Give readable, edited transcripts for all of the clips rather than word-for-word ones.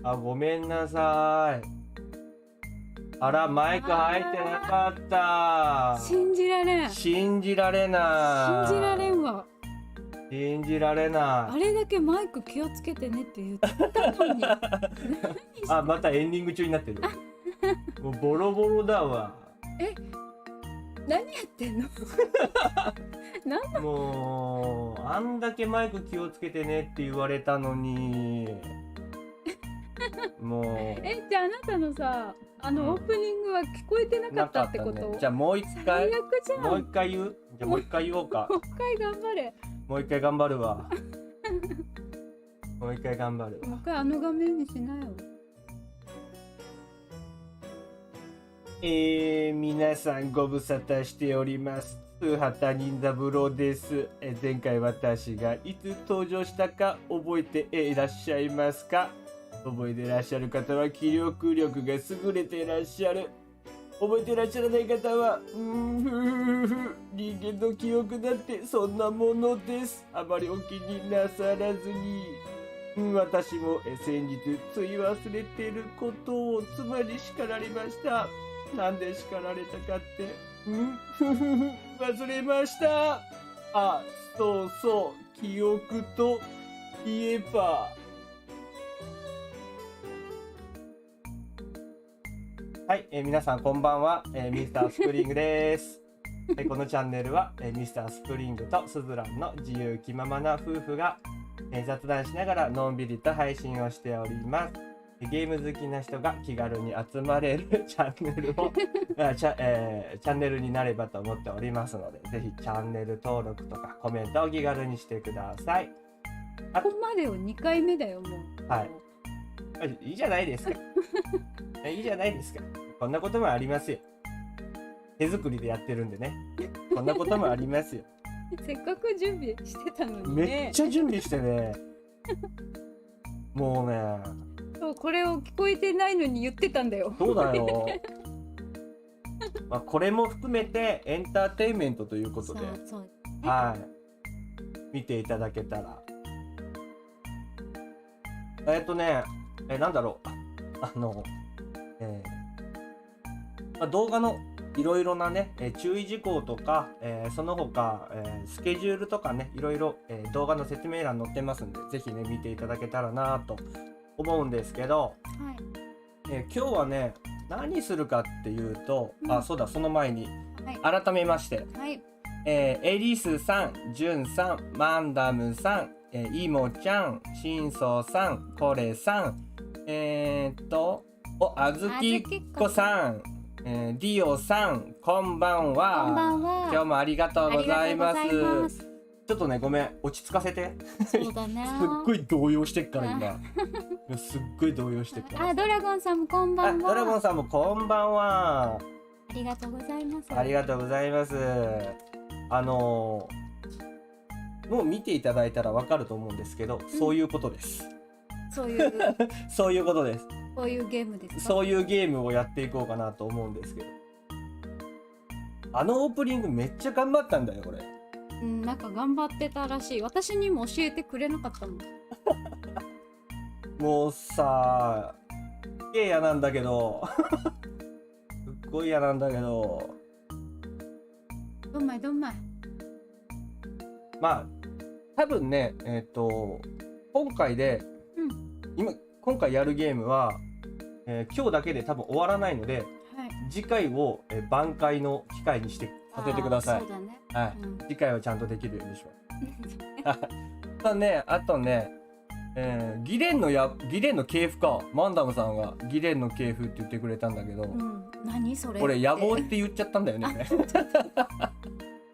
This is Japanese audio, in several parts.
あ、ごめんなさい。あら、マイク入ってなかった。信じられん。信じられない。信じられんわ。信じられない。あれだけマイク気をつけてねって言ったのに。あ、またエンディング中になってる。もうボロボロだわ。何やってんの？なんだ？もうあんだけマイク気をつけてねって言われたのに。もうじゃああなたのさ、オープニングは聞こえてなかったってこと？ね、じゃあもう一回最悪じゃん。もう一回言う？じゃあもう一回言おうか。もう一回頑張れ。もう一回頑張るわ。もう一回頑張るわ。もう一回あの画面にしなよ。皆さんご無沙汰しております。通畑任三郎です。前回私がいつ登場したか覚えていらっしゃいますか？覚えていらっしゃる方は記憶力が優れていらっしゃる。覚えていらっしゃらない方は、人間の記憶だってそんなものです。あまりお気になさらずに。私も先日つい忘れていることを妻に叱られました。なんで叱られたかって、忘れました。あ、そうそう、記憶といえば。はい、皆さんこんばんは、ミスタースプリングです。このチャンネルは、ミスタースプリングとスズランの自由気ままな夫婦が、雑談しながらのんびりと配信をしております。ゲーム好きな人が気軽に集まれるチャンネルをチャンネルになればと思っておりますので、ぜひチャンネル登録とかコメントを気軽にしてください。ここまでを2回目だよ、もう。はい。いいじゃないですか。いいじゃないですか。こんなこともありますよ。手作りでやってるんでね。こんなこともありますよ。せっかく準備してたのにね。めっちゃ準備してね。もうね。そう、これを聞こえてないのに言ってたんだよ。そうだよ。まあこれも含めてエンターテインメントということで、そうはい、見ていただけたら。なんだろう。動画のいろいろなね、注意事項とか、その他、スケジュールとかね、いろいろ、動画の説明欄載ってますんで、ぜひね、見ていただけたらなと思うんですけど、はい、今日はね、何するかっていうと、そうだ、その前に、はい、改めまして、はい、エリスさん、ジュンさん、マンダムさん、イモちゃん、シンソウさん、コレさん、あずきっこさん、ディオさん、こんばんは。こんばんは。今日もありがとうございます。ちょっとね、ごめん、落ち着かせて。そうだね。すっごい動揺してっから今。すっごい動揺してっから。ドラゴンさんもこんばんは。ドラゴンさんもこんばんは。ありがとうございます。ありがとうございます。もう見ていただいたらわかると思うんですけど、そういうことです。そういうそういうことです。そういうゲームですか？そういうゲームをやっていこうかなと思うんですけど、オープニングめっちゃ頑張ったんだよこれ。なんか頑張ってたらしい。私にも教えてくれなかったもん。もうさ、すっげえ嫌なんだけどすっごい嫌なんだけど、どんまいどんまい。まあ多分ね、今回で、今回やるゲームは、今日だけで多分終わらないので、次回を、挽回の機会にさせてください。そうだね。はい、次回はちゃんとできるようにします。あとね、ギレンの系譜か。マンダムさんがギレンの系譜って言ってくれたんだけど、何それ？これ野望って言っちゃったんだよね。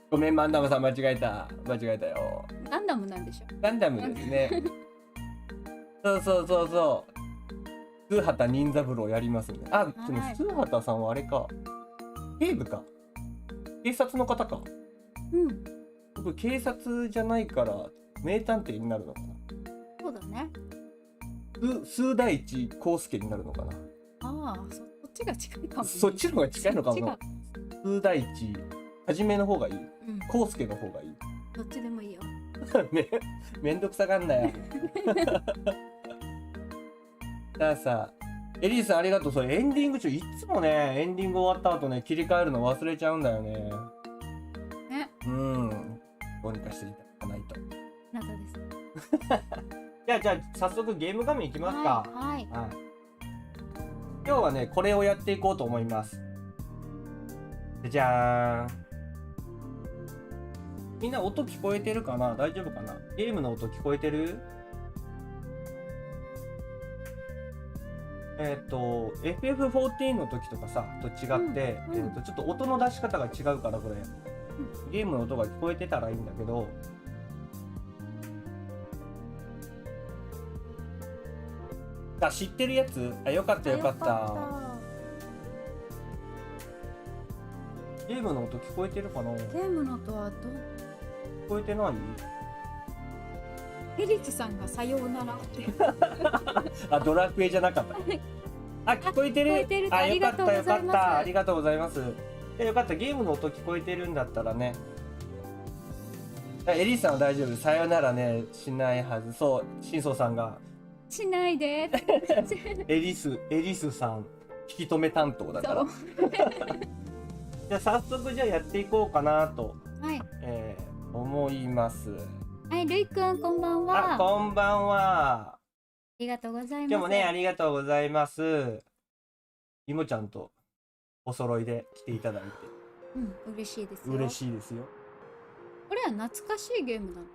ごめん、マンダムさん、間違えたよ。ガンダムなんでしょ？ガンダムですね。そう。通畑任三郎やりますね。でも通畑さんはあれか。警部か。警察の方か。僕警察じゃないから名探偵になるのかな。そうだね。数大一康介になるのかな。そっちが近いかも。そっちの方が近いのかも。数大一はじめの方がいい。康介の方がいい。どっちでもいいよ。めんどくさがんなよ。だからさ、エリーさんありがとう。それエンディング中、いつもね、エンディング終わった後ね、切り替えるの忘れちゃうんだよね。ね、うん。どうにかしていただかないと。あなたです。じゃあ、早速ゲーム画面いきますか。はい。はい。今日はね、これをやっていこうと思います。じゃーん。みんな音聞こえてるかな？大丈夫かな？ゲームの音聞こえてる？FF14 の時とかさ、と違って、ちょっと音の出し方が違うから、これ。ゲームの音が聞こえてたらいいんだけど、あ、知ってるやつ？あ、よかったよかった。ゲームの音聞こえてるかな？ゲームの音は聞こえてない？エリスさんがさようならって。あ、ドラクエじゃなかった。あ、聞こえてる。聞こえてる。あ、ありがとうございます。よかった。ありがとうございます。よかった。ゲームの音聞こえてるんだったらね。エリーさんは大丈夫。さよならね、しないはず。そう、シンソウさんが。しないで。エリスさん、引き止め担当だから。じゃあ早速じゃあやっていこうかなと、はい、思います。はい、るいくんこんばんは。あ、こんばんは。ありがとうございます。今日もね、ありがとうございます。いもちゃんとお揃いで来ていただいて。うん、嬉しいですよ。嬉しいですよ。これは懐かしいゲームなの？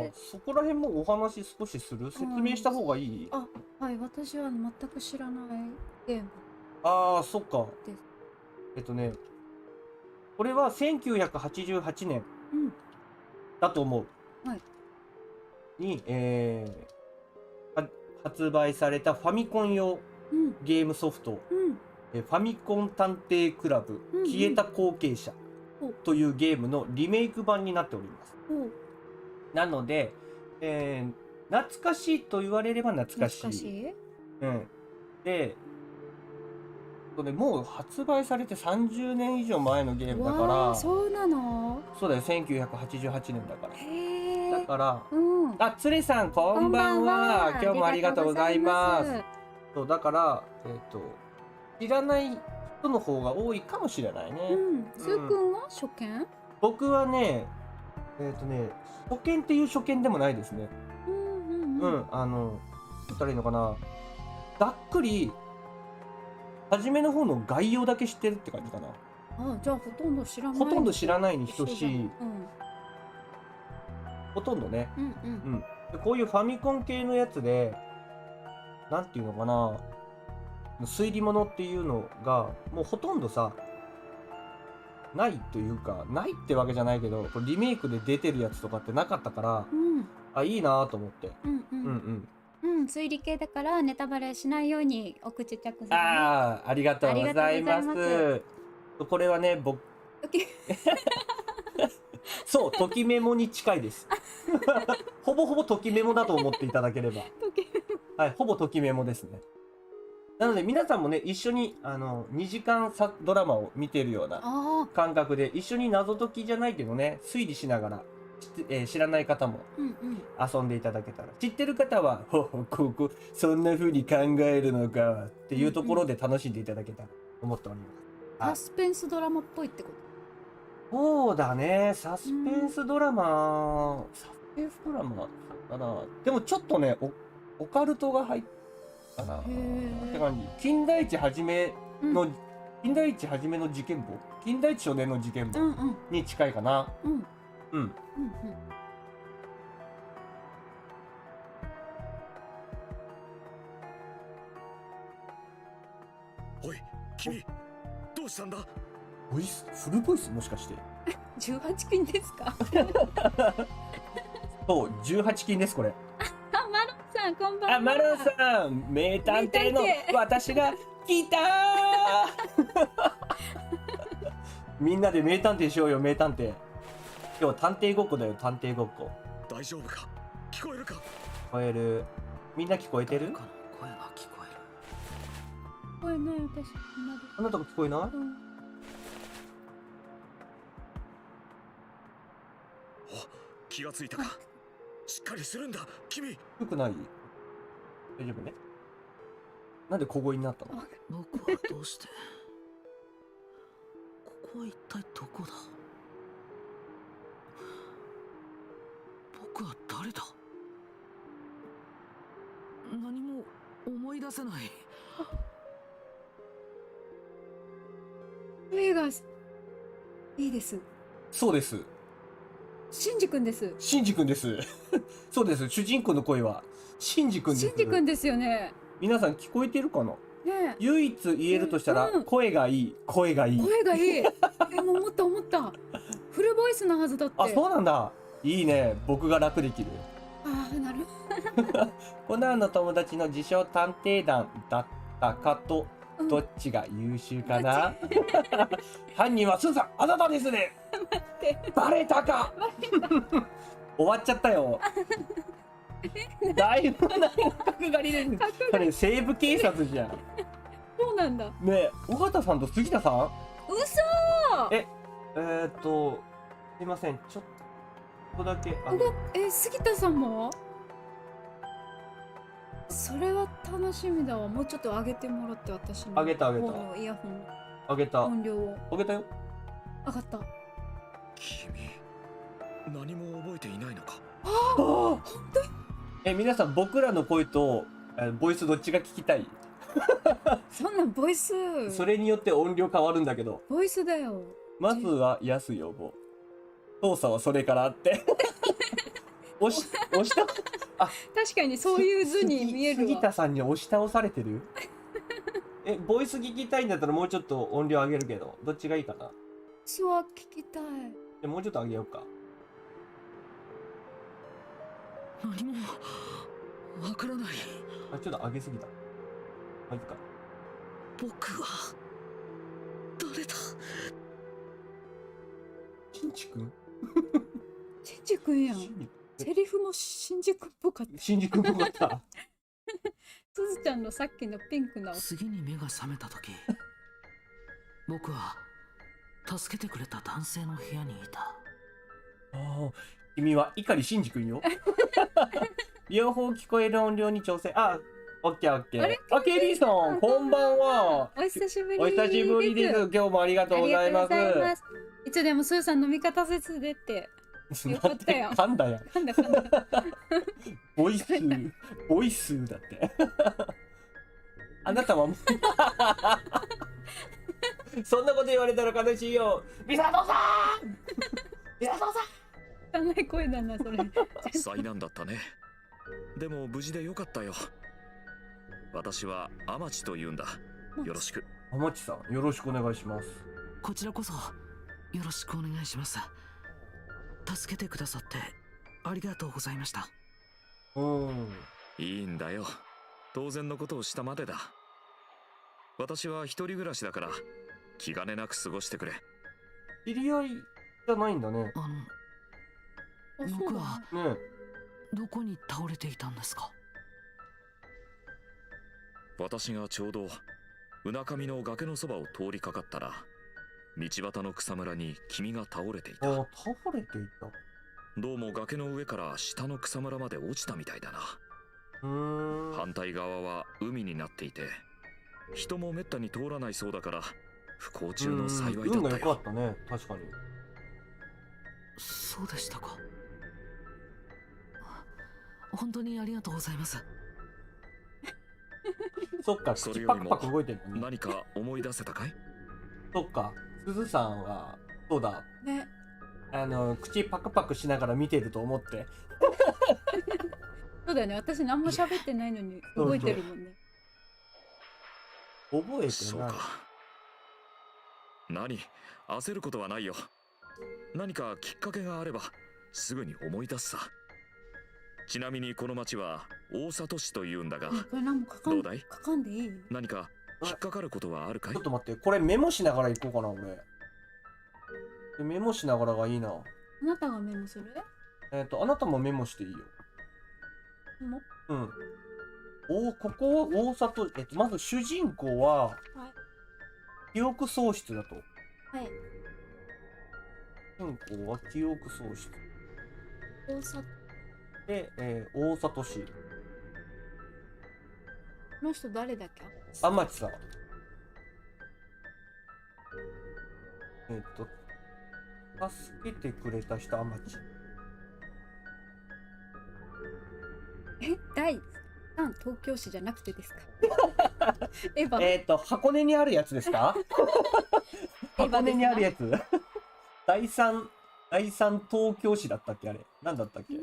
ああ、そこら辺もお話少しする？説明した方がいい？あ、はい、私は全く知らないゲーム。ああ、そっか。これは1988年だと思う。はい。に、発売されたファミコン用ゲームソフト、ファミコン探偵クラブ、消えた後継者というゲームのリメイク版になっております。なので、懐かしいと言われれば懐かしい。うん。で、もう発売されて30年以上前のゲームだから。そうなの？そうだよ、1988年だから。へー。だから、あ、つれさんこんばんは。今日もありがとうございます。そうだから、知らない人の方が多いかもしれないね。すーくんは初見？僕はね、初見っていう初見でもないですね。どう言ったらいいのかな。ざっくり、初めの方の概要だけ知ってるって感じかな。あ、じゃあほとんど知らない。ほとんど知らないに等しい。ほとんどね。こういうファミコン系のやつで、なんていうのかな、推理物っていうのが、もうほとんどさ、ないというか、ないってわけじゃないけど、リメイクで出てるやつとかってなかったから、あ、いいなと思って。推理系だからネタバレしないようにお口チャック。ありがとうございます。これはね、そう、ときメモに近いです。ほぼほぼときメモだと思っていただければ。はい、ほぼときメモですね。なので皆さんもね、一緒に2時間ドラマを見てるような感覚で、一緒に謎解きじゃないけどね、推理しながら、知らない方も遊んでいただけたら、知ってる方はそんな風に考えるのかっていうところで楽しんでいただけたらと思っております。サスペンスドラマっぽいってこと？そうだね、サスペンスドラマかな。でもちょっとね、オカルトが入ったかなって感じ。金田一はじめの事件簿、金田一少年の事件簿に近いかな。おい、君、どうしたんだ？フルボイスもしかして18金ですか？そう、18金です、これ。あ、マロンさん、こんばんは。あ、マロンさん、名探偵の私が来たーみんなで名探偵しようよ、名探偵。今日探偵ごっこだよ、探偵ごっこ。大丈夫か？聞こえるか？聞こえる。みんな聞こえてる？声が聞こえる。聞こえない、私。あなたも聞こえない？お、気がついたか？しっかりするんだ、君。よくない？大丈夫ね？なんで小声になったの？僕はどうしてここは一体どこだ。僕は誰だ。何も思い出せない。声がいいです。そうです。シンジ君です。シンジ君です。そうです。主人公の声はシンジ君です。シンジ君ですよね。皆さん聞こえてるかな？ね唯一言えるとしたら、うん声がいい、声がいい。声がいい。もう思った思った。フルボイスなはずだって。あ、そうなんだ。いいね。僕が楽できる。あー、なるコナンの友達の自称探偵団だったかと、ほど。どっちが優秀かな？犯人はスーさん、あなたですね。バレたか。終わっちゃったよ。だいぶ長角刈りです。それ西部警察じゃん。そうなんだ。ねえ、尾形さんと杉田さん？嘘。すいません、ちょっとだけ。杉田さんも？それは楽しみだわ。もうちょっと上げてもらって、私の上げた上げた方のイヤホンあげた。音量を。あげたよ。上がった。君、何も覚えていないのか。本当に？皆さん、僕らの声とボイスどっちが聞きたい？そんなんボイス。それによって音量変わるんだけど。ボイスだよ。まずは安予防。操作はそれからあって。押した確かにそういう図に見えるわ。杉田さんに押し倒されてる？ボイス聞きたいんだったらもうちょっと音量上げるけど、どっちがいいかな？私は聞きたい。じゃもうちょっと上げようか。何もわからない。あ、ちょっと上げすぎた。マジか。僕は誰だ。しんちくん？シンジ君やん。セリフもシンジ君っぽかった。しんじくんっぽかった。すずちゃんのさっきのピンクな。次に目が覚めた時、僕は助けてくれた男性の部屋にいた。ああ、君は碇シンジ君よ。両方聞こえる音量に調整。あ、オッケーオッケー。あ、ケリーさん、こんばんは。お久しぶり。お久しぶりです。今日もありがとうございます。いつでもスーさん飲み方説でって。よかったよ。噛んだやん。噛んだ。ボイスだって。あなたはそんなこと言われたら悲しいよ。ミサトさん。ミサトさん。汚い声だな、それ。災難だったね。でも無事でよかったよ。私は天地と言うんだ。よろしく。天地さん、よろしくお願いします。こちらこそよろしくお願いします。助けてくださってありがとうございました。いいんだよ。当然のことをしたまでだ。私は一人暮らしだから気兼ねなく過ごしてくれ。知り合いじゃないんだね。僕はねどこに倒れていたんですか？私がちょうどうなかみの崖のそばを通りかかったら、道端の草むらに君が倒れていた。あ、倒れていた。どうも崖の上から下の草むらまで落ちたみたいだな。反対側は海になっていて、人もめったに通らないそうだから不幸中の幸いだったよ。運が良かったね、確かに。そうでしたか。本当にありがとうございます。そっか、口パクパク動いてるのね。何か思い出せたかい？そっか、すずさんはそうだね。口パクパクしながら見てると思って。そうだよね。私何も喋ってないのに動いてるもんね。覚えてない。そうか。何、焦ることはないよ。何かきっかけがあればすぐに思い出すさ。ちなみにこの町は大里市というんだが、これ何もどうだい？書かんでいい？何か引っかかることはあるかい？ちょっと待って、これメモしながら行こうかな、俺。メモしながらがいいな。あなたがメモする？あなたもメモしていいよ。うん。ここは大里、まず主人公は、記憶喪失だと。はい。主人公は記憶喪失。大里。で、大里市。この人誰だっけ？天地さん。助けてくれた人、天地。第3東京市じゃなくてですか？エヴァ。箱根にあるやつですか？箱根にあるやつ。第三東京市だったっけあれ。なんだったっけ？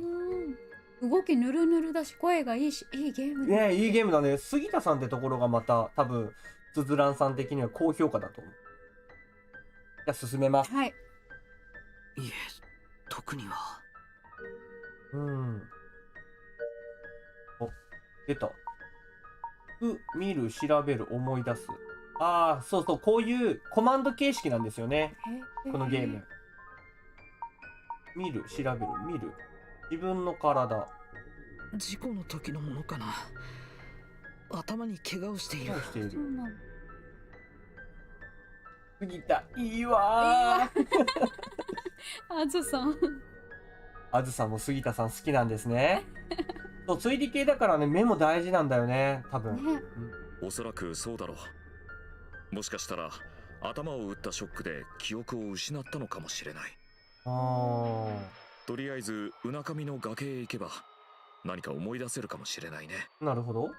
動きぬるぬるだし、声がいいし、いいゲームだね、いいゲームだね。杉田さんってところがまた多分つづらんさん的には高評価だと思う。じゃあ進めます。はい。いえ、特には。お、出た。見る、調べる、思い出す。ああ、そうそう、こういうコマンド形式なんですよね。このゲーム。見る、調べる、見る。自分の体。事故の時のものかな。頭に怪我をしている。そうなの。杉田、いいわー。あずさん。あずさんも杉田さん好きなんですね。そう、推理系だからね、目も大事なんだよね、多分。ね。おそらくそうだろう。もしかしたら頭を打ったショックで記憶を失ったのかもしれない。とりあえずうなかみの崖へ行けば何か思い出せるかもしれないね。なるほど。あ、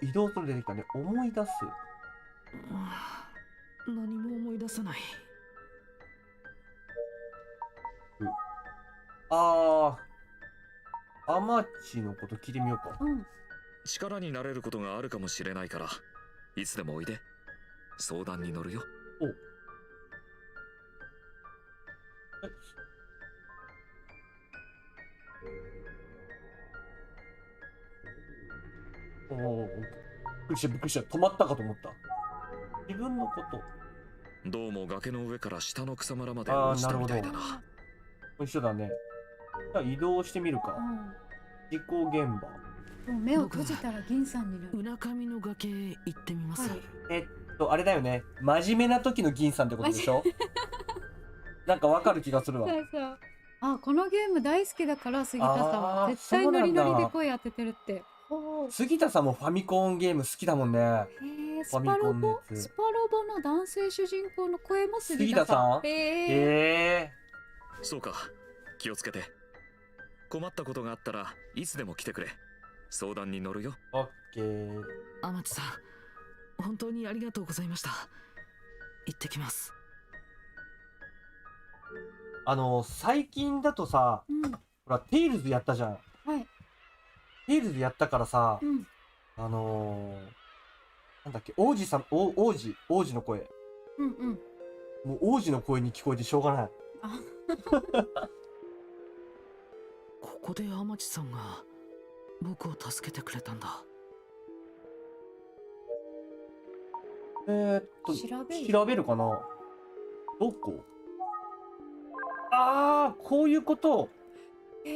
移動する出てきたね。思い出す。何も思い出さない。ああ、天地のこと聞いてみようか。力になれることがあるかもしれないからいつでもおいで。相談に乗るよ。おお、びっくりした、びっくりした。止まったかと思った。自分のこと。どうも崖の上から下の草むらまで落ちたみたいだな。一緒だね。じゃあ移動してみるか。事故現場。もう目を閉じたら銀さんになる。うなかみの崖へ行ってみます。あれだよね。真面目な時の銀さんってことでしょ？なんかわかる気がするわ。そうそう。あ、このゲーム大好きだから杉田さんは絶対ノリノリで声当ててるって。杉田さんもファミコンゲーム好きだもんね。スパロボの男性主人公の声も杉田さん。そうか。気をつけて。困ったことがあったらいつでも来てくれ。相談に乗るよ。オッケー。天地さん、本当にありがとうございました。行ってきます。最近だとさ、ほら、テイルズやったじゃん。はい。テイルズやったからさ、なんだっけ、王子の声。もう王子の声に聞こえてしょうがない。ここで天地さんが僕を助けてくれたんだ。調べるかな。どこ？ああ、こういうこと。じ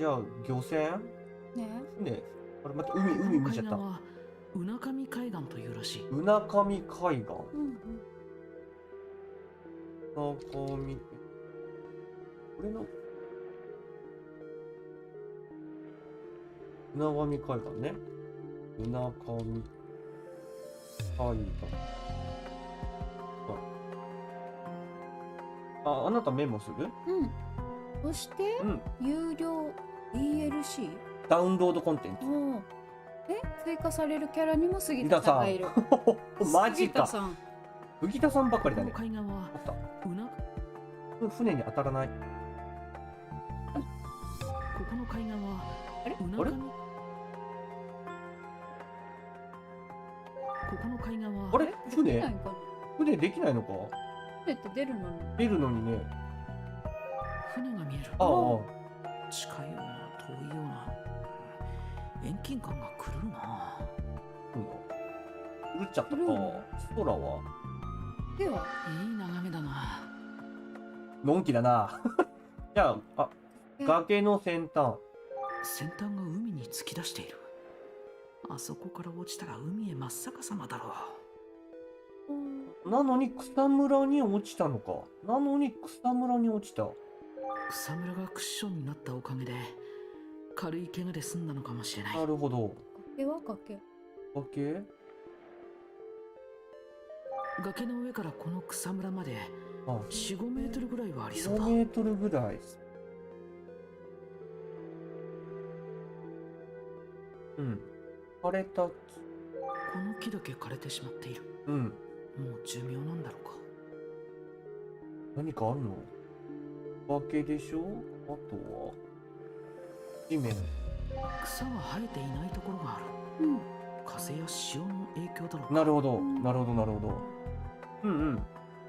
ゃあ漁船？船？あれ待って、海見ちゃった。うなかみ海岸というらしい。うなかみ海岸。うなかみ。これの。うなかみ海岸ね。うなかみ海岸。あなたメモする？そして、有料 DLC？ ダウンロードコンテンツ。追加されるキャラにも杉田さんがいる。マジか。杉田さんばっかりだね。海岸はあった。船に当たらない。ここの海岸はあれ？ここの海岸はあれ？船できないのか？船って出るのにね。船が見える。近いような遠いような遠近感が狂うな。狂っちゃったか。空は？では、いい眺めだな。のんきだな。じゃあ、崖の先端。先端が海に突き出している。あそこから落ちたら海へ真っ逆さまだろう。なのに草むらに落ちたのか。なのに草むらに落ちた。草むらがクッションになったおかげで軽い怪我で済んだのかもしれない。なるほど。崖は崖。崖？崖の上からこの草むらまであ、4、5メートルぐらいはありそうだ。 5メートルぐらい。うん。枯れた木。この木だけ枯れてしまっている。うん。もう寿命なんだろうか。何かあるの？崖でしょ？あとは地面。草は生えていないところがある。うん。風や潮の影響だろうか。なるほど、なるほど、なるほど。うんうん。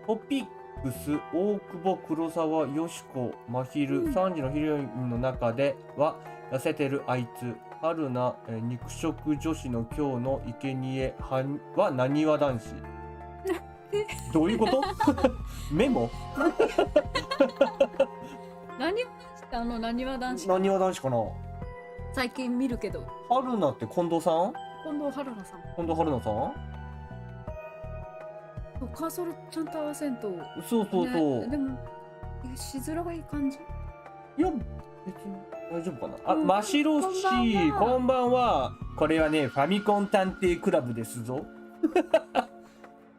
トピックス、大久保、黒沢、よしこ、まひる、3時のヒロインの中では、痩せてるあいつ、春菜、肉食女子の今日の生贄はなにわ男子。どういうことメモ何話したなにわ男子。なにわ男子かな。最近見るけど。春菜って近藤さん？近藤春菜さん。近藤春菜さん？そうカーソルちゃんと合わせんと。そうそうそう。ね、でもしづらい感じ。いや、別に大丈夫かな。あ、うんましろし、こんばんは。これはね、ファミコン探偵クラブですぞ。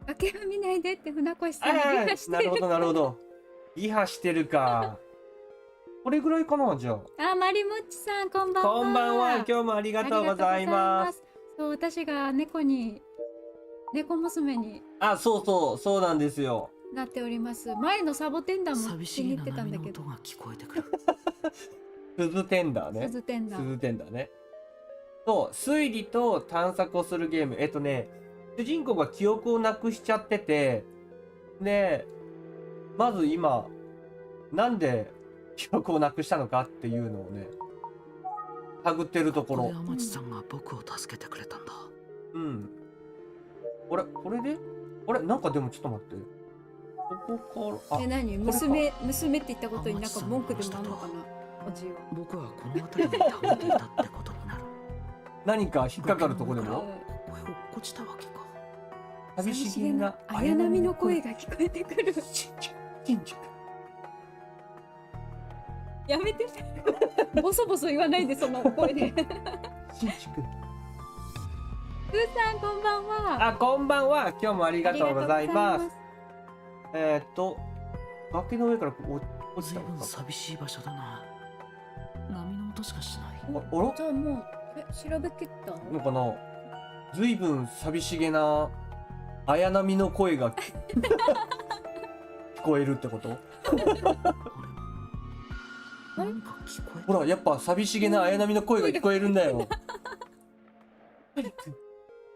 崖は見ないでって船越さんにリハしてる。なるほど、なるほど。リハしてるか。これぐらいかな、じゃあ。あ、マリモッチさん、こんばんは。こんばんは。今日もありがとうございます。そう、私が猫娘にあ、そうそう、そうなんですよ。なっております。前のサボテンダーも寂しげな気に入ってたんだけど。波の音が聞こえてくる。鈴テンダーね。鈴テンダー。鈴テンダーね。そう、推理と探索をするゲーム。主人公が記憶をなくしちゃってて、で、まず今、なんで記憶をなくしたのかっていうのをね、探ってるところ。これ天地さんが僕を助けてくれたんだ。うん。あれこれであれなんかでもちょっと待って。ここから、何？これか娘って言ったことになんか文句でもあんのかな？おじいは。僕はこの辺りに倒れていたってことになる。何か引っかかるとこでもここへ落っこちたわけか。寂しげな綾波の声が聞こえてくる。新宿。やめて。ボソボソ言わないで、その声で。新宿。ふーさん、こんばんは。あ、こんばんは。今日もありがとうございます。崖の上から落ちたのか。随分寂しい場所だな。波の音しかしない。あらじゃあもう調べきったのかな。ずいぶん寂しげな綾波の声が聞こえるってこと？あれ何か聞こえほら、やっぱ寂しげな綾波の声が聞こえるんだよ。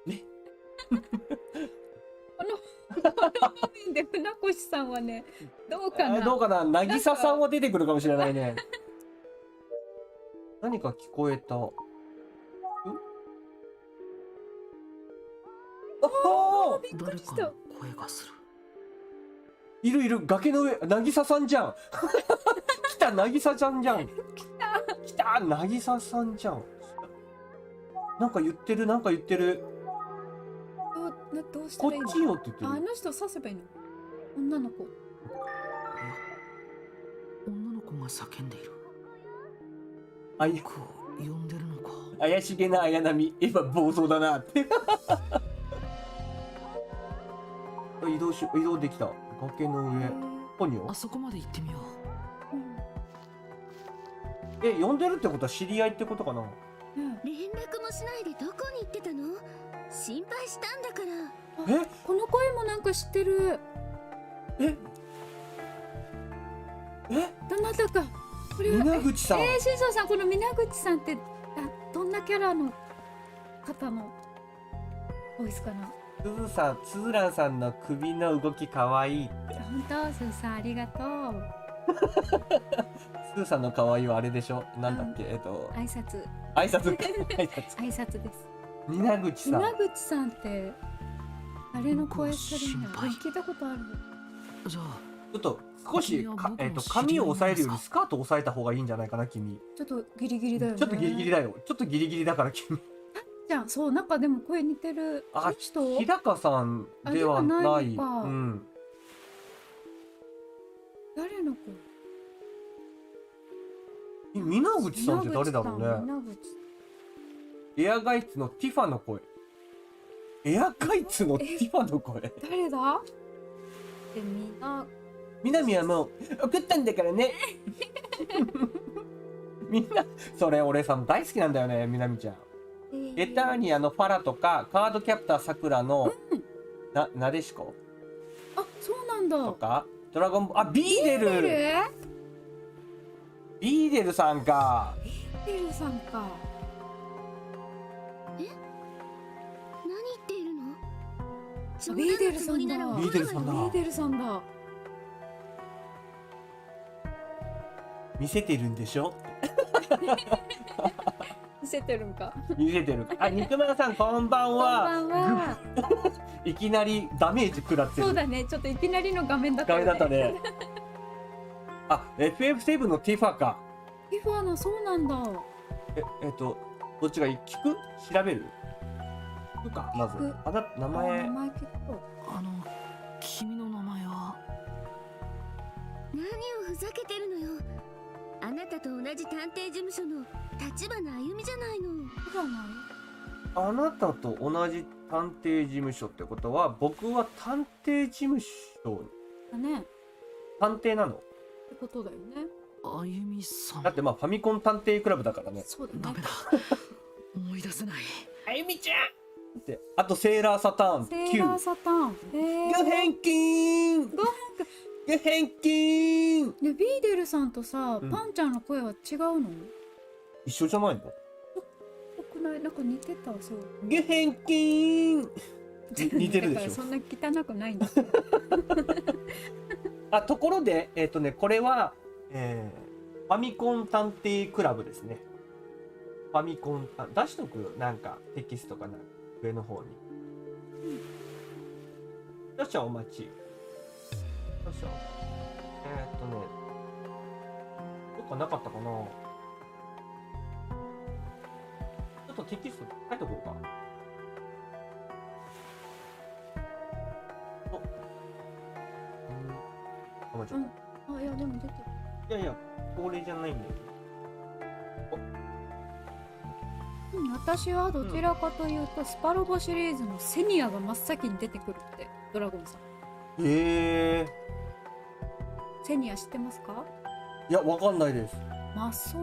ね。この場面で船越さんはね、どうかな。どうかな。渚さんは出てくるかもしれないね。何か聞こえた。ああ、びっく誰りしたかの。声がする。いるいる。崖の上、渚さんじゃん。来た、渚ちゃんじゃん。来た、渚さんじゃん。なんか言ってる、なんか言ってる。どうしたこっらいいの？ちよって言ってる。あの人刺せばいいの？女の子。いや、女の子が叫んでいる。あい僕を呼んでるのか。怪しげな綾波、今暴走だなって。移動できた。崖の上。ポニョあそこまで行ってみよ呼んでるってことは知り合いってことかな。連絡もしないでどこに行ってたの？心配したんだから。この声もなんか知ってる。どなたか。これは皆口さん。新庄さん、この皆口さんってどんなキャラの方のボイスかな？すずさん、つづらんさんの首の動きかわいいって。本当、すーさんありがとう。すずさんのかわいいはあれでしょ。なんだっけ、挨拶。挨拶か。挨拶です。皆口さん。皆口さんって誰の声するんだろう？心配聞いたことある。う。じゃあちょっと少し髪を押さえるよりスカートを押さえた方がいいんじゃないかな、君。ちょっとギリギリだよね。ちょっとギリギリだよ。ちょっとギリギリだから君。じゃん、そう、なんかでも声似てる。あ、人日高さんではな。ないいのかうん。誰の声？皆口さんって誰だろうね。皆口エアガイツのティファの声。エアガイツのティファの声。誰だ？南はもう送ったんだからね。みんなそれ俺さ大好きなんだよね、南ちゃん。エターニアのファラとかカードキャプターさくらの、なでしこあ、そうなんだ。とかドラゴンビーデルビーデルさんか。ビーデルさんか。何言っているの？ビーデルさんだ。ビーデルさんだ。ビーデルさんだ。見せてるんでしょ。見せてるんか。見せてる。あ、肉まんさんこんばんは。こんばんは。いきなりダメージ食らってる。そうだね。ちょっといきなりの画面だったダよね。メだったね。あ、FF7 のティファか。ティファのそうなんだ。どっちがいい？聞く？調べる？聞くかまず。名前。名前聞く。君の名前は？何をふざけてるのよ。あなたと同じ探偵事務所の立花あゆみじゃないの。そうじゃない？あなたと同じ探偵事務所ってことは、僕は探偵事務所だね。探偵なの？ってことだよね。あゆみさん。だってまあファミコン探偵クラブだからね。そうだね。ダメだ。思い出せない。あゆみちゃんって。あとセーラーサターンセーラー9。サターン。ご返金。ご返金。でビーデルさんとさ、うんパンちゃんの声は違うの？一緒じゃないの？よくない？なんか似てた。そう。ご返金。似てるでしょ。だからそんな汚くないんだ。あ、ところでこれは、ファミコン探偵クラブですね。ファミコン出しとくよ、なんかテキストかな、上の方に。よっしゃ、お待ち。よっしゃ。どっかなかったかな。ちょっとテキスト書いとこうか。お、間違えた。あ、いやでも出てる。いやいや、これじゃないんだよ。私はどちらかというと、スパロボシリーズのセニアが真っ先に出てくるって、ドラゴンさん。へえ。セニア知ってますか？いや、わかんないです。マソ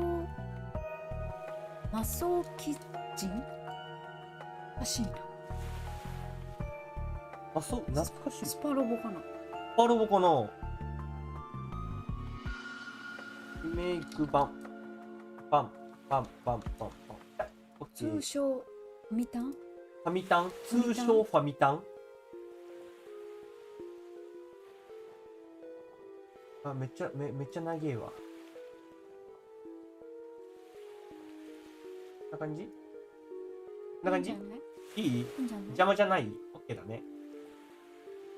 ーキッチンらしいな。あ、そう、懐かしい。スパロボかな。パロボかな。リメイク版。パン。通称ミタン？ファミタン？通称ファミタン？あ、めっちゃ長えわ。こんな感じ？こんな感じ？いい？いいんじゃない？邪魔じゃない？オッケーだね。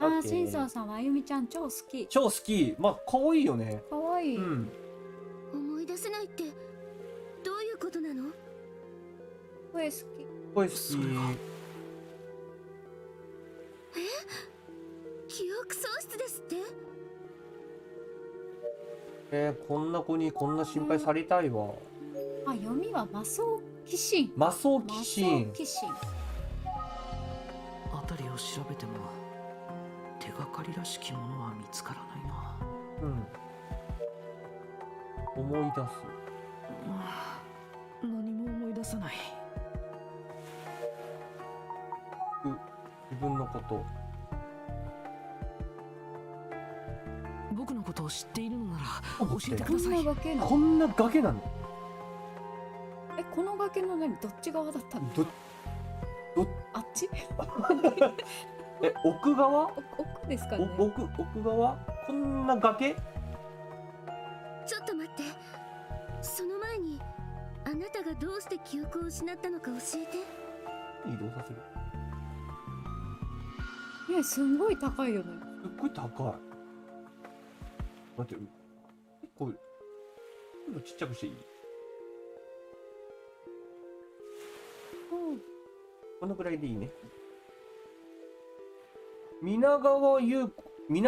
オッケーシンソーさんはあゆみちゃん超好き。超好き。まあ、可愛いよね。かわいい。うん。思い出せないってどういうことなの？声好き。声好き。それは記憶喪失ですって？こんな子にこんな心配されたいわ。あ、読みはマソーキシン。マソキシン。キシン。辺りを調べても手がかりらしきものは見つからないな。うん。思い出す。何も思い出せない。自分のこと。僕のことを知っているのなら教えてくこんださ。ない崖なの？こんな崖なの？この崖の何？どっち側だったの？あっち？奥側？奥ですかね。奥側？こんな崖？ちょっと待って。その前にあなたがどうして記憶を失ったのか教えて。移動させる。ね、すんごい高いよね。すっごい高い。待って、結構ちっちゃくしていい？このぐらいでいいね。皆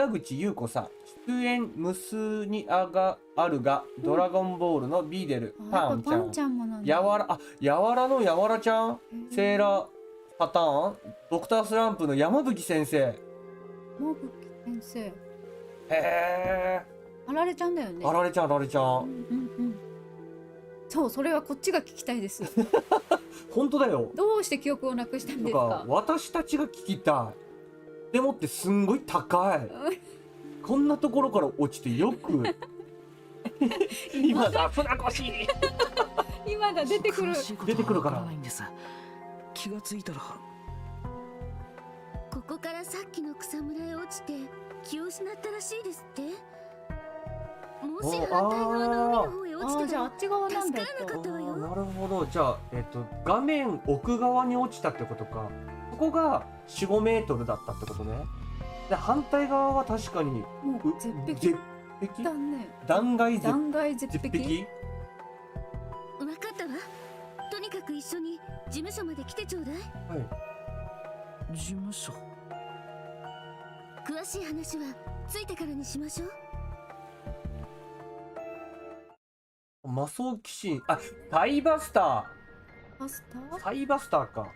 口優子さん、知っ100円無数にあるが、ドラゴンボールのビーデル、パンちゃん。パンちゃんもなんだ。やわらのやわらちゃん、セーラーパターン、ドクタースランプの山吹先生。山吹先生。へえ。あられちゃんだよね。あられちゃん、あられちゃん。うんうん。そう、それはこっちが聞きたいです。本当だよ。どうして記憶をなくしたんですか。私たちが聞きたい。でもってすんごい高い。こんなところから落ちてよく。今だ、船越。今だ出てくる。出てくるから。気がついたら。ここからさっきの草むらへ落ちて気を失ったらしいですって。もし反対側の海の方へ落ちてじゃああっち側なんだ。助からなかったわよ。なるほど。じゃあ画面奥側に落ちたってことか。ここが4、5メートルだったってことね。で反対側は確かにもう絶壁だね。断崖絶壁。分かったわ。とにかく一緒に事務所まで来てちょうだい。はい。事務所。詳しい話は着いてからにしましょう。魔装鬼神、サイバスタバスター？ー。サイバスターか。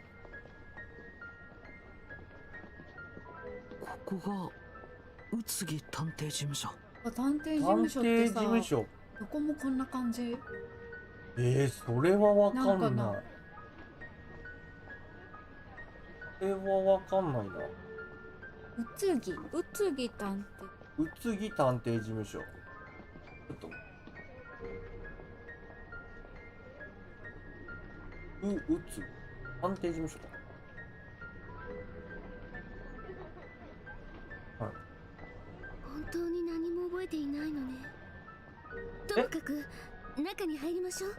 ここが宇津木探偵事務所。探偵事務所ってさ、探偵事務所。どこもこんな感じ。それはわかんない。それはわかんないな。宇津木探偵。宇津木探偵事務所。ちょっと。宇津探偵事務所か。はい。本当に何も覚えていないのね。とにかく中に入りましょう。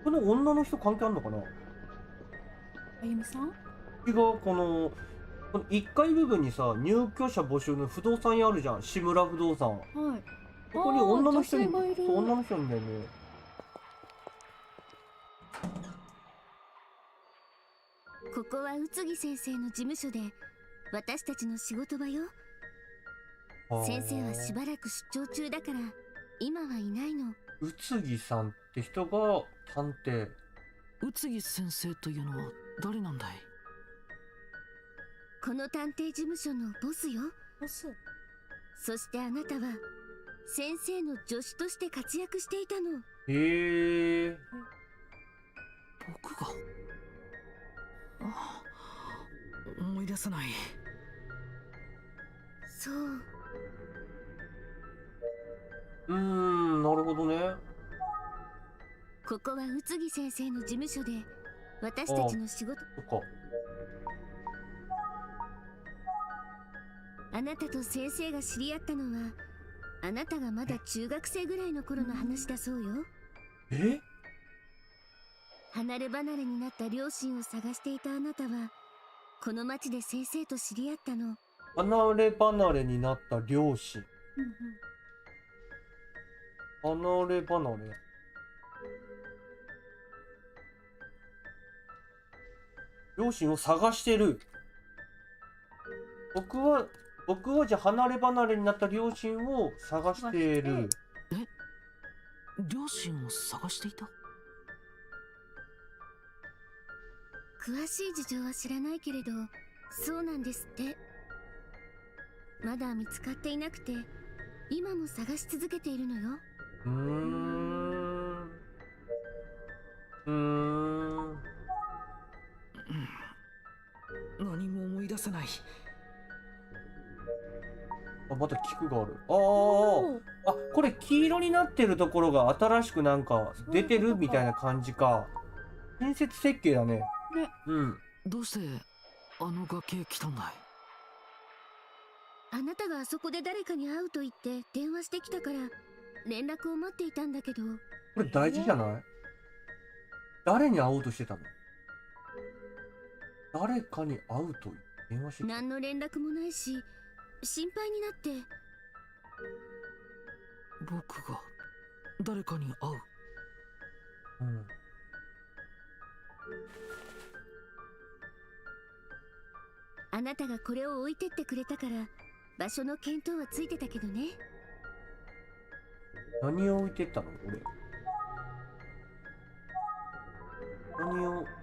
この女の人関係あるのかな。あゆみさん？違う、この1階部分にさ、入居者募集の不動産屋あるじゃん。志村不動産。はい。ここに女の人に、女性がいる。そう、女の人いるんだよね。ここは宇津木先生の事務所で私たちの仕事場よ。先生はしばらく出張中だから今はいないの。宇津木さんって人が探偵。宇津木先生というのは誰なんだい。この探偵事務所のボスよ。ボス。そしてあなたは先生の助手として活躍していたの。へえ。僕が。思い出せない。そう。なるほどね。ここは宇津木先生の事務所で私たちの仕事。そっか。あなたと先生が知り合ったのはあなたがまだ中学生ぐらいの頃の話だそうよ。離れ離れになった両親を探していたあなたはこの町で先生と知り合ったの。離れ離れになった両親。離れ離れ。両親を探してる。僕はじゃあ離れ離れになった両親を探している。両親を探していた。詳しい事情は知らないけれどそうなんですって。まだ見つかっていなくて今も探し続けているのよ。何も思い出せない。また菊がある。これ黄色になってるところが新しくなんか出てるみたいな感じか。建設設計だね。どうしてあの崖来たんだい。あなたがあそこで誰かに会うと言って電話してきたから連絡を待っていたんだけど。これ大事じゃない？誰に会おうとしてたの？誰かに会うと電話してきた。何の連絡もないし心配になって。僕が誰かに会う。あなたがこれを置いてってくれたから場所の見当はついてたけどね。何を置いてったの俺。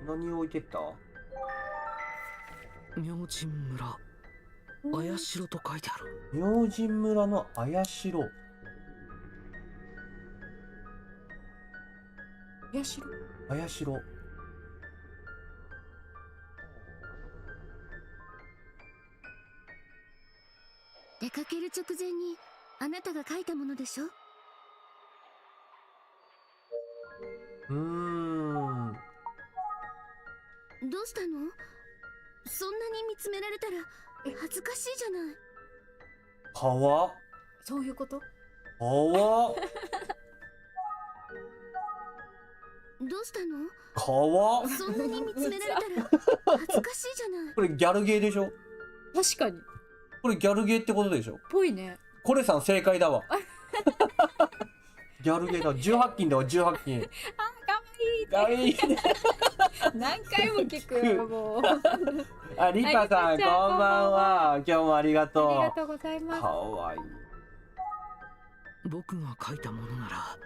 何を置いてった？明神村綾代と書いてある。明神村の綾代。やしろ。綾代。出かける直前にあなたが書いたものでしょ？どうしたの？そんなに見つめられたら恥ずかしいじゃない。川？そういうこと？川？どうしたの？川？そんなに見つめられたら恥ずかしいじゃない。これギャルゲーでしょ？確かに。これギャルゲーってことでしょ？ぽいね。これさん正解だわ。ギャルゲーだ。18金だわ、18金。かわいい。かわいいね。何回も聞くよ、もう。あ、リカさん、こんばんは。今日もありがとう。ありがとうございます。かわいい。僕が書いたものなら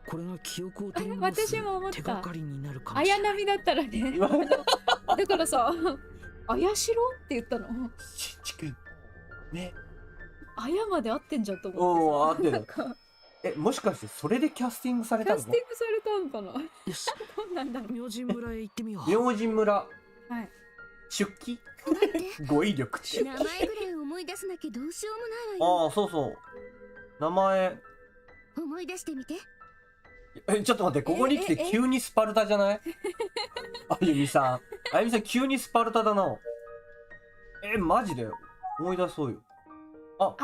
これが記憶を取り戻す私も思った手がかりになるかもしれない。綾波だったらね。だからさ、綾代って言ったの。しんちくん。ね。綾まで合ってんじゃんと思おー、合ってる。なんかもしかしてそれでキャスティングされキャたの？スティングされたのかな。よし、どうなんだろう。明神村へ行ってみよう。明神村。はい。出勤？待って語彙力。名前ぐらい思い出せなきゃどうしようもないわよ。ああ、そうそう。名前。思い出してみて。ちょっと待って、ここに来て急にスパルタじゃない？あゆみさん。あゆみさん急にスパルタだな。マジで思い出そうよ。あ、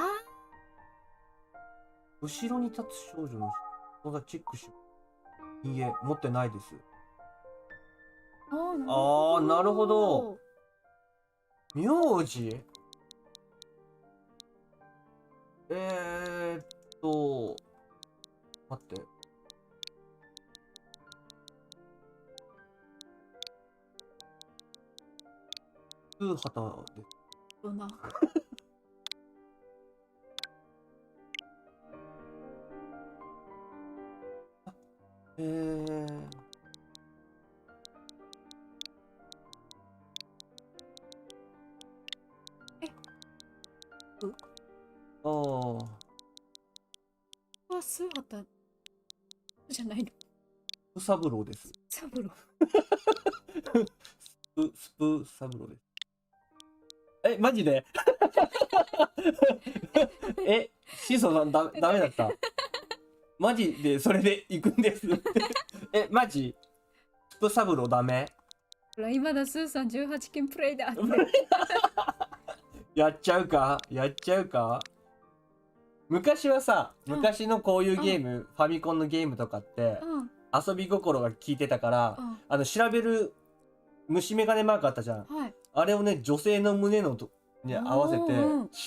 後ろに立つ少女の人がチェックしよう。いいえ、持ってないです。ああ、なるほど。名字？待って。通畑です。どうな。ああ。スーハタじゃないの。スプサブローです。サブロ。スプサブローです。マジで？シソさんダメだった？マジでそれで行くんです。マジ？スプサブローダメ？ほら、今だスーさん18件プレイだって。やっちゃうか？昔はさ、昔のこういうゲーム、ファミコンのゲームとかって、遊び心が効いてたから、調べる虫眼鏡マークあったじゃん。はい。あれをね、女性の胸のに合わせて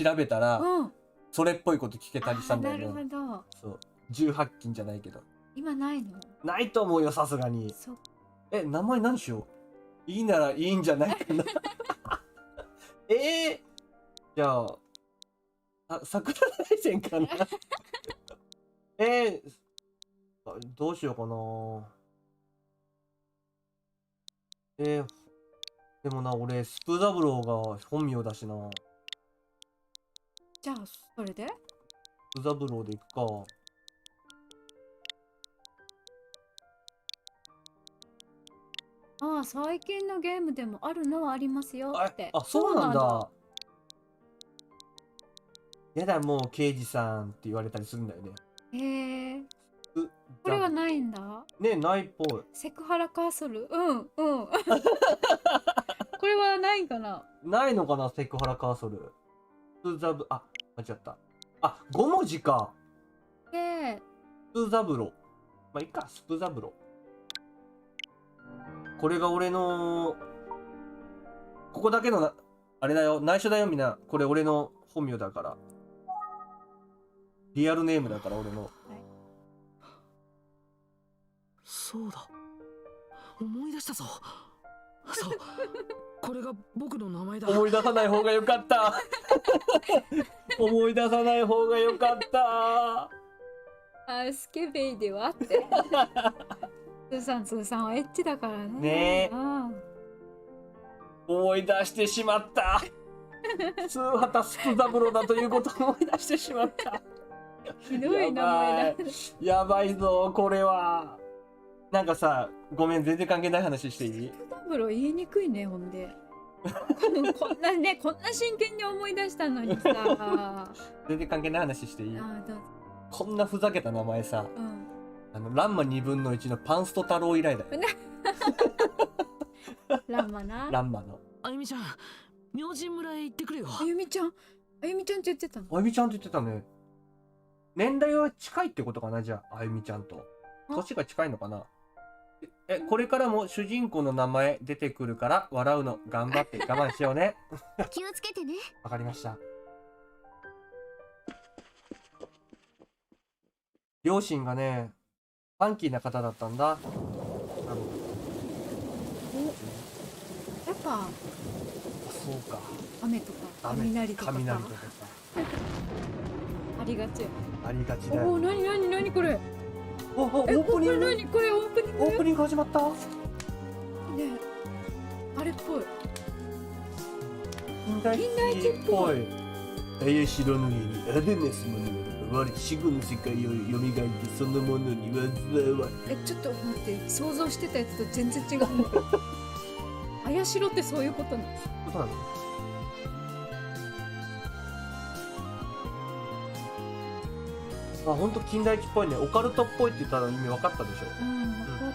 調べたら、それっぽいこと聞けたりしたんだよね。なるほど。そう。18金じゃないけど。今ないの？ないと思うよ、さすがに。名前何しよう？いいならいいんじゃないかな。じゃあ、桜大戦かな。どうしようかな。でもな、俺、スプザブローが本名だしな。じゃあ、それで？スプザブローでいくか。最近のゲームでもあるのはありますよって。そうなんだ。やだ、もう刑事さんって言われたりするんだよね。へえ。これはないんだ。ね、ないっぽい。セクハラカーソル。これはないんかな。ないのかな、セクハラカーソル。スザブ、間違った。5文字か。スプザブロ。まあ、いいか、スプザブロ。これが俺の、ここだけのあれだよ、内緒だよ、みんな。これ俺の本名だから。リアルネームだから、俺の。そうだ。思い出したぞ。そう。これが僕の名前だ。思い出さない方がよかった。思い出さない方がよかった。あ、スケベイではって通さんはエッチだからね。ねえあ思い出してしまったスーハタスプザブロだということを思い出してしまったあ、ひどい名前だ。やばいぞこれは。なんかさ、ごめん全然関係ない話していい？ダブロ言いにくいね、ほんで。こんな真剣に思い出したのにさ。全然関係ない話していい？あ、どうぞ。こんなふざけた名前さ、うん。ランマ2分の1のパンスト太郎以来だよ。ランマな。ランマの。あゆみちゃん、明神村へ行ってくれよ。あゆみちゃんって言ってたの？あゆみちゃんって言ってたね。年代は近いってことかな、じゃあ、あゆみちゃんと。年が近いのかな。これからも主人公の名前出てくるから笑うの頑張って我慢しようね。気をつけてね。わかりました。両親がね、ファンキーな方だったんだ。やっぱそうか。雨とか雷とか雷とかさ。ありがちよ。ありがちだよ。おお、なにこれ。オープニング。何これ、オープニング。オープニング始まった。ねえ、あれっぽい。近代史っぽい。怪しろの家にアデネスものが我死後の世界を蘇ってそのものに災わい。ちょっと待って、想像してたやつと全然違うんだけど。怪しろってそういうことなの？そうなの？あ、ほんと近代史っぽいね。オカルトっぽいって言ったら意味分かったでしょ。うん、分かっ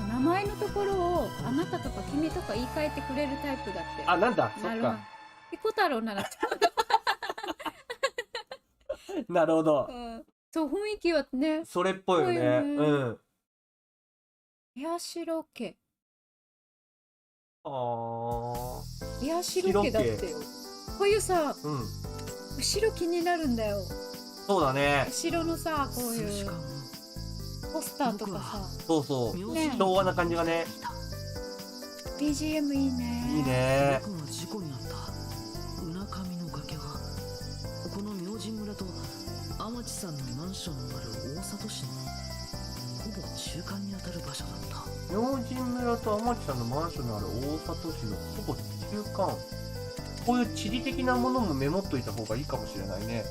た。名前のところをあなたとか君とか言い換えてくれるタイプだって。あ、なんだ、そっか。ピコ太郎ならなるほど。そう、雰囲気はね。それっぽいよね。うん。宮代家。宮代白家だってよ。こういうさ、後ろ気になるんだよ。そうだね。後ろのさ、こういうポスターとかさ。そうそう。ね、昭和な感じがね。BGM いいね。いいね。僕が事故に遭ったうなかみの崖はこの明神村と天地さんのマンションのある大里市のほぼ中間にあたる場所だった。明神村と天地さんのマンションのある大里市のほぼ中間。こういう地理的なものもメモっといた方がいいかもしれないね。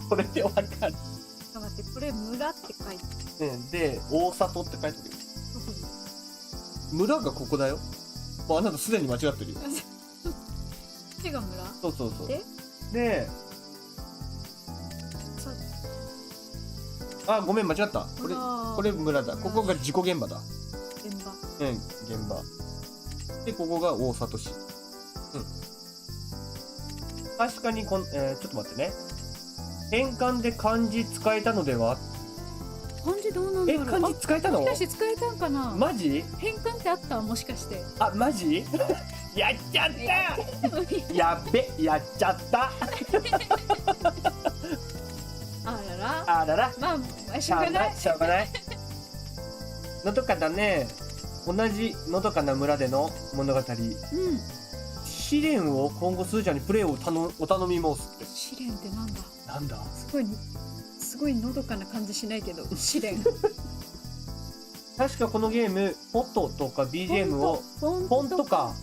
これでわかる。待って、これ村って書いてる。で、大里って書いてあるよ。村がここだよ。もうあなたすでに間違ってるよ。こっちが村？そうそうそう。で、あ、ごめん間違った。これ村だ。ここが事故現場だ。現場。現場。で、ここが大里市。確かにちょっと待ってね。変換で漢字使えたのでは？漢字どうなんだろう？漢字使えたの？もしかして使えたんかな？マジ？変換ってあった？もしかして。あ、マジ？やっちゃったやっべ、やっちゃったあらら。まあ、しょうがない。しょうがない。のどかだね。同じのどかな村での物語。試練を今後スーちゃんにプレイをお頼み申すって。試練ってなんだ？なんだ？すごいのどかな感じしないけど、試練。確かこのゲーム、フォトとか BGM を、フォントか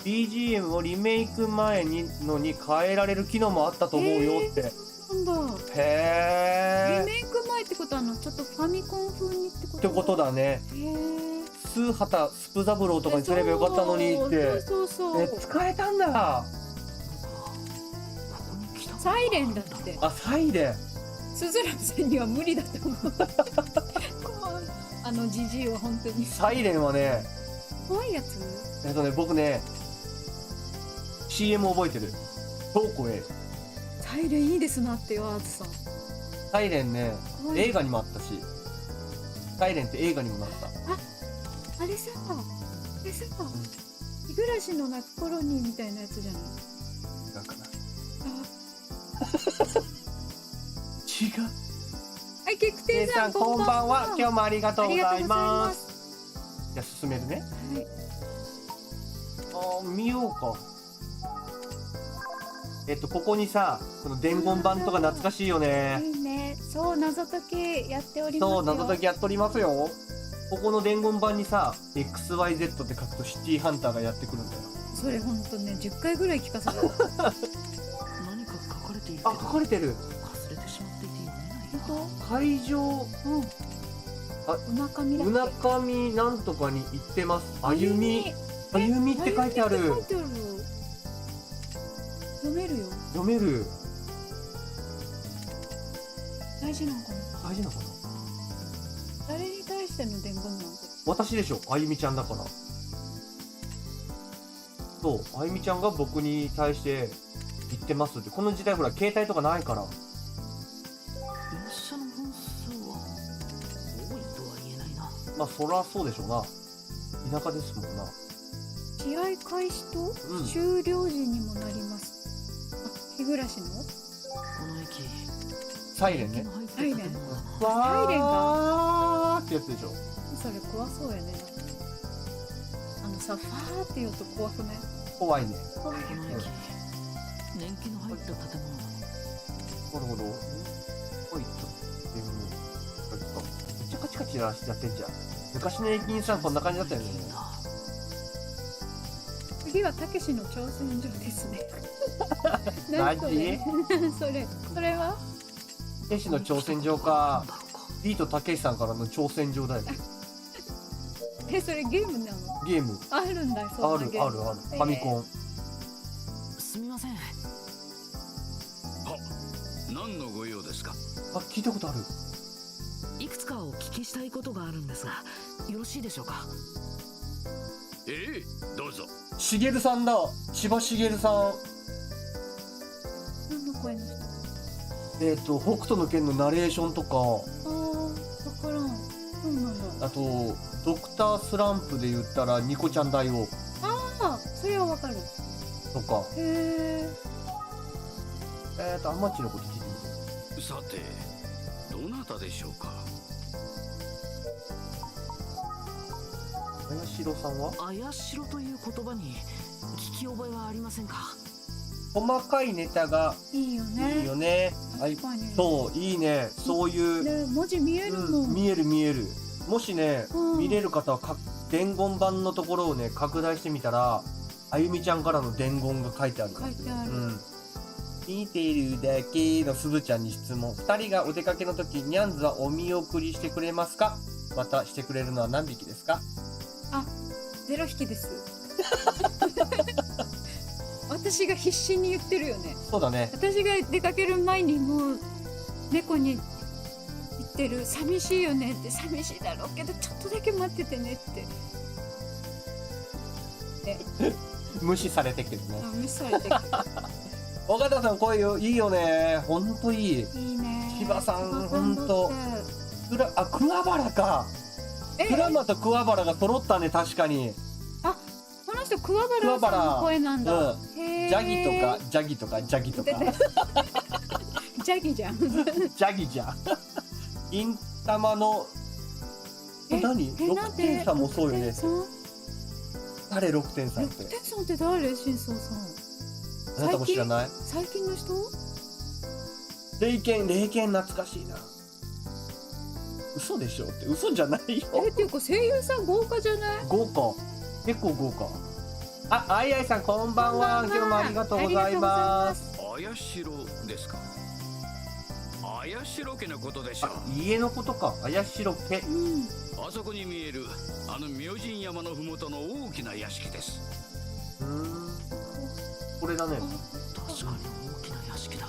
BGM をリメイク前に変えられる機能もあったと思うよって。なんだ。へえ。リメイク前ってことはちょっとファミコン風にってこと？ってことだね。へえ。スーハタスプザブローとかにすればよかったのにって。そう。使えたんだ。サイレンだって。あ、サイレン。スズランさんには無理だと思う。ジジイは本当に。サイレンはね。怖いやつ？僕ね、CM 覚えてる。超怖え。サイレンいいですなってよ、アーズさん。サイレンね、映画にもあったし。サイレンって映画にもなった。あれさ、日暮らしの泣くコロニーみたいなやつじゃない？違うかな。違う。はい、ケクテイさんこんばんは。今日もありがとうございます。じゃあ進めるね。はい。見ようか。ここにさ、この伝言板とか懐かしいよね。いいね。そう、謎解きやっておりますよ。そう、謎解きやっておりますよ。ここの伝言板にさ、XYZ って書くとシティハンターがやってくるんだよ。それほんとね、10回ぐらい聞かされた。何か書かれているけどあ、書かれてる。忘れてしまっていて読めないな。本会場、うん。あうなかみだっけ。うなかみなんとかに行ってます。歩み。歩みって書いてある。歩みって書いてあるよ。読めるよ。読める。大事なのかな。大事なのかな。誰に対しての伝言なんて。私でしょ。あゆみちゃんだから。そう、あゆみちゃんが僕に対して言ってますって。この時代ほら携帯とかないから。列車の本数は多いとは言えないな。まあそらそうでしょうな。田舎ですもんな。試合開始とうん終了時にもなります。あ、日暮らしの。この駅サイレンね。サイレン建物だな。わサイレンーってやつでしょ。それ怖そうやね。さ、ファーって言うと怖くない？怖いね。怖いよ。この駅年季の入った建物だ。なるほど。はい、ちょっとめっちゃカチカチやってんじゃん。昔の駅員さんこんな感じだったよね。次はたけしの挑戦状ですね。マジ何それそれは天使の挑戦状か。ビートたけしさんからの挑戦状だよ。それゲームなの？ゲーム。あるんだよ、あそんなゲーム。るあるある。ファミコン。すみません。何のご用ですか？あ、聞いたことある。いくつかお聞きしたいことがあるんですが、よろしいでしょうか。どうぞ。しげるさんだ。千葉しげるさん。何の声の人？北斗の拳のナレーションとか、ああ、わからん。そうなんだ。あと、ドクタースランプで言ったらニコちゃん大王ああ、それはわかる。とか、へえ。アマチのこと聞いてみる。さて、どなたでしょうか？綾代さんはあやしろという言葉に聞き覚えはありませんか。細かいネタがいいよね。いいよね。はい、確かに。そう、いいね。そういう、ね、文字見えるもん。見える見える。もしね、うん見れる方は伝言板のところをね、拡大してみたら、あゆみちゃんからの伝言が書いてある。書いてある。うん。見てるだけのすずちゃんに質問。2人がお出かけの時、ニャンズはお見送りしてくれますか？またしてくれるのは何匹ですか？あ、0匹です。私が必死に言ってるよね。そうだね。私が出かける前にもう猫に言ってる。寂しいよねって。寂しいだろうけどちょっとだけ待っててねって。無視されてくるね。あ、無視されてる。尾形さん声いいよね。ほんといい。いいね。千葉さん千葉ほんとだって桑原か。鞍馬と桑原が揃ったね、確かに。この人桑原さんの声なんだ。うん。へージャギとか、ジャギとか、ジャギとか。ジャギじゃん。ジャギじゃん。銀玉の、何 ?6 点さんもそうよね。誰6点さんって6。点さんって誰？真相さん。あなたも知らない？最近の人？霊剣懐かしいな。嘘でしょって、嘘じゃないよ。っていうか声優さん豪華じゃない？豪華。結構豪華。あ、あいあいさんこんばんは。今日もありがとうございます。綾代ですか？綾代家のことでしょう。家のことか。綾代家。うん。あそこに見えるあの明神山のふもとの大きな屋敷です。これだね。確かに大きな屋敷だ。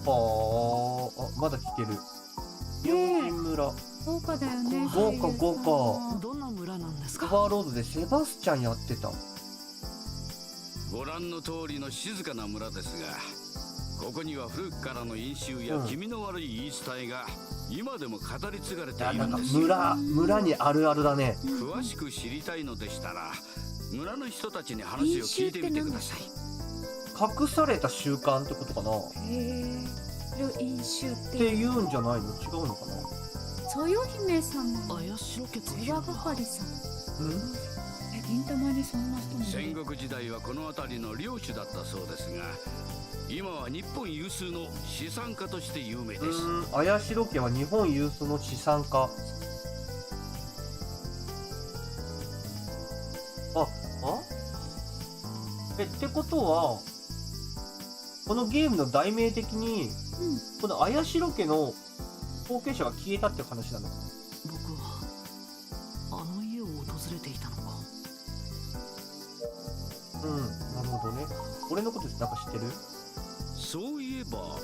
はあ、まだ聞ける。明神村。豪華だよね。豪華豪華。どんな村なんですか。オーバーロードでセバスチャンやってた。ご覧の通りの静かな村ですが、ここには古くからの因習や気味の悪い言い伝えが今でも語り継がれているなんかんですよ。村にあるあるだね。詳しく知りたいのでしたら村の人たちに話を聞いてみてください。隠された習慣ってことかな。へえ。それを飲酒っってて。言うんじゃないの？違うのかな。そよ姫様のあやしろ家とい世話うのは係さん。うん？え、銀玉にそんな人もい戦る。国時代はこの辺りの領主だったそうですが、今は日本有数の資産家として有名です。綾代家は日本有数の資産家。ってことは、このゲームの題名的に、この綾代家の後継者が消えたって話なのか。僕はあの家を訪れていたのか。なるほどね。俺のことなんか知ってる？そういえば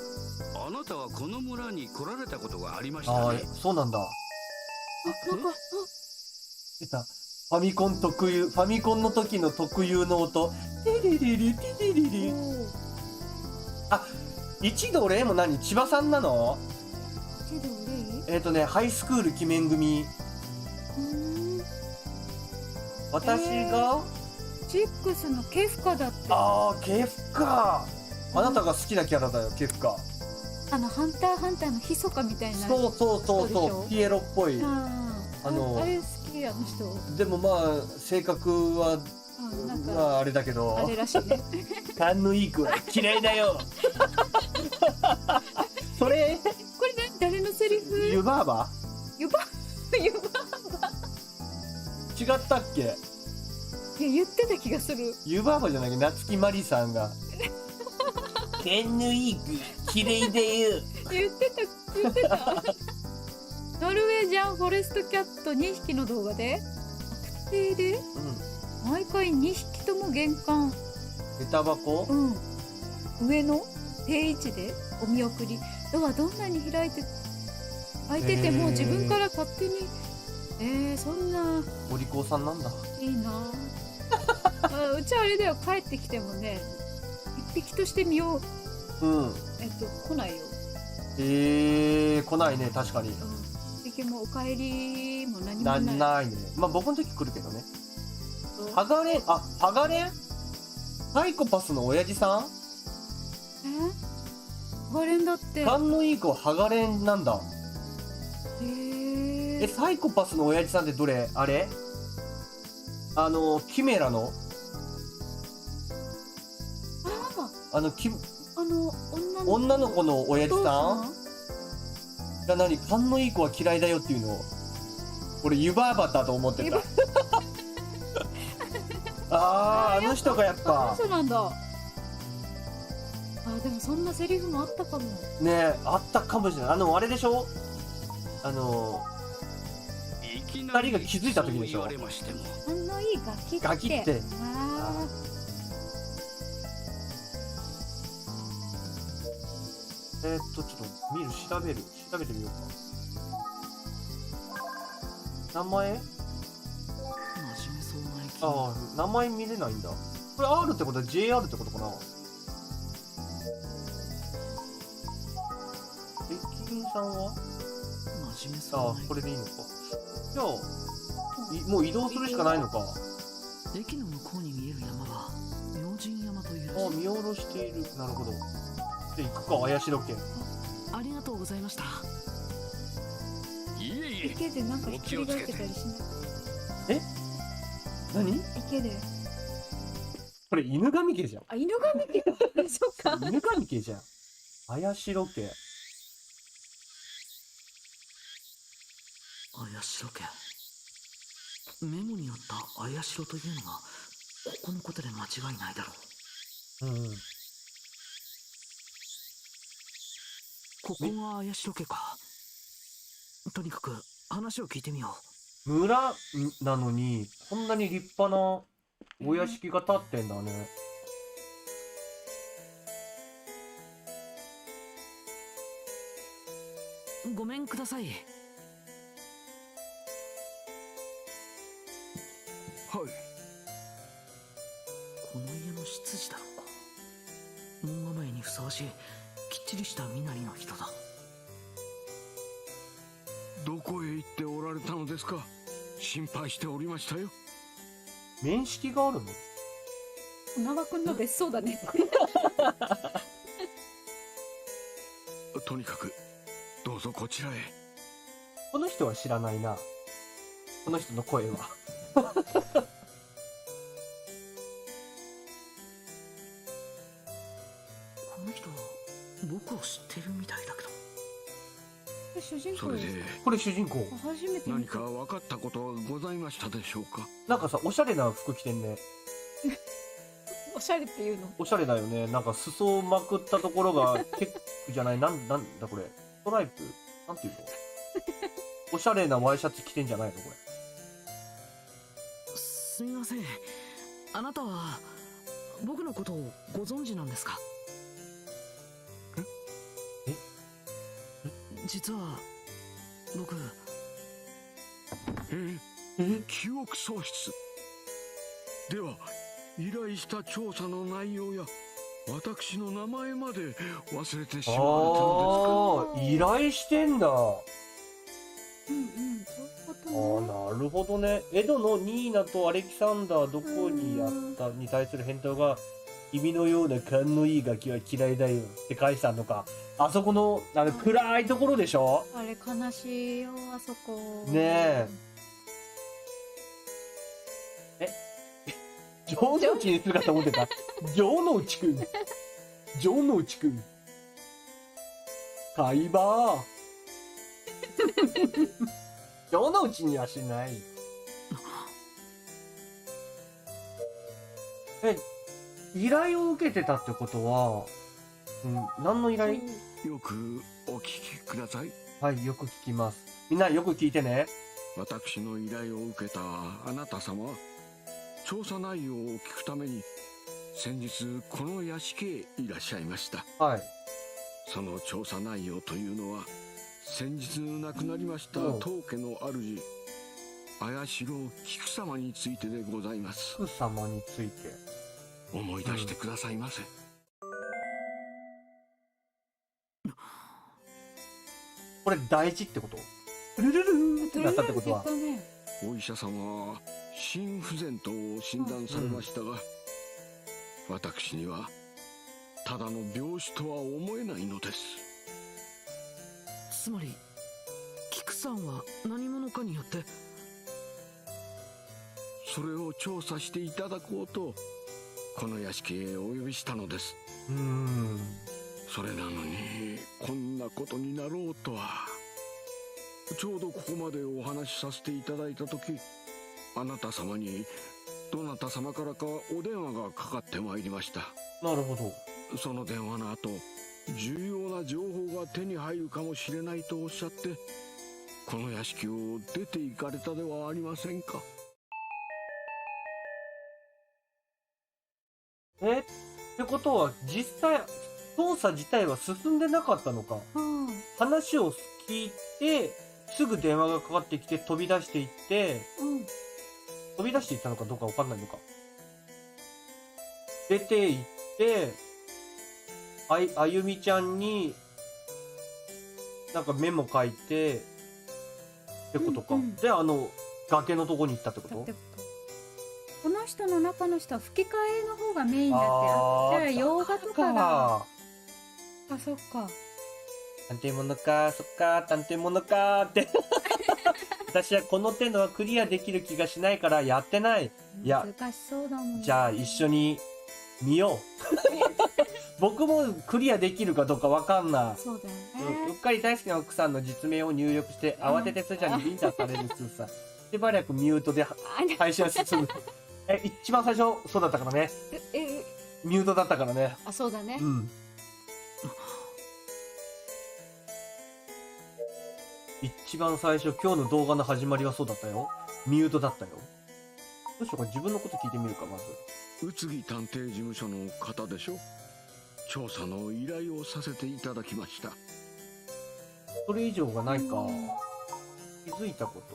あなたはこの村に来られたことがありましたね。そうなんだ。なんか、出た。ファミコンの時の特有の音。テリリリティリリリ。一度レイも何？千葉さんなの？ハイスクール鬼面組。私がチックスのケフカだって。ケフカ。あなたが好きなキャラだよ、ケフカ。ハンターハンターのヒソカみたいな。そう、ピエロっぽい。あれ好き、あの人。でもまあ性格はまああれだけど、あれらしいね。勘のいい子は嫌いだよ。それこれ誰のセリフ？湯婆婆？湯婆違ったっけ？言ってた気がする。湯婆婆じゃなくて夏木マリさんが勘のいい子嫌いだよ。言ってた。ノルウェージャンフォレストキャット2匹の動画で確定で、毎回2匹とも玄関下駄箱、上の定位置でお見送り。ドアどんなに開いてても自分から勝手に、そんなお利口さんなんだ。いいな。うちはあれだよ、帰ってきてもね、一匹として見よう。来ないよ。来ないね、確かに。一匹もお帰りも何もない。ないね。まあ僕の時来るけどね。ハガレンサイコパスの親父さん？ハガレンだって。勘のいい子はハガレンなんだ。サイコパスの親父さんってどれ？あれ？キメラの？女の子の親父さんが何？勘のいい子は嫌いだよっていうのを俺湯婆婆だと思ってた。あの人がやっぱ。そうなんだ。でもそんなセリフもあったかも。ね、あったかもしれない。あれでしょ？二人が気づいた時でしょ？勘のいいガキって。ちょっと調べてみようか。名前？名前見れないんだ。これ R ってことは JR ってことかな？駅員さんは？これでいいのか。じゃあもう移動するしかないのか。駅の向こうに見える山は明神山というらしい。見下ろしている。なるほど。で行くか、綾代家。ありがとうございました。池でなんかひっくり返ってたりしない？何？池で。これ犬神家じゃん。犬神家か。そっか。犬神家じゃん。綾代家。綾代家。メモにあった綾代というのがここのことで間違いないだろう。ここが綾代家か。とにかく話を聞いてみよう。村なのにこんなに立派なお屋敷が建ってんだね。ごめんください。はい。この家の執事だろうか。門構えにふさわしいきっちりした身なりの人だ。どこへ行っておられたのですか？心配しておりましたよ。面識があるの？長くんの別荘だね。とにかくどうぞこちらへ。この人は知らないな。この人の声は。僕を知ってるみたいだけど。主人それで公ですか？これ主人公。初めて見た。何か分かったことはございましたでしょうか？なんかさ、おしゃれな服着てんね。おしゃれっていうの？おしゃれだよね。なんか裾をまくったところがチェックじゃない、なんだこれ。ストライプなんていうの？おしゃれなワイシャツ着てんじゃないのこれ。すみません。あなたは僕のことをご存知なんですか？実は僕記憶喪失では、依頼した調査の内容や私の名前まで忘れてしまわれたのですか？ああ、依頼してんだ。うんうん、そういうことね。なるほどね。エドのニーナとアレキサンダーどこにやったに対する返答が、君のような勘のいいガキは嫌いだよって返したのか。あそこの、暗いところでしょ？あれ悲しいよ、あそこ。ねえ。城之内に姿持ってた。城之内くん。城之内くん。海馬。城之内にはしない。依頼を受けてたってことは、何の依頼？よくお聞きください。はい、よく聞きます。みんなよく聞いてね。私の依頼を受けたあなた様は、調査内容を聞くために先日この屋敷へいらっしゃいました。はい。その調査内容というのは、先日亡くなりました当家の主綾代菊様についてでございます。菊様について思い出してくださいませ。これ大事ってこと？ルルルーってなったってことは、お医者様は心不全と診断されましたが、私にはただの病死とは思えないのです。つまり菊さんは何者かによって。それを調査していただこうとこの屋敷へお呼びしたのです。それなのにこんなことになろうとは。ちょうどここまでお話しさせていただいた時、あなた様にどなた様からかお電話がかかってまいりました。なるほど。その電話の後、重要な情報が手に入るかもしれないとおっしゃって、この屋敷を出て行かれたではありませんか。ってことは実際捜査自体は進んでなかったのか。話を聞いてすぐ電話がかかってきて飛び出していって、飛び出していったのかどうかわかんないのか。出て行ってあゆみちゃんになんかメモ書いてってことか。で崖のとこに行ったってこと？この人の中の人は吹き替えの方がメインだって。じゃあ洋画とかだ。あ、そっか。探偵物か、そっか、探偵物かって私はこの手のはクリアできる気がしないからやってない。いや、難しそうだもんね。じゃあ一緒に見よう僕もクリアできるかどうかわかんない。そうだよね。うっかり大好きな奥さんの実名を入力して慌ててスーちゃんにビンタされる通さ、しばらくミュートで配信は進む一番最初そうだったからね。ミュートだったからね。あ、そうだね。一番最初、今日の動画の始まりはそうだったよ。ミュートだったよ。どうしようか、自分のこと聞いてみるか、まず。宇津木探偵事務所の方でしょ。調査の依頼をさせていただきました。それ以上がないか。気づいたこと。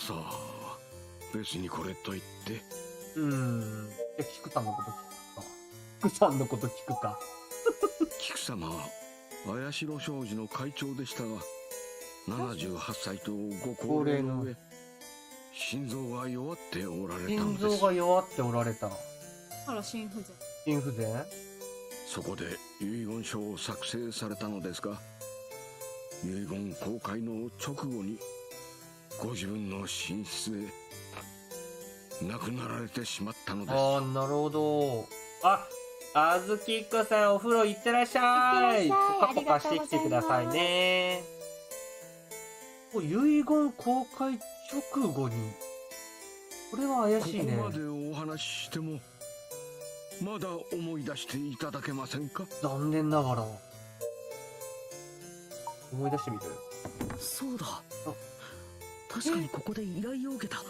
さあ、別にこれといって。じゃあ、菊さんのこと聞くか。菊さんのこと聞くか。菊様は、綾代商事の会長でしたが、78歳とご高齢の上、心臓が弱っておられたのです。心臓が弱っておられた。あら、心不全。心不全？そこで遺言書を作成されたのですが、遺言公開の直後にご自分の寝室で亡くなられてしまったのです。ああ、なるほど。あ、あずきっこさん、お風呂行ってらっしゃい。行ってらっしゃいポカポカしてきてくださいね。遺言公開直後に。これは怪しいね。ここまでお話ししてもまだ思い出していただけませんか？残念ながら。思い出してみて。そうだ。確かにここで依頼を受けた。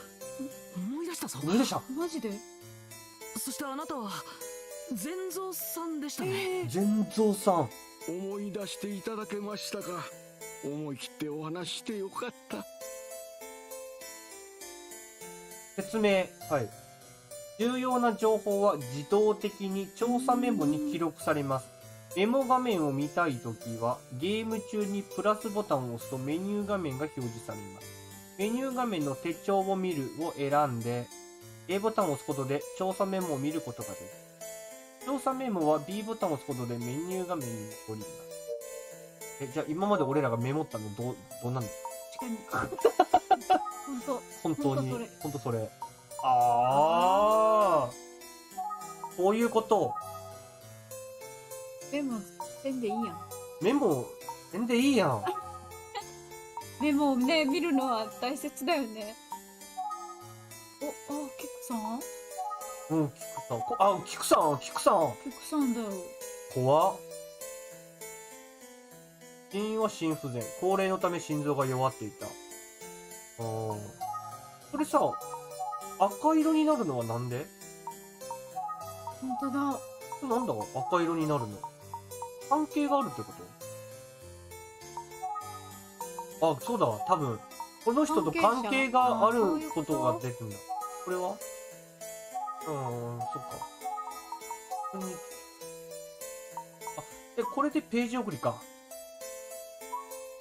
思い出したぞ。思い出した。マジで？そしてあなたは善蔵さんでしたね。善蔵さん。思い出していただけましたか？思い切ってお話ししてよかった。説明。はい。重要な情報は自動的に調査メモに記録されます。メモ画面を見たいときは、ゲーム中にプラスボタンを押すとメニュー画面が表示されます。メニュー画面の手帳を見るを選んで、A ボタンを押すことで調査メモを見ることができる。調査メモは B ボタンを押すことでメニュー画面に残ります。じゃあ今まで俺らがメモったのどうなんですか？確かに。本当に。本当それ。こういうこと。メモせんでいいやん。メモせんでいいやん。メモをね、見るのは大切だよね。お、あ、キクさん？うん、キクさん。キクさんだよ。怖っ。死因は心不全。高齢のため心臓が弱っていた。これさ、赤色になるのはなんで？本当だ。なんだ赤色になるの？関係があるってこと？あ、そうだわ。多分、この人と関係があることが出てるんだ。これは？そっか。で、これでページ送りか。は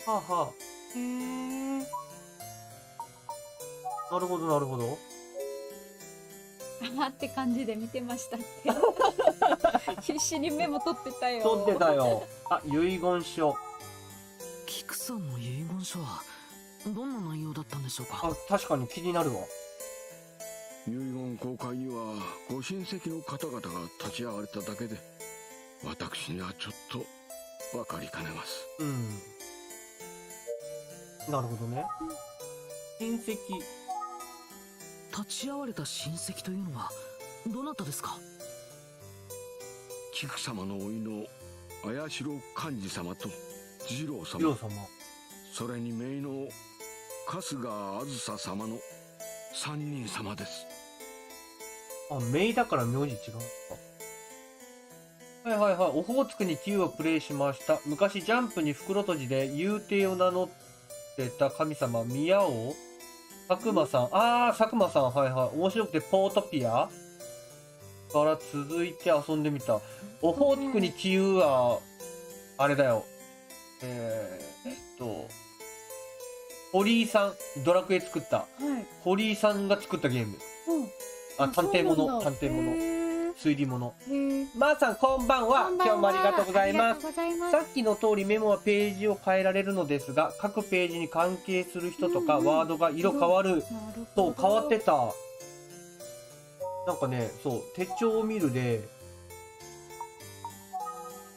あはへえ。あ。なるほど、なるほど。あって感じで見てましたって。必死にメモ取ってたよ。取ってたよ。あ、遺言書。キクさんの遺言書はどんな内容だったんでしょうか？あ、確かに気になるわ。遺言公開にはご親戚の方々が立ち会われただけで、私にはちょっと分かりかねます。なるほどね。親戚。立ち会われた親戚というのはどなたですか？菊様の甥の綾代寛治様と次郎様、それに姪の春日あずさ様の3人様です。あ、姪だから名字違う。はいはいはい。オホーツクに9をプレイしました。昔ジャンプに袋閉じで幽帝を名乗ってた神様、宮尾佐久間さん。佐久間さん。はいはい。面白くてポートピアから続いて遊んでみた。オホーツクに9は、あれだよ。堀井さん、ドラクエ作った。はい。堀井さんが作ったゲーム。探偵もの。推理もの。まーさん、こんばんは。今日もありがとうございます。さっきの通りメモはページを変えられるのですが、各ページに関係する人とかワードが色変わる。そう、変わってた。なんかね、そう、手帳を見るで、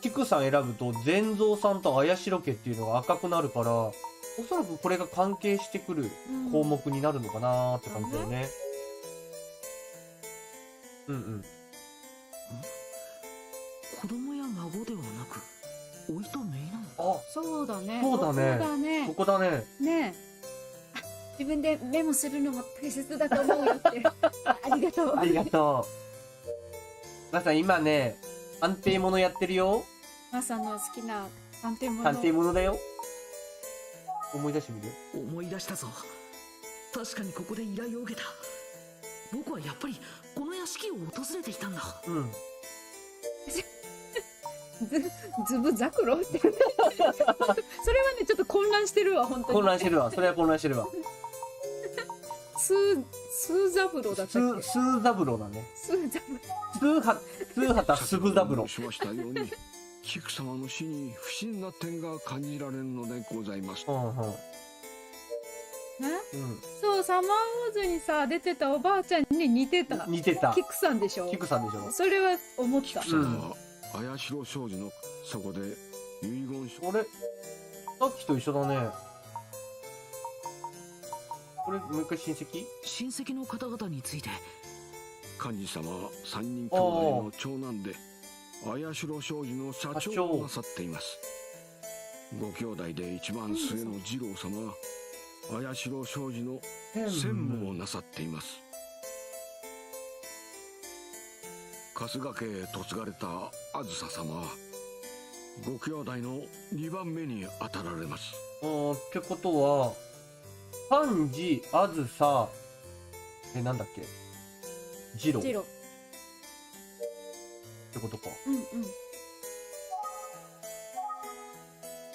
キクさん選ぶと、善蔵さんと綾代家っていうのが赤くなるから、おそらくこれが関係してくる項目になるのかなーって感じだよね。子供や孫ではなく甥と姪なの？あ、そうだね。そうだね。ここだね。ねえ。自分でメモするのも大切だと思うよって。ありがとう。ありがとう。まさん今ね、探偵ものやってるよ。まさんの好きな探偵もの。探偵ものだよ。思い出してみる？思い出したぞ。確かにここで依頼を受けた。僕はやっぱりこの屋敷を訪れていたんだ。ズブザクロってそれはねちょっと混乱してるわ本当に。混乱してるわ。それは混乱してるわ。スーザブロだったっけ？スーザブロだね。スーハタスブザブロ。しましたように、菊様の死に不審な点が感じられるのでございます。そう、サマーウォーズにさ出てたおばあちゃんに似てた。似てた。キクさんでしょ。キクさんでしょ。それは思った。菊様は綾代商事のそこで遺言書。あれさっきと一緒だね。これもう一回親戚？親戚の方々について。幹事様は3人兄弟の長男で綾代商事の社長をなさっています。ご兄弟で一番末の次郎様は綾代商事の専務をなさっています。春日家へ嫁がれたあずさ様はご兄弟の2番目に当たられます。ってことは、幹事、あずさ、なんだっけ、次郎っジロ。てことか。うんうん。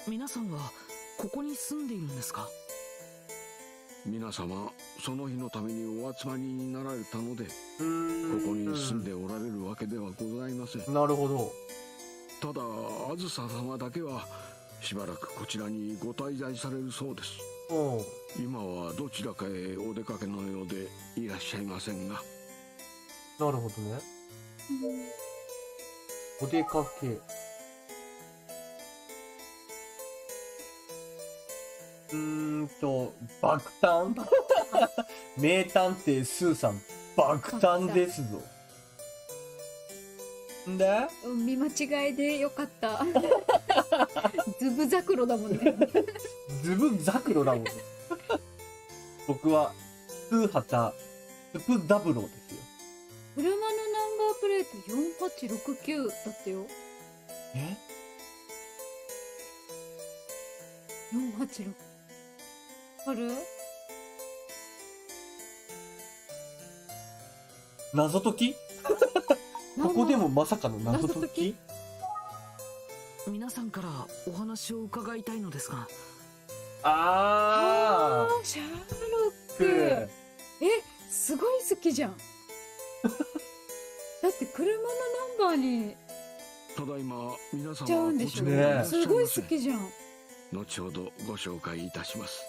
皆さんはここに住んでいるんですか？皆様その日のためにお集まりになられたので、ここにに住んでおられるわけではございません。なるほど。ただあずさ様だけはしばらくこちらにご滞在されるそうです。今はどちらかへお出かけのようでいらっしゃいませんが。なるほどね。お出かけ。爆誕名探偵スーさん、爆誕ですぞ。んでうん見間違いでよかった。ズブザクロだもんね。ズブザクロだもんね。僕は、スーハタ、スプダブローですよ。車のナンバープレート4869だってよ。え486。ある？謎解きここでもまさかの謎解き。皆さんからお話を伺いたいのですが。あシャーロッーク。すごい好きじゃん。だって車のナンバーにただいま皆様ちゃうんでしょ、ねえすごい好きじゃん。後ほどご紹介いたします。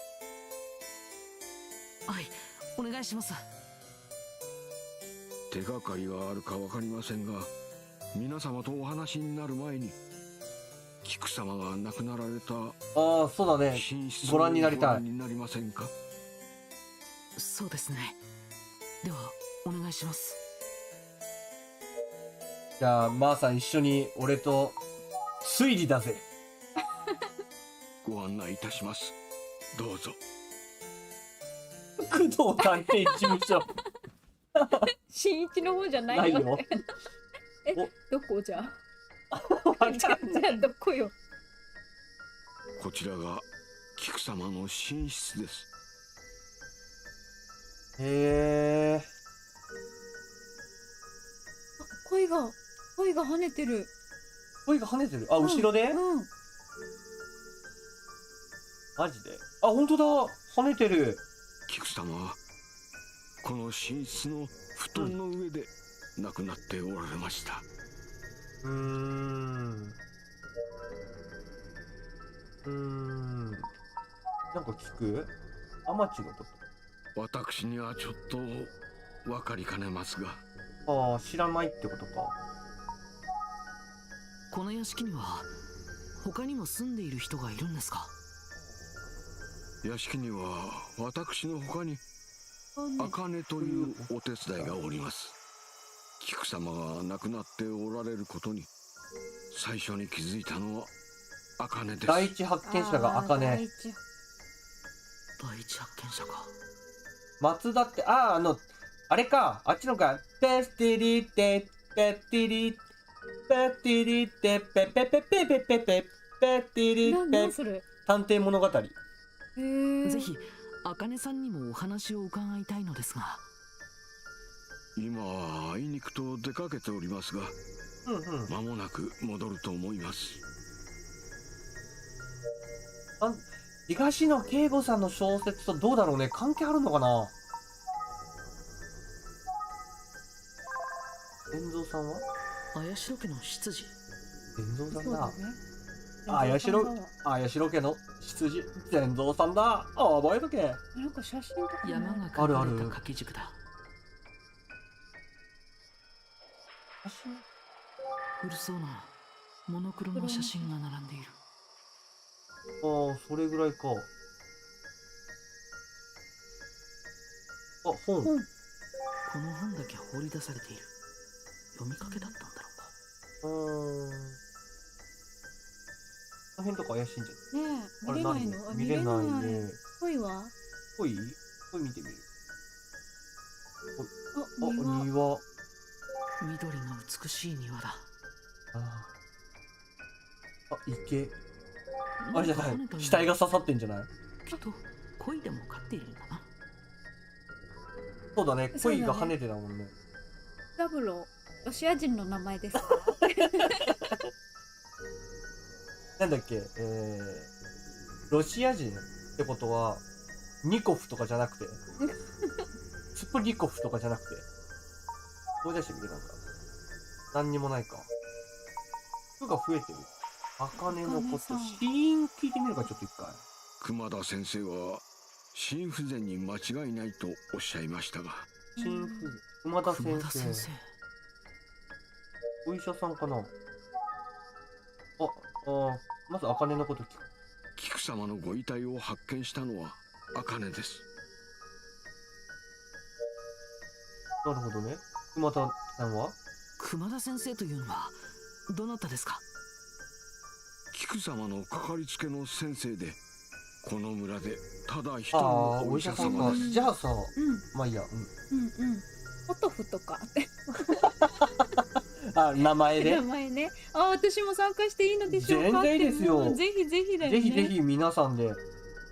はい、お願いします。手がかりがあるかわかりませんが、皆様とお話になる前に菊様が亡くなられたそうだね。寝室ご覧になりたいご覧になりませんか？そうですね。ではお願いします。じゃあ、まーさん一緒に俺と推理だぜ。ご案内いたします。どうぞ。工藤探偵事務所。新一の方じゃなないいよ。よ。どこじゃ？わかんじゃないあどこよ。こちらが菊様の寝室です。へえ。鯉が跳ねてる。声が跳ねてる。後ろで、うん。マジで。本当だ。跳ねてる。菊様はこの寝室の布団の上で亡くなっておられました。なんか聞く？天地のこと。私にはちょっと分かりかねますが。知らないってことか。この屋敷には他にも住んでいる人がいるんですか？屋敷には私の他に茜というお手伝いがおります。菊様が亡くなっておられることに最初に気づいたのは茜です。第一発見者が茜。第一発見者か。松田って、あれか。あっちのか。ペスティリテペティリペティリテペペペペペペペペティリペそれ。探偵物語。ぜひ茜さんにもお話を伺いたいのですが。今はあいにくと出かけておりますが、間もなく戻ると思います。東野圭吾さんの小説とどうだろうね。関係あるのかな。伝蔵さんは綾代家の執事。伝蔵さんだ。そうだね。綾代家の執事伝蔵さんだ。覚えとけ。なんか写真とかね。山が描かれた掛け軸だ。古そうなモノクロの写真が並んでいる。ああ、それぐらいか。あ、本。本。この本だけ放り出されている。読みかけだったんだろうか。この辺とか怪しいんじゃない？ねえ、見れないの？見れないね。恋は？恋見てみる。あ、庭。庭。緑の美しい庭だ。池。あれじゃない、死体が刺さってんじゃない？きっと鯉でも飼っているんだな。そうだね、鯉が跳ねてたもんね。ダブロ、ロシア人の名前ですか？なんだっけ、ロシア人ってことは、ニコフとかじゃなくて、スプリコフとかじゃなくて、思い出してみて、なんか。何にもないか。服が増えてる。茜のこと、死因聞いてみるか、ちょっと一回。熊田先生は心不全に間違いないとおっしゃいましたが。心不全。熊田先生。お医者さんかな。まず茜のこと聞く。菊様のご遺体を発見したのは茜です。なるほどね。熊田さんは？熊田先生というのはどなたですか？菊様のかかりつけの先生で、この村でただ一人のお医者様です。じゃあさ、まあいいや。ポトフとか。名前で。名前ね。私も参加していいのでしょうか？全然いいですよ。ぜひぜひだよね。ぜひぜひ皆さんで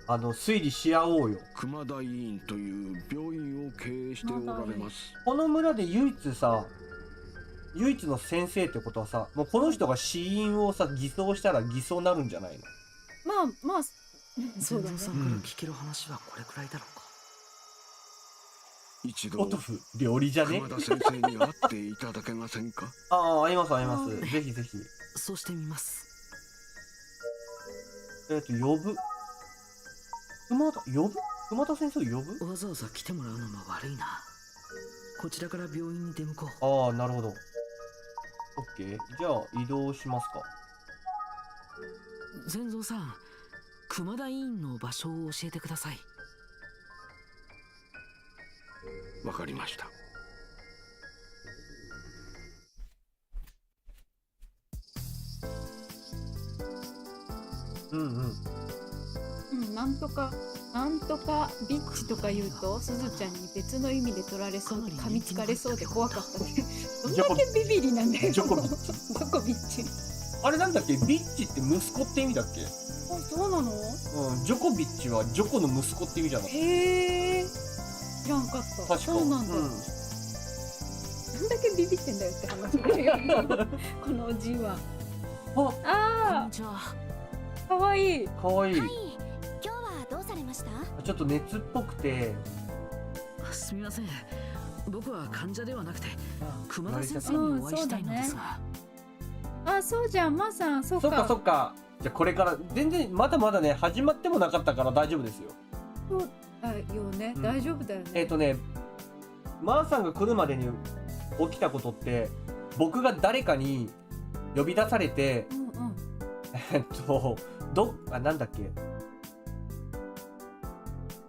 推理し合おうよ。熊田医院という病院を経営しておられます。この村で唯一の先生ってことはさ、もうこの人が死因をさ偽装したら偽装になるんじゃないの？まあそうだね。さんから聞ける話はこれくらいだろうか。一度ポトフ料理じゃね？熊田先生に会っていただけませんか？会います。ぜひぜひ。そうしてみます。呼ぶ？熊田先生を呼ぶ？わざわざ来てもらうのも悪いな。こちらから病院に出向こう。なるほど。オッケー。じゃあ移動しますか。善蔵さん、熊田医院の場所を教えてください。わかりました。なんとかビッチとか言うとすずちゃんに別の意味で取られそうで噛みつかれそうで怖かったね。どんだけビビリなんだよ。ジョコビッチ。あれなんだっけ、ビッチって息子って意味だっけ？そうなの？ジョコビッチはジョコの息子って意味じゃなかった？へえ、知らんかった。確か。そうなんだ。どんだけビビってんだよって話だよ。このおじは。こんにちは。かわいい。かわいい。今日はどうされました？ちょっと熱っぽくて。すみません。僕は患者ではなくて熊田先生にお会いしたいのですが。そうじゃん、まーさん、そっか。そっか。じゃあこれから全然まだまだね始まってもなかったから大丈夫ですよ。そうだよね、大丈夫だよね。まーさんが来るまでに起きたことって、僕が誰かに呼び出されて、なんだっけ、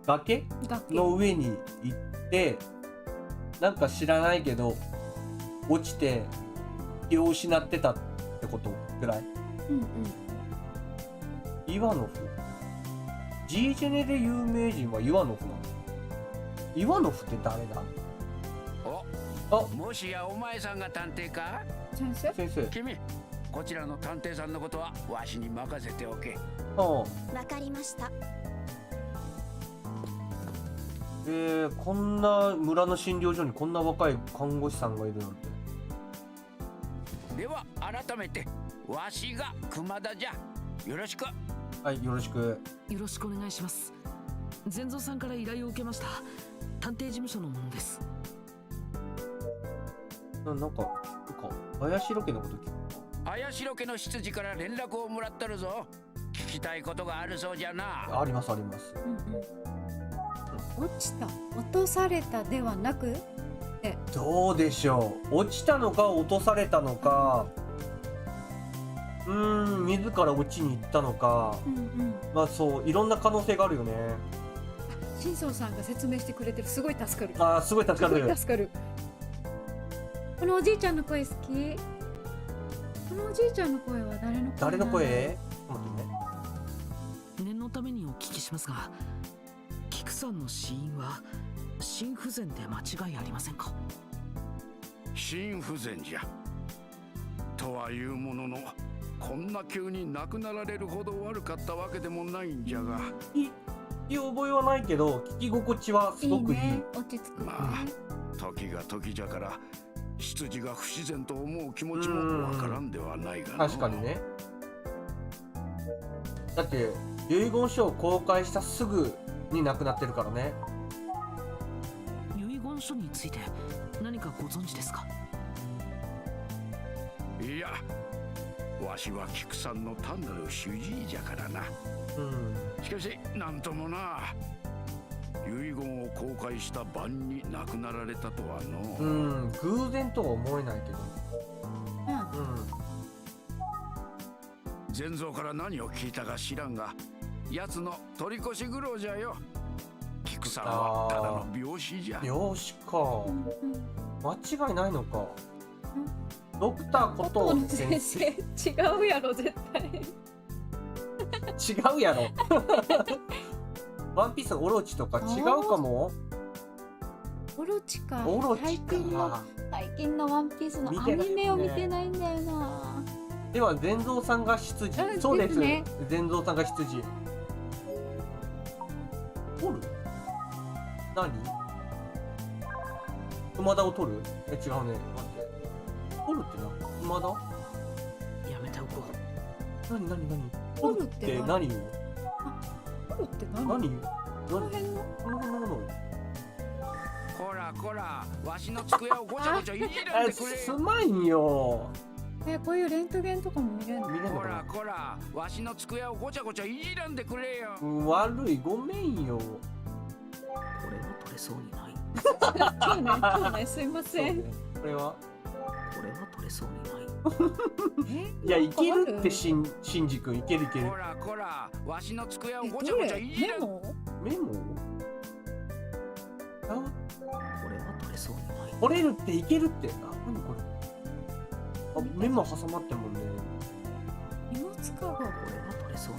崖の上に行ってなんか知らないけど落ちて気を失ってたってことぐらい。イワノフ。G ジェネで有名人はイワノフなの？イワノフって誰だ？もしやお前さんが探偵か？先生。君、こちらの探偵さんのことはわしに任せておけ。わかりました。こんな村の診療所にこんな若い看護師さんがいるなんて。では改めてわしが熊田じゃ。よろしく。はい、よろしく。よろしくお願いします。善蔵さんから依頼を受けました探偵事務所の者です。なんか綾代家のこと聞く。綾代家の執事から連絡をもらったるぞ。聞きたいことがあるそうじゃな。あります。落ちた、落とされたではなく、どうでしょう。落ちたのか落とされたのか。自ら落ちに行ったのか、うんうん。まあそういろんな可能性があるよね。新庄さんが説明してくれてる。すごい助かる。あーすごい助かすごる。い助かる。このおじいちゃんの声好き。このおじいちゃんの声は誰の声？誰の声？待ってね。念のためにお聞きしますが、菊さんの死因は心不全で間違いありませんか？心不全じゃ。とはいうものの、こんな急に亡くなられるほど悪かったわけでもないんじゃが。聞き覚えはないけど聞き心地はすごくいい。ね。落ち着くね。まあ時が時じゃから執事が不自然と思う気持ちもわからんではないがな。確かにね。だって遺言書を公開したすぐに亡くなってるからね。遺言書について何かご存知ですか？いや、わしは菊さんの単なる主治医じゃからな。しかしなんともな、遺言を公開した晩に亡くなられたとはの。偶然とは思えないけど。善蔵から何を聞いたか知らんが、奴の取り越し苦労じゃよ。菊さんはただの病死じゃ。病死か。うんうん。間違いないのか。ドクターこと元の先生違うやろ絶対。違うやろ。ワンピースのオロチとか違うかも。オロチか。オロチ最近のワンピースのアニメを見てないんだよな。では善蔵さんが執事。そうですね。善蔵さんが執事。取る？何？馬田を取る？違うね。待って。取るってな？馬田？やめておこう。何？取るって何？取るって何？何？この辺の？こらこら、わしの机をごちゃごちゃいじらんでくれすよ。まんよ。こういうレントゲンとかも見れるの？こらこら、わしの机をごちゃごちゃいじらんでくれよ。悪い、ごめんよ。これは取れそうにない。そうね、すいません。これはこれは取れそうにない。いや、いけるってしんじ君、いける。こらこら、わしの机をごちゃどごちゃれ？いじらん。メモ？メモ？これは取れそうにない。取れるっていけるって何これ？あ、メモ挟まってんもんね。荷物カゴ。これは取れそう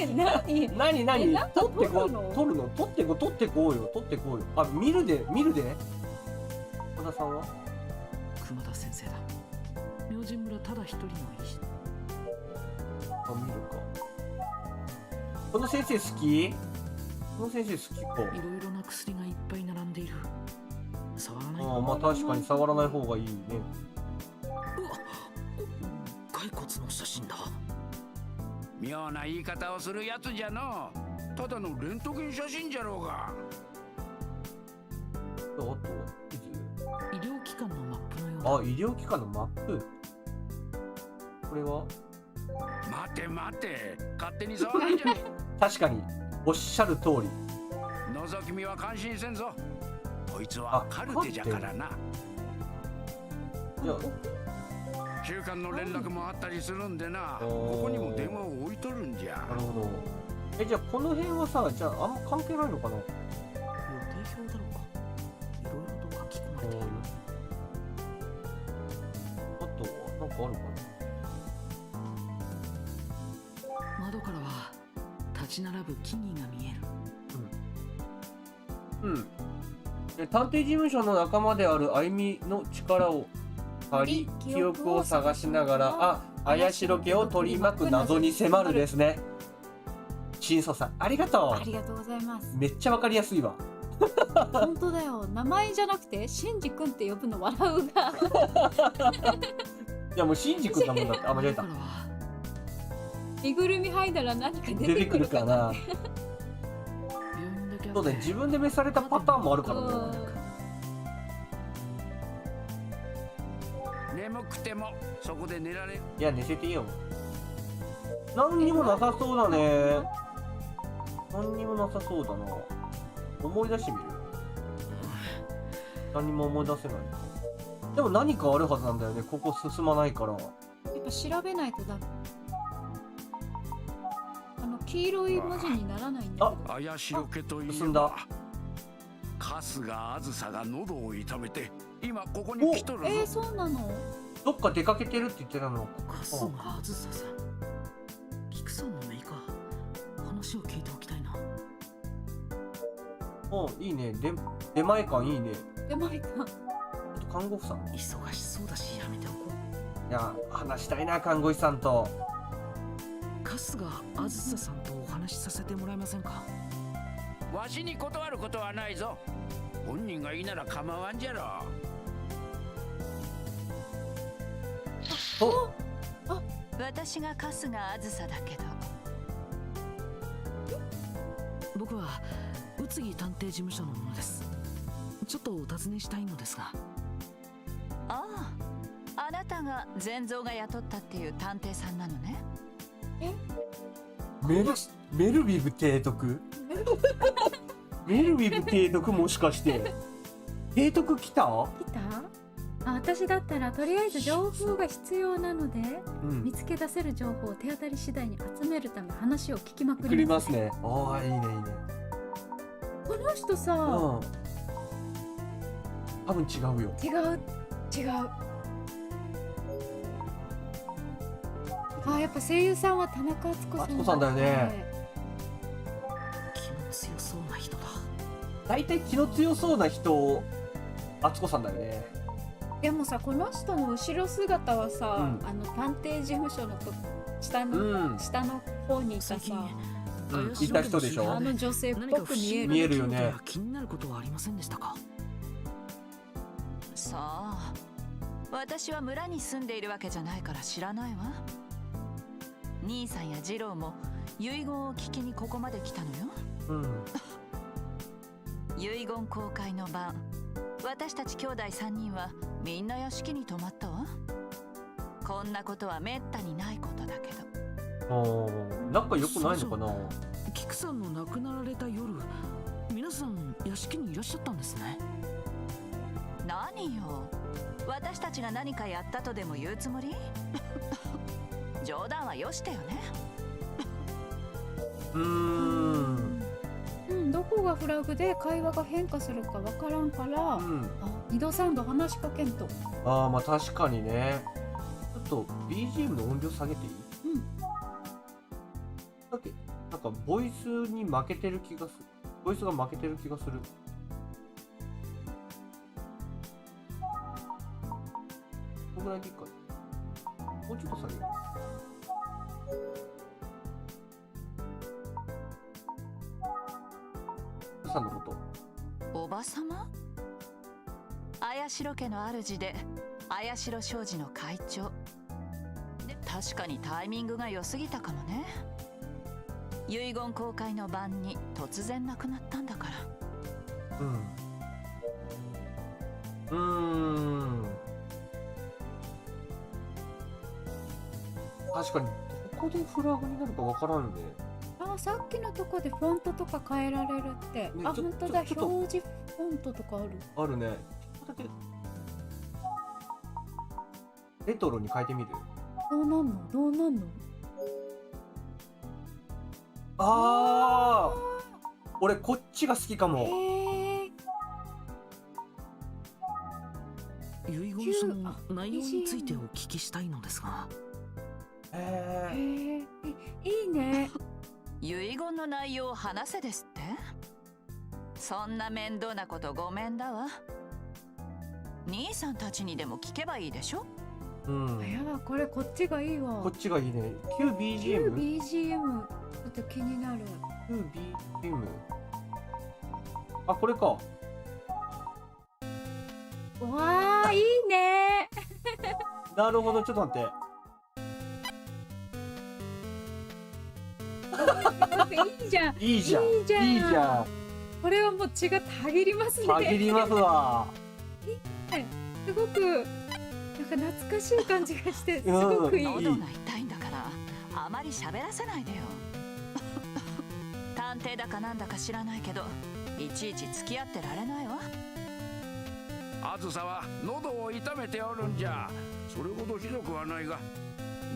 にない。何？何？なんか取ってこ取るの？取るの？取ってこうよ。あ、見るで。小田さんは？熊田先生だ。明神村ただ一人の医師。あ、見るか。この先生好き？この先生好きか。いろいろな薬がいっぱい並んでいる。触らない。ああ、まあ確かに触らない方がいいね。骸骨の写真だ。妙な言い方をするやつじゃの。ただのレントゲン写真じゃろうが。あと医療機関のマップのようだ。医療機関のマップ。これは？待て、勝手に触らんじゃね確かにおっしゃる通り。え。覗き見は感心せんぞ。こいつはカルテじゃからな。いや、週刊の連絡もあったりするんでな。ここにも電話を置いとるんじゃ。なるほど。じゃあこの辺はさ、じゃああんま関係ないのかな？予定表だろうか。いろいろと書き込まれている。あとなんかあるかな？窓からは立ち並ぶ木々が見える。探偵事務所の仲間である歩みの力を借り、記憶を探しながら、怪しろ家を取り巻く謎に迫るですね。新捜査ありがとありがとうございます。う。めっちゃわかりやすいわ。本当だよ。名前じゃなくてシンジ君って呼ぶの笑うが。いやもうシンジ君だもんだって。あ、間違えた。着ぐるみ剥いだら何か出出てくるてくるかな。病院だけあってそうだね、自分で召されたパターンもあるからね。眠くてもそこで寝られる。いや、寝せていいよ。何にもなさそうだね。何にもなさそうだな。思い出してみる？何も思い出せない。でも何かあるはずなんだよね。ここ進まないから。ぱ調べないとダメ。黄色い文字にならないんだけど。綾代家といえ進んだ。ば春日あずさが喉を痛めて今ここに来とるぞ。そうなの？どっか出かけてるって言ってたの。春日あずささん、菊さんの姪か。話を聞いておきたいな。いいね。出前感いいね。出前か。ちょっと看護婦さん。忙しそうだしやめておこう。いや、話したいな、看護師さんと。春日あずささんとお話しさせてもらえませんか。わしに断ることはないぞ。本人がいいなら構わんじゃろ。私が春日あずさだけど。僕は宇津木探偵事務所の者です。ちょっとお尋ねしたいのですが。ああ、あなたが善蔵が雇ったっていう探偵さんなのね。メルビブ提督メルビブ提督、もしかして提督来た？私だったらとりあえず情報が必要なので、見うん。つけ出せる情報を手当たり次第に集めるため話を聞きまく送りりま。ますすね。ああ、いいね、いいね。この人さ、多分違うよ。違う。やっぱ声優さんは田中敦子さん。敦子さんだよね。気の強そうな人だ。大体気の強そうな人、敦子さんだよね。でもさ、この人の後ろ姿はさ、うん探偵事務所の下の、うん下の方にいた最近さ、いた人でしょ？女性っぽく見える。見えるよね。気になることはありませんでしたか。さあ、私は村に住んでいるわけじゃないから知らないわ。兄さんや次郎も遺言を聞きにここまで来たのよ。遺言公開の晩、私たち兄弟3人はみんな屋敷に泊まったわ。こんなことはめったにないことだけど。仲良くないのかな？菊さんの亡くなられた夜、皆さん屋敷にいらっしゃったんですね。何よ、私たちが何かやったとでも言うつもり？冗談はよしてよね。どこがフラグで会話が変化するかわからんから、2度3度話しかけんと。まあ確かにね。ちょっと BGM の音量下げていい？だってなんかボイスに負けてる気がする。ボイスが負けてる気がする。このぐらいでいいかな。もうちょっと下げよう。さんのこと。おばさま？綾代家の主で綾代商事の会長で、確かにタイミングが良すぎたかもね。遺言公開の晩に突然亡くなったんだから。確かにどこでフラグになるかわからんね。さっきのとこでフォントとか変えられるって。本当だ、表示フォントとかある。あるね。ちょっとだけレトロに変えてみる？どうなんの？俺こっちが好きかも。遺言書の内容についてお聞きしたいのですが。いいね。遺言の内容を話せですって？そんな面倒なことごめんだわ。兄さんたちにでも聞けばいいでしょ。これこっちがいいわ。こっちがいいね。QBGM？ QBGM ちょっと気になる。QBGM？ これか。わー、いいね。なるほど、ちょっと待って。いいじゃん。いいじゃん。これはもう血がたぎりますね。たぎりますわ。すごくなんか懐かしい感じがしてすごくいい。喉が痛いんだからあまり喋らせないでよ。探偵だかなんだか知らないけど、いちいち付き合ってられないわ。あずさは喉を痛めておるんじゃ。それほどひどくはないが。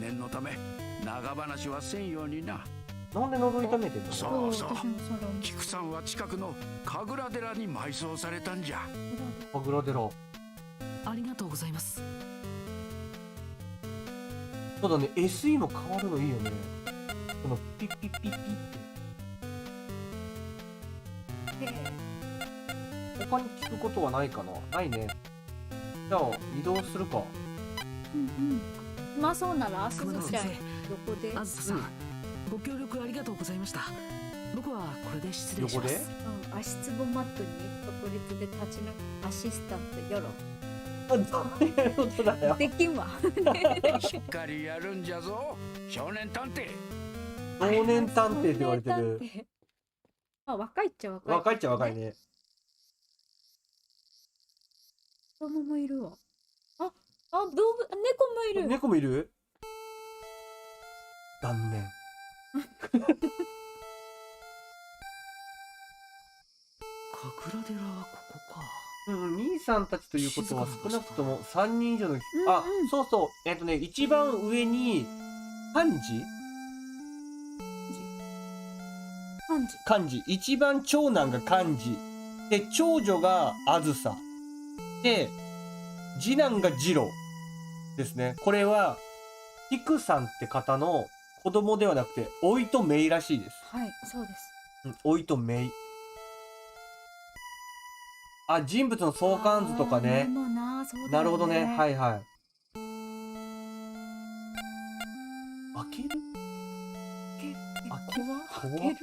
念のため長話はせんようにな。なんで喉痛めてんの？そうそう。私もそれ思う。菊さんは近くの神楽寺に埋葬されたんじゃ。神楽寺。ありがとうございます。そうだね、SE も変わるのいいよね。このピッピッピッピッって。他に聞くことはないかな？ないね。じゃあ移動するか。うんうん。まあそうなら、すずちゃん熊田先横で。あずささん、ご協力ありがとうございました。僕はこれで失礼し横で？ます。うん、足つぼマットに確率で立ちなアシスタントよろ。どういうことだよ。できんわ。しっかりやるんじゃぞ、少年探偵。少年探偵って言われてる。少年探偵。まあ若いっちゃ若い。若いっちゃ若い。ね。子供もいるわ。あ、動物、猫もいる。猫もいる？残念。神楽寺はここか。兄さんたちということは少なくとも3人以上の、うんあ、そうそう、一番上に漢字漢字、一番長男が漢字で、長女があずさで、次男が次郎ですね。これはピクさんって方の子供ではなくて甥いと姪らしいです。はい、そうです。甥いと姪。あ、人物の相関図とかね。なるほどね。はいはい。開ける？開ける？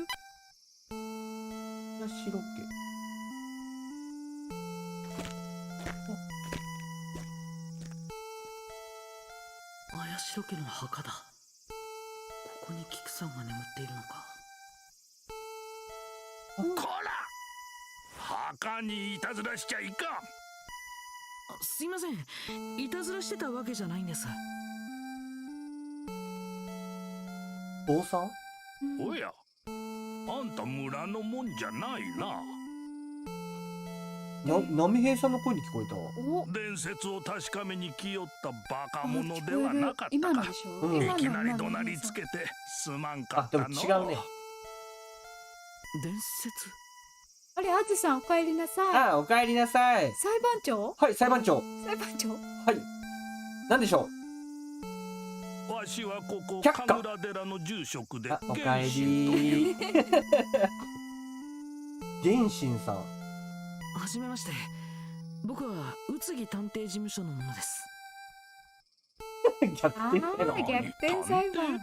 白毛。綾代家の墓だ。ここに菊さんが眠っているのか。こら、墓にいたずらしちゃいかん。すいません、いたずらしてたわけじゃないんです。坊さん？おや、あんた村のもんじゃないな。波平さんの声に聞こえた。お、伝説を確かめに来よったバカ者ではなかったか。今のでしょ？うんいきなり怒鳴りつけてすまんかあ、でったの。も違うね。伝説？あれ、あずさんお帰りなさい。あ、お帰りなさい。裁判長？はい、裁判長。裁判長？はい。何でしょわしはここ却下神楽寺の住職であ、お帰源信というり。源信さん。はじめまして。僕は宇津木探偵事務所の者です。逆転っての？逆転裁判。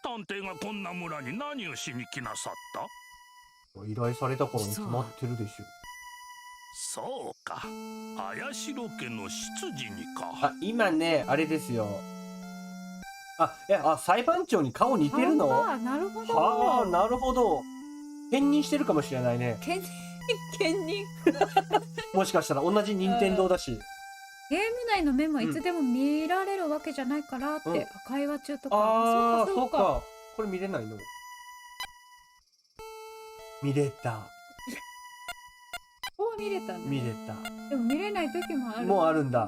探偵がこんな村に何をしに来なさった？依頼された頃に決まってるでしょ。そうか、綾代家の執事にか。あ、今ね、あれですよ。裁判長に顔似てるの？あ、なるほど。はあ、なるほど。兼任してるかもしれないね。兼任。もしかしたら同じ任天堂だし。ゲーム内のメモいつでも見られるわけじゃないからって、うん会話中とか。ああ、そか。そううか。これ見れないの？見れた。ここは見れたね。見れた。でも見れない時もある。もうあるんだ。っ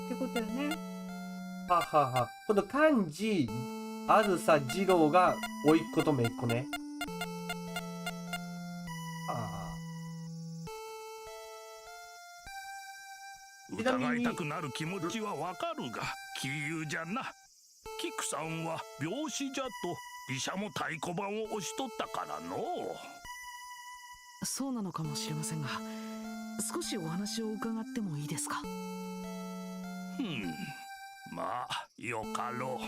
てことよね。ははは。この漢字、あずさ二郎が甥っ子と姪っ子ね。疑いたくなる気持ちはわかるが、杞憂じゃな。菊さんは病死じゃと医者も太鼓判を押しとったからの。そうなのかもしれませんが、少しお話を伺ってもいいですか？まあよかろ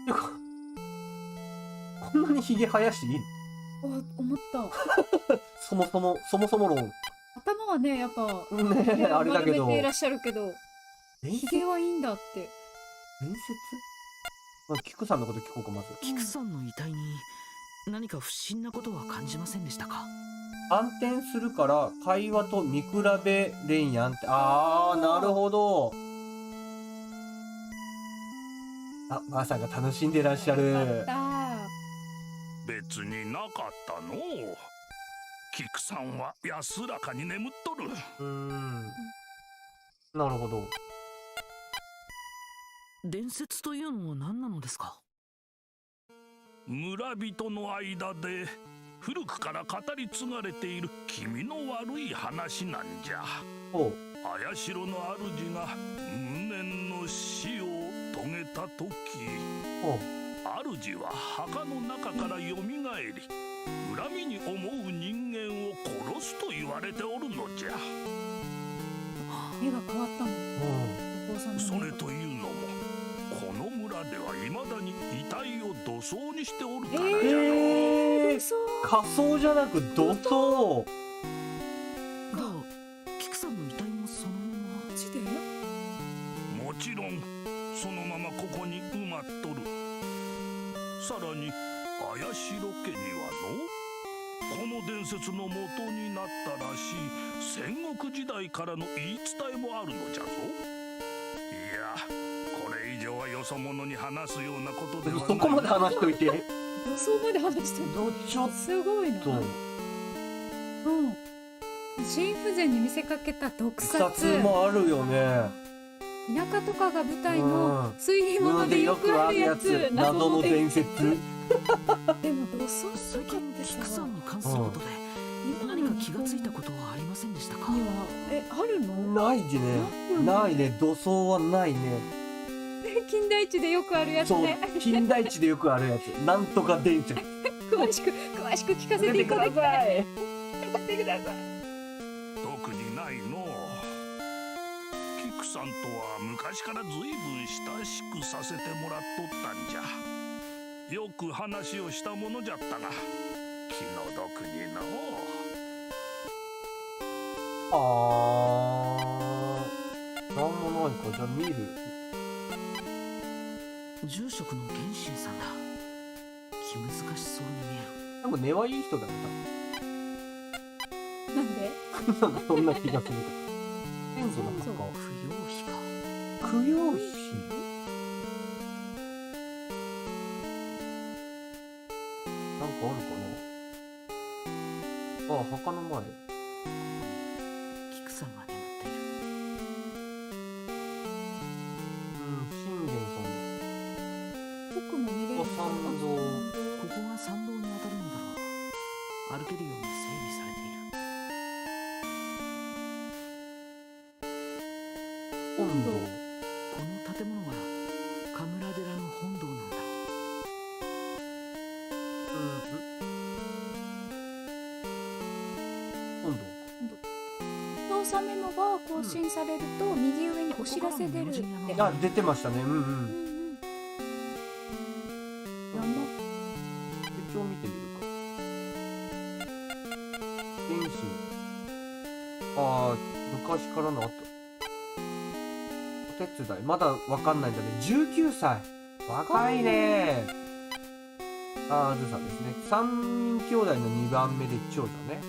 う。こんなにひげ生やしていいの？思った。そもそも論。頭はね、やっぱね、あれだけど。丸めていらっしゃるけど、伝説？ひげはいいんだって。伝説？キクさんのこと聞こうか、まず。菊さんの遺体に何か不審なことは感じませんでしたか？反転するから会話と見比べれんやんって。ああ、なるほど。あ、まさか楽しんでらっしゃる。別になかったの。菊さんは安らかに眠っとる。なるほど。伝説というのは何なのですか？村人の間で古くから語り継がれている気味の悪い話なんじゃ。ほ綾代の主が無念の死を遂げた時、う。ほ主は墓の中からよみがえり、恨みに思う人間を殺すと言われておるのじゃ。目が変わったの。お父さんの目がそれというのも、この村では未だに遺体を土葬にしておるからじゃの。そう仮装じゃなく土葬。が、キクさんの遺体もそのまま。マジで？もちろんそのままここに埋まっとる。さらに綾代家にはの、この伝説の元になったらしい戦国時代からの言い伝えもあるのじゃぞ。いや、これ以上はよそ者に話すようなことではない。そこまで話しといて。予想まで話してる。ちょっすごいな。と。心不全に見せかけた毒殺。殺もあるよね。田舎とかが舞台の推理物でよくあるやつ。謎の伝説。でも土葬最近キクさんに関することで何か気がついたことはありませんでしたか？にはあるの？ないね。ないね。土葬はないね。金田一でよくあるやつそうね。、金田一でよくあるやつ。なんとか伝説。詳しく聞かせていただきたい。聞かせてください。特にないの。キクさんとは昔から随分親しくさせてもらっとったんじゃ。よく話をしたものじゃったが、気の毒にの。なんもないか。じゃあ見る。住職の源心さんだ。気難しそうに見える。なんか根はいい人だよ。なんで？なんかそんな気がする。先祖の墓。供養碑か。供養碑。なんかあるかな。あ、墓の前。キクさんが眠っている。信玄さん。僕も見れる。参道。ここが参道に当たるんだろう。歩けるように整備されている。本堂。この建物は神楽寺の本堂なんだろ本堂。調査メモが更新されると右上にお知らせ出るって。あ、出てましたね。山。手帳見てみるか。原神。昔からのあった。お手伝い。まだわかんないんだね。19歳。若いね。あずさんですね。3人兄弟の2番目で長女ね。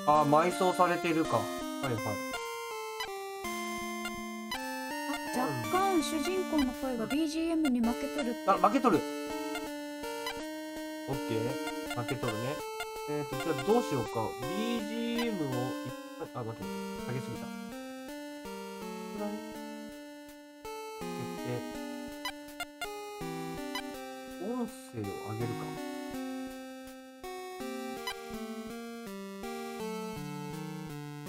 埋葬されてるか。はいはい。若干主人公の声が BGM に負けとるって。負けとる。オッケー。負けとるね。じゃあどうしようか。BGM をいっぱい、待って、下げすぎた。これ音声を上げるか。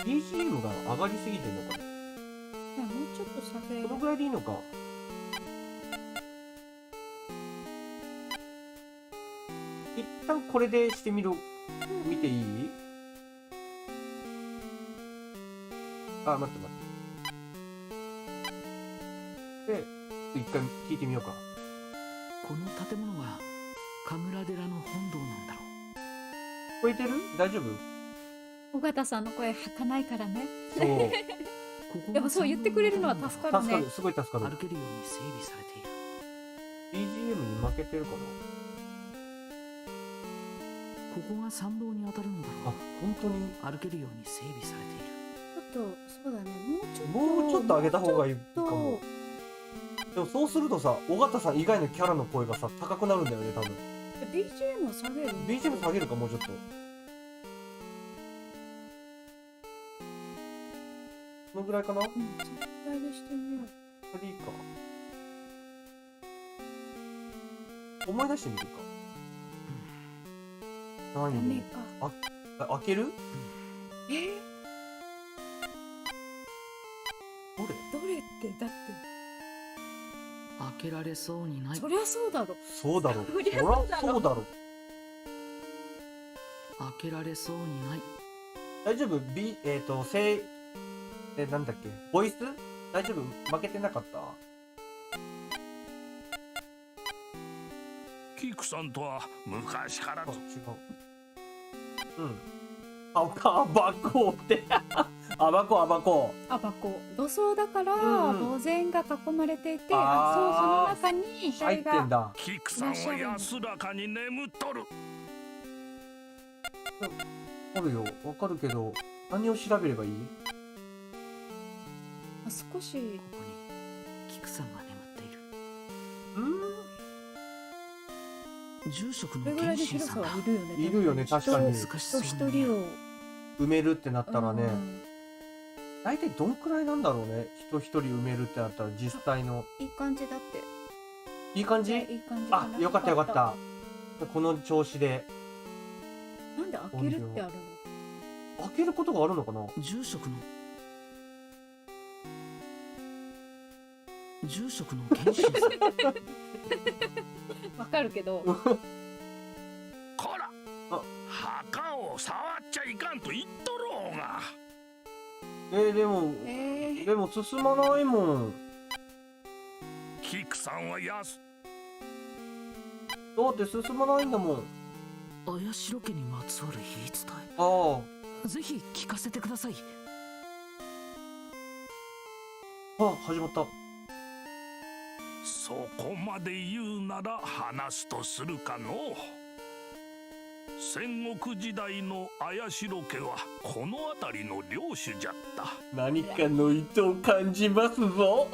BGM が上がりすぎてんのかな。もうちょっと下げる。このぐらいでいいのか。一旦これでしてみろ。見ていい？待って。で、一回聞いてみようか。この建物は神楽寺の本堂なんだろ聞こえてる？大丈夫？尾形さんの声儚いからね。そう。う。でもそう言ってくれるのは助かるね。助かる。すごい助かる。歩けるように整備されている。 BGM に負けてるかな。ここが参道に当たるんだろう。本当に歩けるように整備されている。ちょっとそうだね。もうちょっと上げた方がいいかちょっも。でもそうするとさ、尾形さん以外のキャラの声がさ、高くなるんだよね、多分。BGM を下げる。 BGM 下げるか、もうちょっと。このぐらいかな？うん、そのぐらいでしてみよう。これでいいか。思い出してみるか。ダメ何？か。開ける？どれ？どれってだって開けられそうにない。そりゃそうだろ。そうだろ。そりゃそそうだろらそうだろ。開けられそうにない。大丈夫？なんだっけ？ボイス？大丈夫？負けてなかった？キクさんとは昔からあ、違う。うん。アバコってアバコ。アバコ土葬だからうん墓前が囲まれていて、あーそう、その中に遺入っ体がてんだ。キクさんは安らかに眠っとる。わかるよ。わかるけど、何を調べればいい？少しここにキクさんが眠っている。住職のこれぐらいの謙信さんだ。広さはいるよね。いるよね、確かに。難しそう人一人を埋めるってなったらね、うん大体どんくらいなんだろうね。人一人埋めるってなったら実際の。いい感じだって。いい感じ？いい感じかあ、な。よかったよかった。この調子で。なんで開けるってあるの？開けることがあるのかな？住職の謙信さん。わかるけど。こらあ墓を触っちゃいかんと言っとろうが。でも進まないもん。キクさんはだって進まないんだもん。綾代家にまつわる言い伝あえ。ぜひ聞かせてください。あ、始まった。そこまで言うなら話すとするかの。戦国時代の綾代家はこの辺りの領主じゃった。何かの意図を感じますぞ。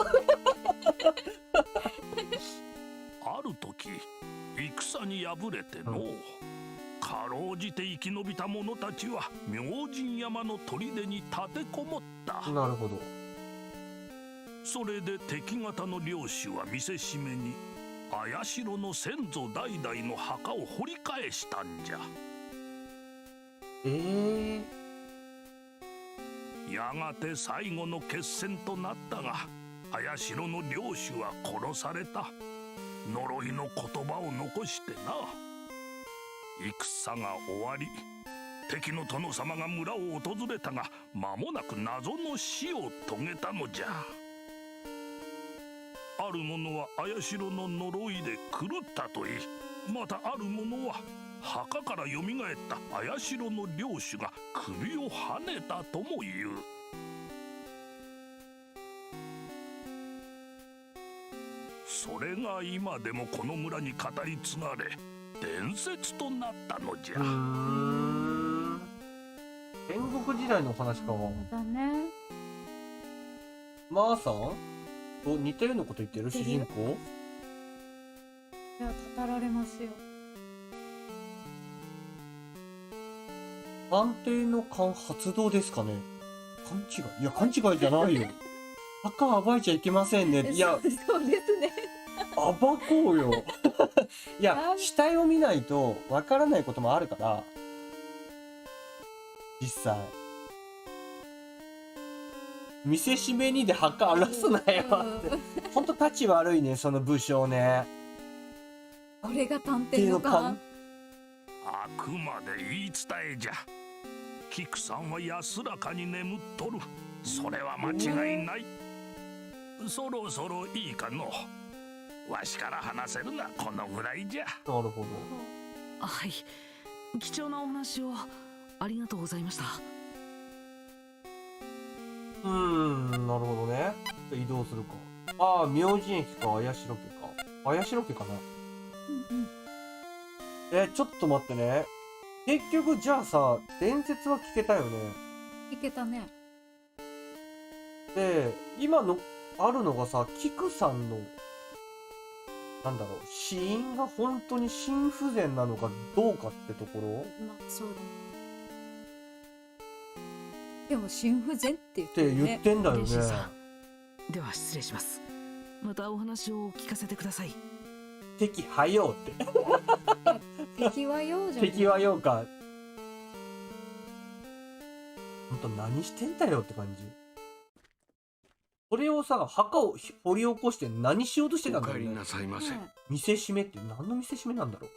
ある時戦に敗れての、かろうじて生き延びた者たちは明神山の砦に立てこもった。なるほど。それで敵方の領主は見せしめに綾代の先祖代々の墓を掘り返したんじゃ。やがて最後の決戦となったが、綾代の領主は殺された。呪いの言葉を残してな。戦が終わり、敵の殿様が村を訪れたが、間もなく謎の死を遂げたのじゃ。ある者は綾代の呪いで狂ったといい、またある者は墓からよみがえった綾代の領主が首をはねたとも言う。それが今でもこの村に語り継がれ伝説となったのじゃ。戦国時代の話か。だね。マーさんと似たようなこと言ってる主人公？いや、語られますよ。安定の勘発動ですかね。勘違い？いや、勘違いじゃないよ。墓暴いちゃいけませんね。いや、そうですね。暴こうよ。いや、死体を見ないとわからないこともあるから、実際。見せしめにで墓荒らすなよって。ほんと立ち悪いね、その武将ね。これが探偵の勘。あくまで言い伝えじゃ。キクさんは安らかに眠っとる。それは間違いない。そろそろいいかの。わしから話せるのはこのぐらいじゃ。なるほはい、貴重なお話をありがとうございました。ど。なるほどね。移動するか。ああ、明神駅か、綾代家か。綾代家かな。ちょっと待ってね。結局、じゃあさ、伝説は聞けたよね。いけたね。で、今の、あるのがさ、キクさんの、なんだろう、死因が本当に心不全なのかどうかってところ。まあ、そうだね。でも心不全って言っっててるね。言ってんだよねレシーさん、では失礼します。またお話を聞かせてください。敵はようって敵はようじゃない。敵はようか。ほんと何してんだよって感じ。それをさ、墓を掘り起こして何しようとしてたんだろうねお帰りな。さいませ。見せしめって何の見せしめなんだろ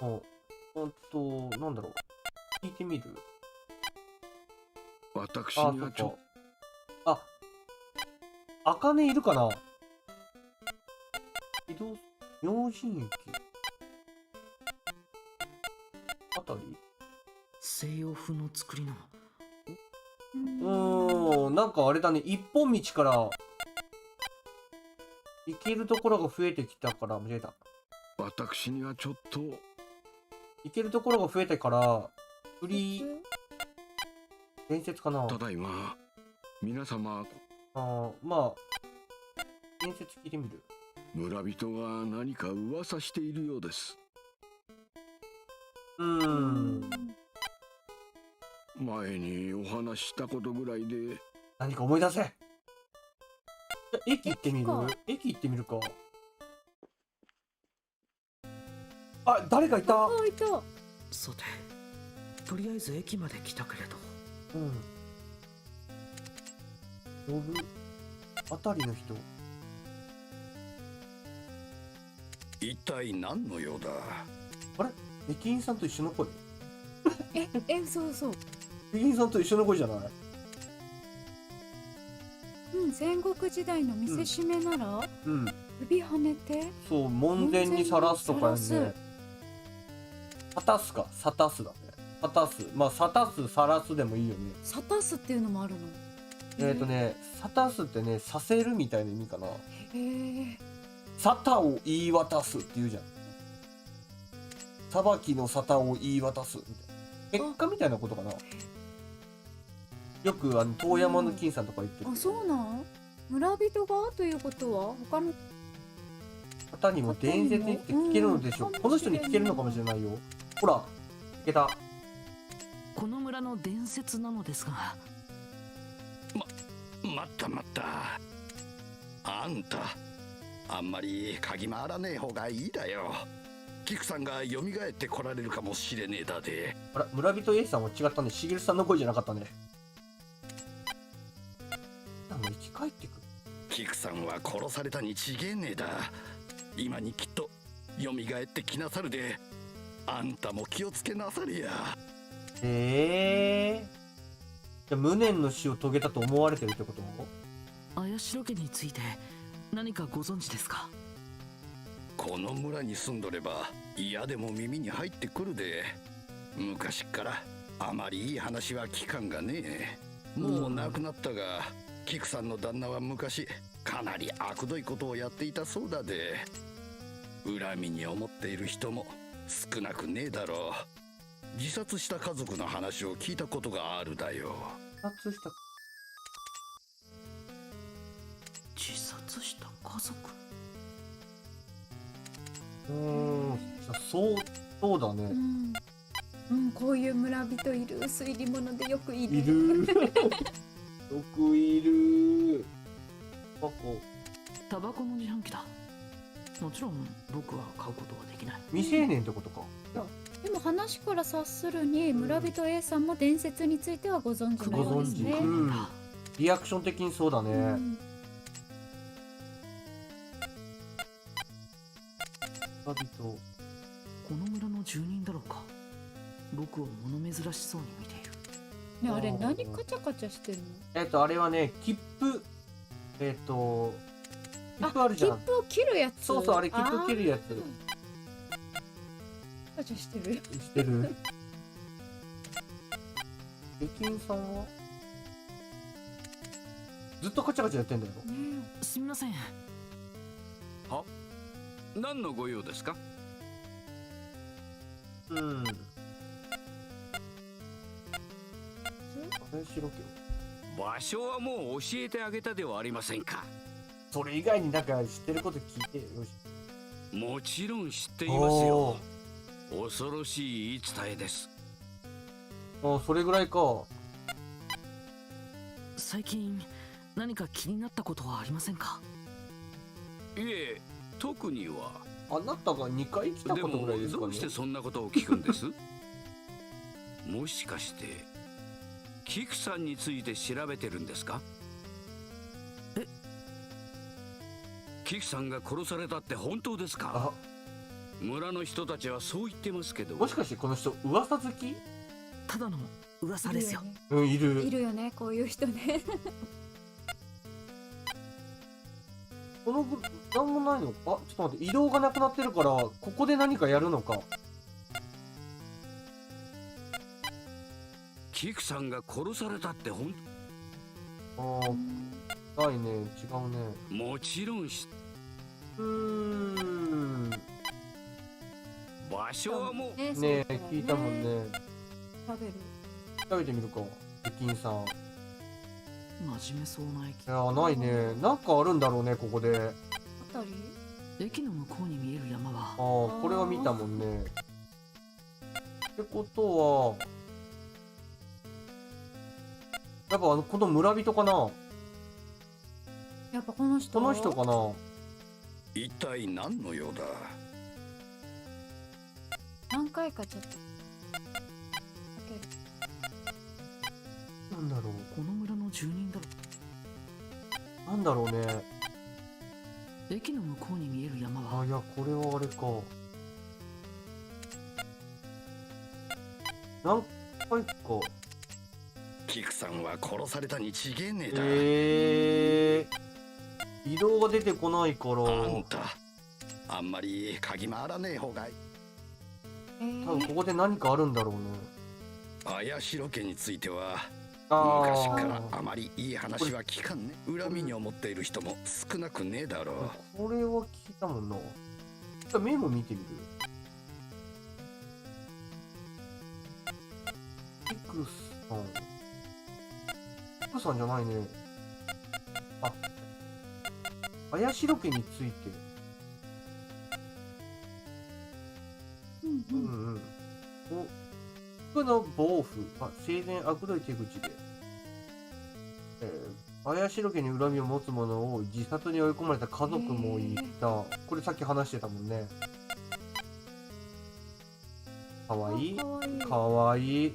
う。なんだろう。聞いてみる？私あ、にはちょっあ、あかねいるかな？移動、明神駅。あたり？西洋風の作りの。なんかあれだね、一本道から行けるところが増えてきたから、間違えた。私にはちょっと行けるところが増えてから、伝説かな。ただいま皆様、まあ、伝説聞いてみる。村人が何か噂しているようです。前にお話ししたことぐらいで。何か思い出せ。じゃ駅行ってみる？駅駅行ってみるか。あ、誰かいた。あ、いた。さて、とりあえず駅まで来たけれど。呼ぶあたりの人。一体何の用だ。あれ、駅員さんと一緒の声。そうそう。駅員さんと一緒の声じゃない？戦国時代の見せしめなら、首はねて、そう、門前にさらすとかやね。さたすか、さたすだね。さたす。まあ、さたす、さらすでもいいよね。さたすっていうのもあるの。さたすってね、させるみたいな意味かな。へえ。沙汰を言い渡すって言うじゃん。裁きの沙汰を言い渡すみたいな。結果みたいなことかな。よく遠山の金さんとか言ってる。あ、そうなん？村人がということは他の方にも伝説にって聞けるのでしょう。この人に聞けるのかもしれないよ。ほら、聞けた。この村の伝説なのですが。待った待った。あんた、あんまり嗅ぎ回らねえ方がいいだよ。キクさんが蘇って来られるかもしれねえだで。あら、村人 A さんは違ったね。しげるさんの声じゃなかったね。生き返ってくる。キクさんは殺されたに違えねえだ。今にきっと蘇ってきなさるで。あんたも気をつけなされや。じゃあ無念の死を遂げたと思われてるってこと？綾代家について何かご存知ですか？この村に住んどれば嫌でも耳に入ってくるで。昔からあまりいい話は聞かんがね。もう亡くなったが、キクさんの旦那は昔かなり悪どいことをやっていたそうだで。恨みに思っている人も少なくねえだろう。自殺した家族の話を聞いたことがあるだよ。自殺した家族？そうだね。こういう村人いる。推理物でよくいる。よくいる。タバコの自販機だ。もちろん僕は買うことはできない。未成年ってことか。でも話から察するに、村人 A さんも伝説についてはご存知のようですね。リアクション的にそうだね。この村の住人だろうか。僕を物珍しそうに見ている。ね、あれ何カチャカチャしてるの？あれはね、切符。切符あるじゃん。切符を切るやつ。そうそう、あれ切符切るやつ。カチャしてる。してる。駅員さんはずっとカチャカチャやってんだよ。すみません。は？何のご用ですか？場所はもう教えてあげたではありませんか。それ以外になんか知ってること聞いてよし。もちろん知っていますよ。恐ろしい言い伝えです。それぐらいか。最近何か気になったことはありませんか？いえ、特には。あなたが2回来たでもことぐらいですかね。どうしてそんなことを聞くんです？もしかしてキクさんについて調べてるんですか？え？キクさんが殺されたって本当ですか？村の人たちはそう言ってますけど。もしかしてこの人噂好き？ただの噂ですよ。うん、いる。いるよね、こういう人ね。このなんもないの？あ、ちょっと待って、移動がなくなってるから、ここで何かやるのか。キクさんが殺されたって本ああ、ないね、違うね。もちろん場所はもうねえ、聞いたもんね。食べてみるか、駅員さん。真面目そうな駅。いや、ないね。なんかあるんだろうね、ここで。駅の向こうに見える山は。ああ、これは見たもんね。ってことは、やっぱこの村人かな？やっぱこの人？この人かな？一体何の用だ？何回かちょっと。なんだろう。この村の住人だろ。なんだろうね。駅の向こうに見える山は。あ、いや、これはあれか。何回か。キクさんは殺されたに違えね移えだ。動が出てこないから。あんた、あんまり嗅ぎ回らねえ方がいい。多分ここで何かあるんだろうね。綾代家についてはあ昔からあまりいい話は聞かんね。恨みに思っている人も少なくねえだろう。これは聞いたもんな。じゃあメモ見てみる。キクさん。キクさんじゃないね。あ、綾代家について。うんうん。服の暴風は生前悪どい手口で、綾代家に恨みを持つ者を自殺に追い込まれた家族もいた。これさっき話してたもんね。かわいい。かわいい。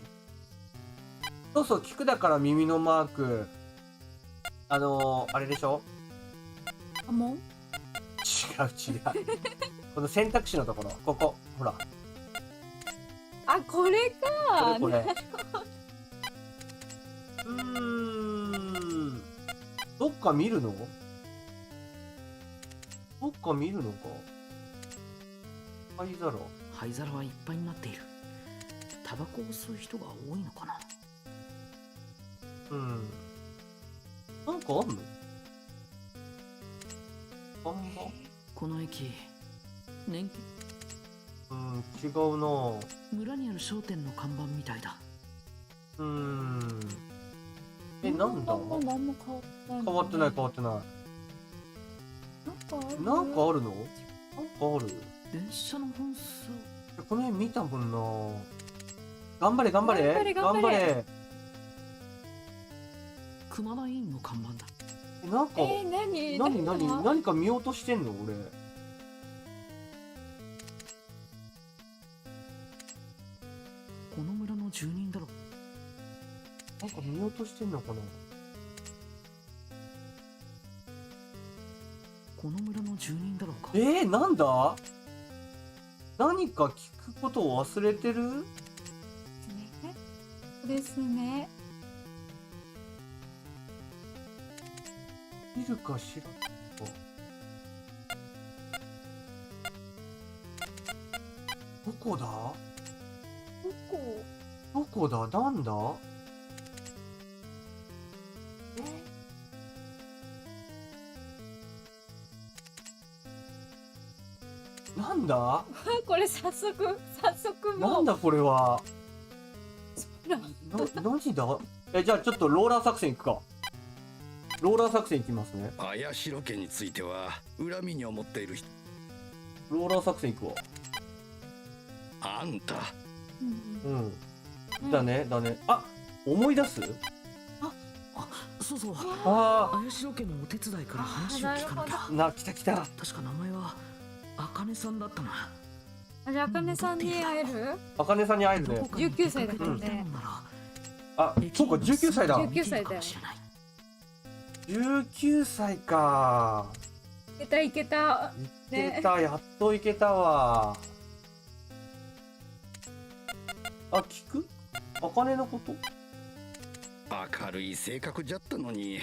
そうそう、菊だから耳のマーク。あれでしょ？あ、もう？違う。この選択肢のところ、ここ、ほら。あ、これか。これ。どっか見るの？どっか見るのか？灰皿。灰皿はいっぱいになっている。タバコを吸う人が多いのかな？なんかあんの？看板？この駅、年季違うなぁ。村にある商店の看板みたいだ。なんだ？何も変わってない。変わってない。なんかあるの？なんかある？電車の本数。この辺見たもんなぁ。頑張れ。熊田委員の看板だ。なんか、何か見落としてんの俺。この村の住人だろ。なんか見落としてんのかな。この村の住人だろうか。なんだ？何か聞くことを忘れてる？ですね。いるかしら。どこだ？どこだ？なんだ？なんだ？これ早速もう。なんだこれは。何だ？じゃあちょっとローラー作戦いくか。ローラー作戦いきますね。綾代家については恨みに思っている人。ローラー作戦いくわ。あんた。だね。あ、思い出す？そうそう。あ綾代家のお手伝いから話を聞かなきゃ。あ、な、来た来た。確か名前は茜さんだったな。あ、じゃあ、あかねさんに会える？あかねさんに会えるね。 19歳だからね。あ、そうか、19歳だ。 19歳だよ。 19歳か。いけたいけた。いけた、やっといけたわ。あ、聞く？あかねのこと？明るい性格じゃったのに、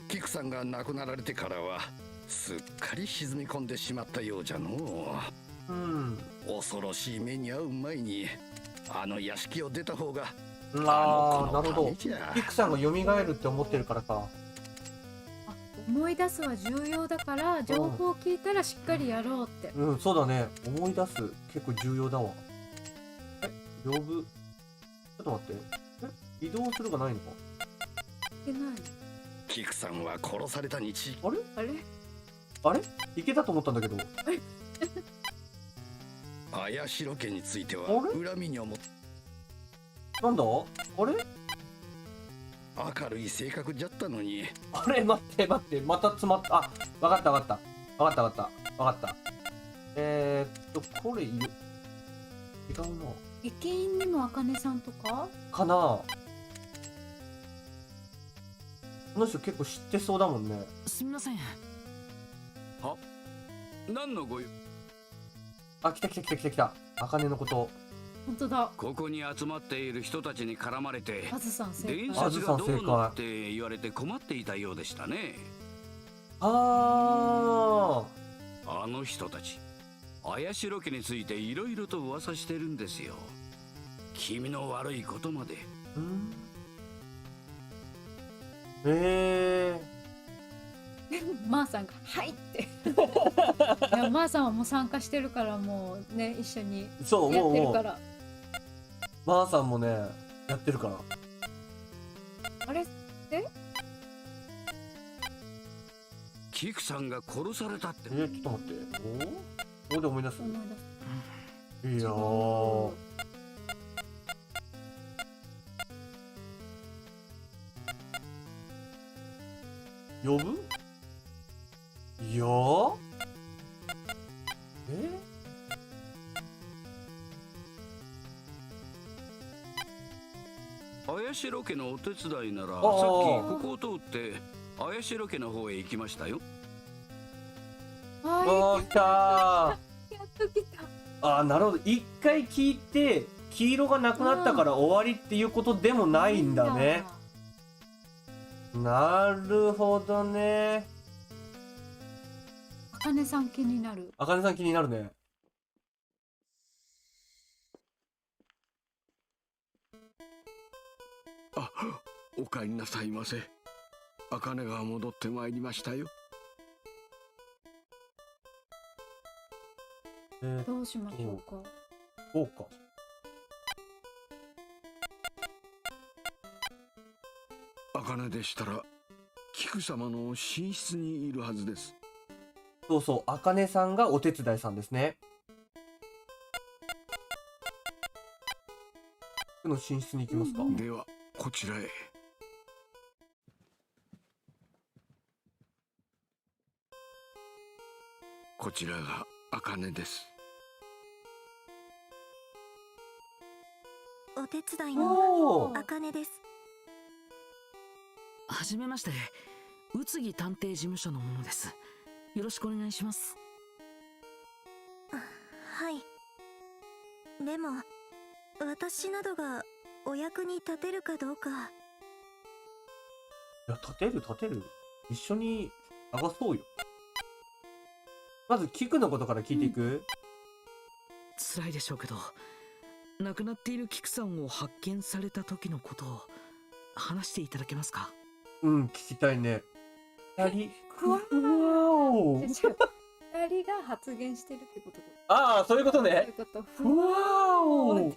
キクさんが亡くなられてからはすっかり沈み込んでしまったようじゃのう。うん。恐ろしい目に遭う前にあの屋敷を出た方がああ、なるほど。ためじゃキクさんが蘇るって思ってるからか。思い出すは重要だから情報を聞いたらしっかりやろうって。うん、そうだね。思い出す。結構重要だわ。呼ぶ。ちょっと待って。移動するがないのか？いけない。キクさんは殺された日、あれあれ？あれいけたと思ったんだけど。綾代家についてはあれ恨みに思っなんだあれ明るい性格じゃったのに。あれ待って待って。また詰まった。あ、わかったわかった。わかったわかった。わかった。これ違うな。駅員にもあかねさんとか？かな。この人結構知ってそうだもんね。すみません。は、何のご用？あ、来た来た来た来た来た。あかねのこと。本当だ。ここに集まっている人たちに絡まれてあずさん正伝解。説がどうのって言われて困っていたようでしたね。ああの人たち綾代家についていろいろと噂してるんですよ。君の悪いことまで。ー。うん。マーさんが「はい」っていやマーさんはもう参加してるからもうね一緒にそう、やもうもう。ってるから。まーさんもね、やってるから。あれキクさんが殺されたって。ちょっと待って。おで思い出す。思い出す。いやー。呼ぶ？いやー。綾代家のお手伝いならさっきあここを通って綾代家の方へ行きましたよ。来たー。やっと来た。あー、なるほど。一回聞いて黄色がなくなったから終わりっていうことでもないんだね。なるほどね。あかねさん気になる。あかねさん気になるね。あ、お帰りなさいませ。茜が戻ってまいりましたよ。どうしましょうか。そうか。茜でしたら菊様の寝室にいるはずです。そうそう、あかねさんがお手伝いさんですね。の寝室に行きますか。ではこちらへ。こちらが茜です。お手伝いおのー。茜です。はじめまして、宇津木探偵事務所の者です。よろしくお願いします。はい。でも私などがお役に立てるかどうか。いや、立てる立てる。一緒に探そうよ。まずキクのことから聞いていく。辛いでしょうけど、亡くなっているキクさんを発見された時のことを話していただけますか。うん、聞きたいね。二人。うわー。二人が発言してるってこと。ああ、そういうことそういね。うこと。うわー。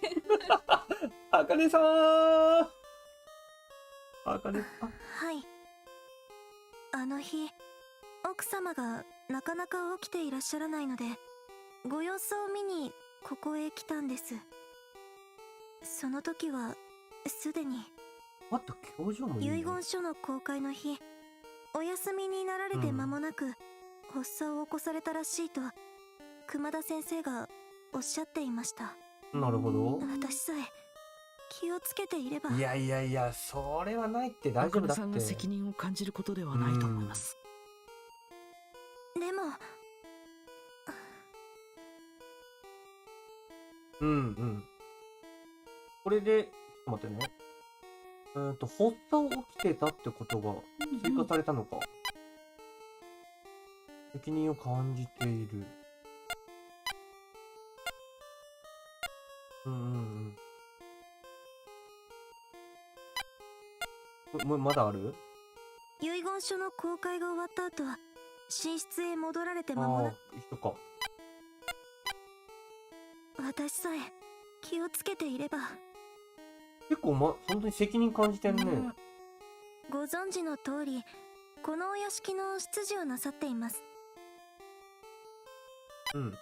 あかねさん。あかねさん。はい。あの日奥様がなかなか起きていらっしゃらないので、ご様子を見にここへ来たんです。その時はすでに。あと表情もいい、ね。遺言書の公開の日、お休みになられて間もなく、発作を起こされたらしいと熊田先生がおっしゃっていました。なるほど。私さえ気をつけていれば。いやいやいや、それはないって、大丈夫だって。さんが責任を感じることではないと思います。でもうんうん。これで、ちょっと待ってね。発作起きてたってことが追加されたのか。責任を感じている。まだある？遺言書の公開が終わった後、寝室へ戻られて間もなく。一緒か。私さえ気をつけていれば。結構本当に責任感じてんね。ご存知の通り、このお屋敷の執事をなさっています。うん。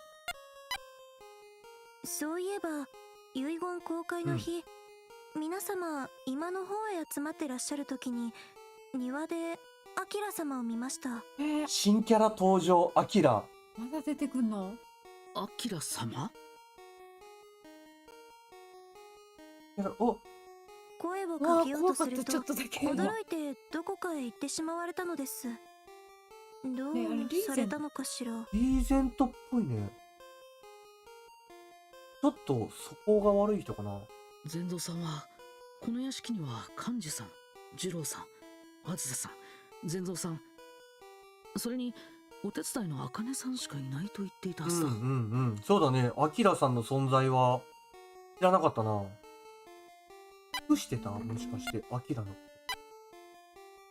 そういえば、遺言公開の日、皆様今の方へ集まってらっしゃる時に庭でアキラ様を見ました。新キャラ登場、アキラ。まだ出てくんの？アキラ様？お、声をかけようとするとちょっとだけ驚いてどこかへ行ってしまわれたのです。どうされたのかしら。リーゼントっぽいね。ちょっと素行が悪い人かな。善蔵さんはこの屋敷には幹事さん、二郎さん、あずささん、善蔵さん、それにお手伝いの茜さんしかいないと言っていたはずだ。そうだね。アキラさんの存在は知らなかったな。隠してた？もしかしてアキラの。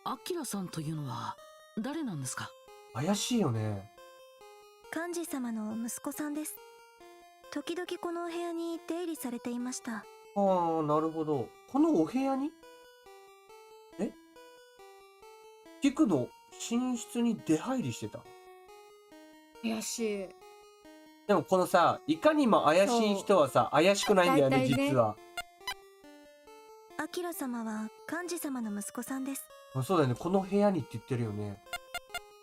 アキラさんというのは誰なんですか？怪しいよね。幹事様の息子さんです。時々このお部屋に出入りされていました。ああ、なるほど。このお部屋に？菊の寝室に出入りしてた？怪しい。でもこのさ、いかにも怪しい人はさ、怪しくないんだよね、大体ね実は。アキラ様は幹事様の息子さんです。そうだよね、この部屋にって言ってるよね。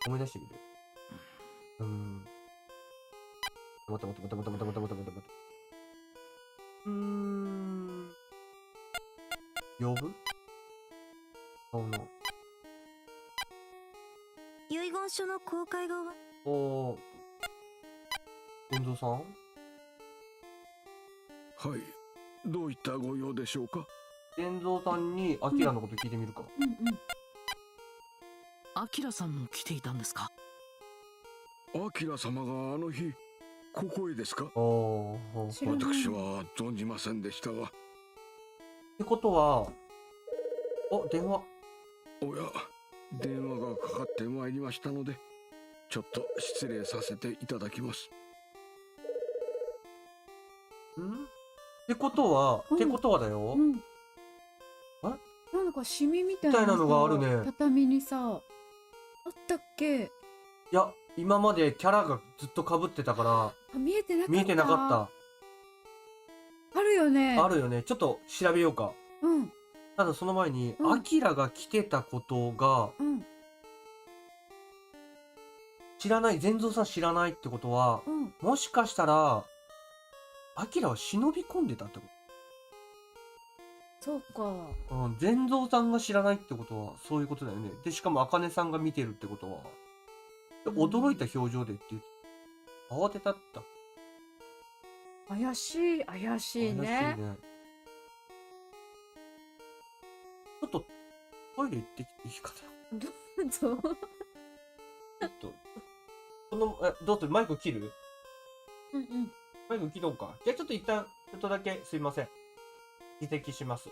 思い出してみる。待って。呼ぶ？遺言書の公開が終わっおー、健三さん？はい、どういったご用でしょうか？健三さんにアキラのこと聞いてみるか。アキラさんも来ていたんですか？アキラ様があの日ここへですか？知らない。私は存じませんでしたが。ってことは、電話。おや、電話がかかってまいりましたので、ちょっと失礼させていただきます。ってことはだよ。なんかシミみたいなのがあるね。畳にさ、あったっけ？いや、今までキャラがずっと被ってたから、見えてなかった。見えてなかった。あるよね。あるよね。ちょっと調べようか。ただその前に、アキラが来てたことが、知らない、善蔵さん知らないってことは、もしかしたら、アキラは忍び込んでたってこそうか。と。善蔵さんが知らないってことは、そういうことだよね。で、しかも茜さんが見てるってことは、驚いた表情でって言って、慌てたった。怪しいね。怪しいね。ちょっとトイレ行ってきていいかな。どうぞ。ちょっと、どうする？マイク切る？マイク切ろうか。じゃあちょっと一旦、ちょっとだけすいません。移籍します。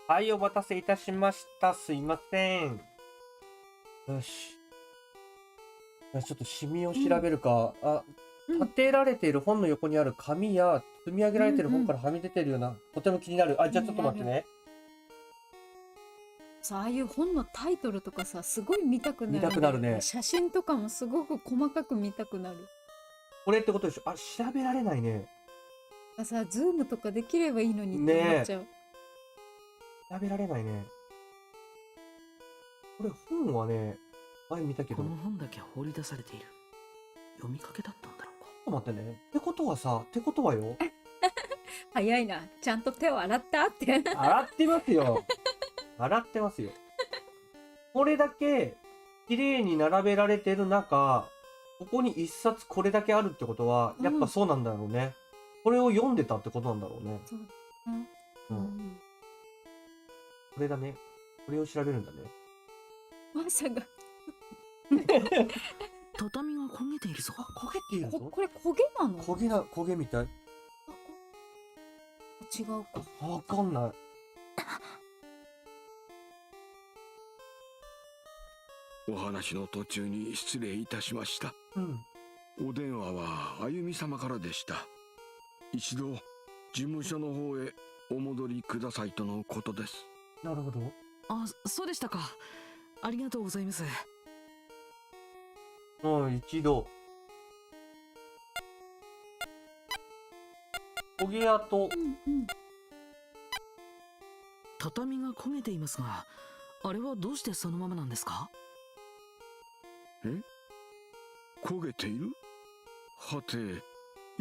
はい、お待たせいたしました。すいません。よし。ちょっとシミを調べるか。立てられている本の横にある紙や積み上げられている本からはみ出てるような、とても気になる。じゃあちょっと待ってね。さあ、ああいう本のタイトルとかさ、すごい見たくなる、見たくなるね。写真とかもすごく細かく見たくなる。これってことでしょ。調べられないね。さ、ズームとかできればいいのにって思っちゃう。調べられないね。これ本はね、前見たけど。この本だけ放り出されている。読みかけだったんだろうか。ちょっと待ってね。ってことはよ。早いな。ちゃんと手を洗ったって。洗ってますよ。洗ってますよ。これだけ綺麗に並べられてる中、ここに一冊これだけあるってことは、やっぱそうなんだろうね。これを読んでたってことなんだろうね。そううん。これだね。これを調べるんだね。まさか。畳が焦げているぞ。焦げているぞ。これ焦げなの？焦げみたい。違うか。わかんない。お話の途中に失礼いたしました。お電話はあゆみ様からでした。一度事務所の方へお戻りくださいとのことです。なるほど。そうでしたか。ありがとうございます。一度。焦げ跡。畳が焦げていますが、あれはどうしてそのままなんですか？焦げている？はて、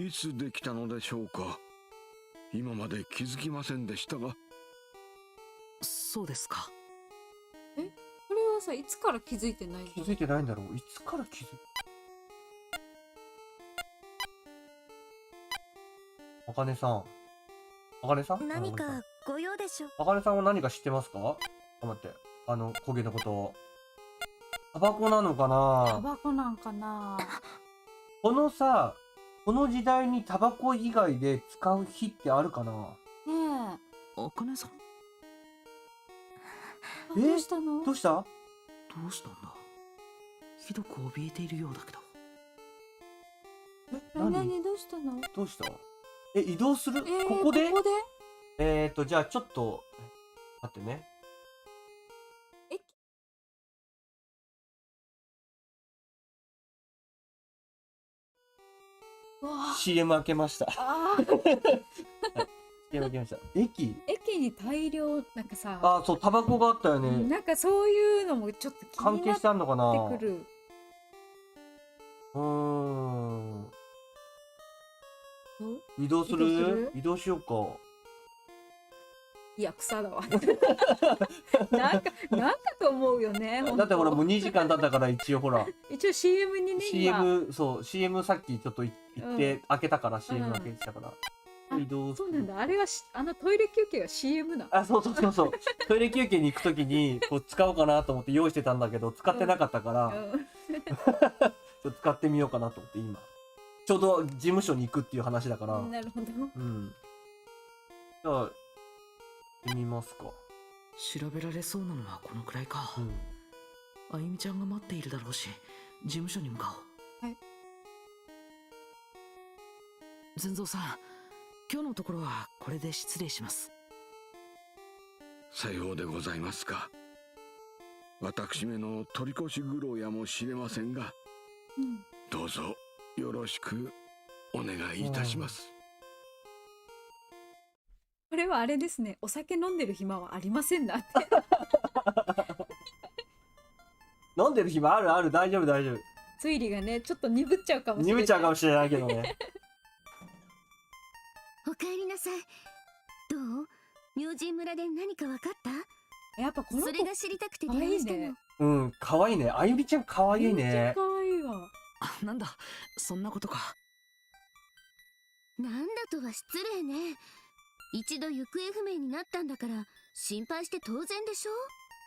いつできたのでしょうか。今まで気づきませんでしたが。そうですか。これはさ、いつから気づいてないの？気づいてないんだろう。いつから気づいて。あかねさん。何かご用でしょう？あかねさんは何か知ってますか？待って。焦げのことを。タバコなのかな？タバコなんかな？この時代にタバコ以外で使う火ってあるかな？ねあかねさん？え。どうしたの？どうした？どうしたんだ？ひどく怯えているようだけど。何どうしたの？どうした？移動する？ここで？じゃあちょっと、待ってね。CM 開けました。CM 開けました。駅に大量、なんかさ。そう、タバコがあったよね。なんかそういうのもちょっと気になってくる。関係してあんのかな？移動する？移動しようか。いや、草だわ。なんかと思うよね。だってほら、もう2時間経ったから一応ほら。一応 CM にね、CM さっきちょっと行って、開けたから CM 開けてたから。移動。そうなんだ。あれはトイレ休憩は CM だ。そう。トイレ休憩に行くときに、使おうかなと思って用意してたんだけど、使ってなかったから、使ってみようかなと思って今。ちょうど事務所に行くっていう話だから。なるほど。じゃあ、行ってみますか。調べられそうなのはこのくらいか。あゆみちゃんが待っているだろうし、事務所に向かおう。はい。善蔵さん、今日のところはこれで失礼します。さようでございますか。私めの取り越し苦労やもしれませんが、どうぞよろしくお願いいたします。これはあれですね。お酒飲んでる暇はありませんなって。飲んでる暇ある、大丈夫。推理がね、ちょっと鈍っちゃうかもしれない。鈍っちゃうかもしれないけどね。おかえりなさい。どう？明神村で何か分かった？やっぱこの子それが知りたくて電話したの。かわいいね。あゆみちゃんかわいいね。かわいいわ。なんだ、そんなことか。なんだとは失礼ね。一度行方不明になったんだから心配して当然でしょ。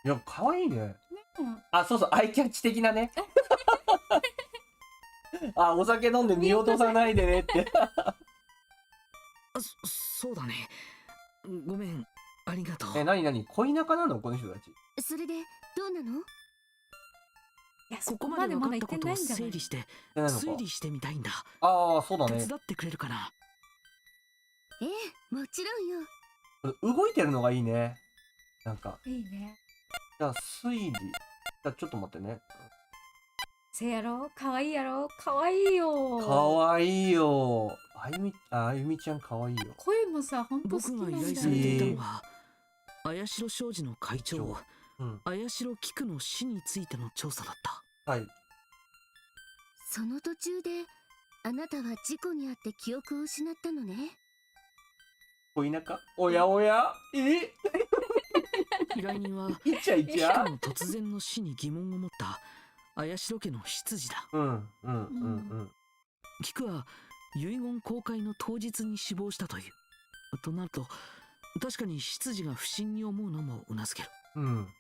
いや、かわいいね。そう、アイキャッチ的なね。お酒飲んで見落とさないでねって。そうだね。ごめん、ありがとう。なになに、恋仲なのこの人たち。それでどうなの？いや、こそここまで分かっまでまだ言ってたことをないんじゃない？整理してなのか推理してみたいんだ。ああ、そうだね。手伝ってくれるかな？ええ、もちろんよ。動いてるのがいいね。なんか、いいね。じゃあ推理。じゃあちょっと待ってね。せやろ、かわいいやろ、かわいいよ。かわいいよ。あゆみちゃんかわいいよ。声もさ、ほんと好き僕がなんだよ依頼されていたのは綾代商事の会長うん。綾代菊の死についての調査だった。はい。その途中であなたは事故に遭って記憶を失ったのね。恋仲おやおや依頼人はイチャイチ菊ャの突然の死に疑問を持った綾代家の執事だ。うん。菊は遺言公開の当日に死亡したという。となると確かに執事が不審に思うのもうなずける。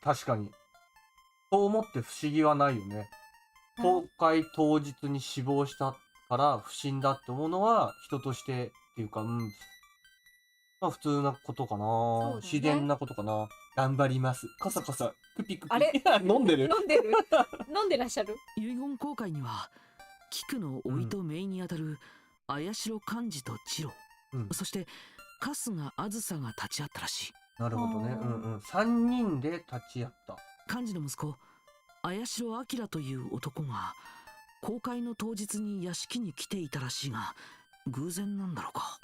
確かに。そう思って不思議はないよね。公開当日に死亡したから不審だって思うのは人としてっていうか、まあ普通なことかな、そうだね自然なことかな。頑張ります。カサカサ、クピクピ。あれ飲んでる飲んでる飲んでらっしゃる。遺言公開には菊の甥いと姪にあたる綾代寛治と次郎、そして春日あずさが立ち会ったらしい。なるほどね。3人で立ち会った。寛治の息子綾代明という男が公開の当日に屋敷に来ていたらしいが偶然なんだろうか。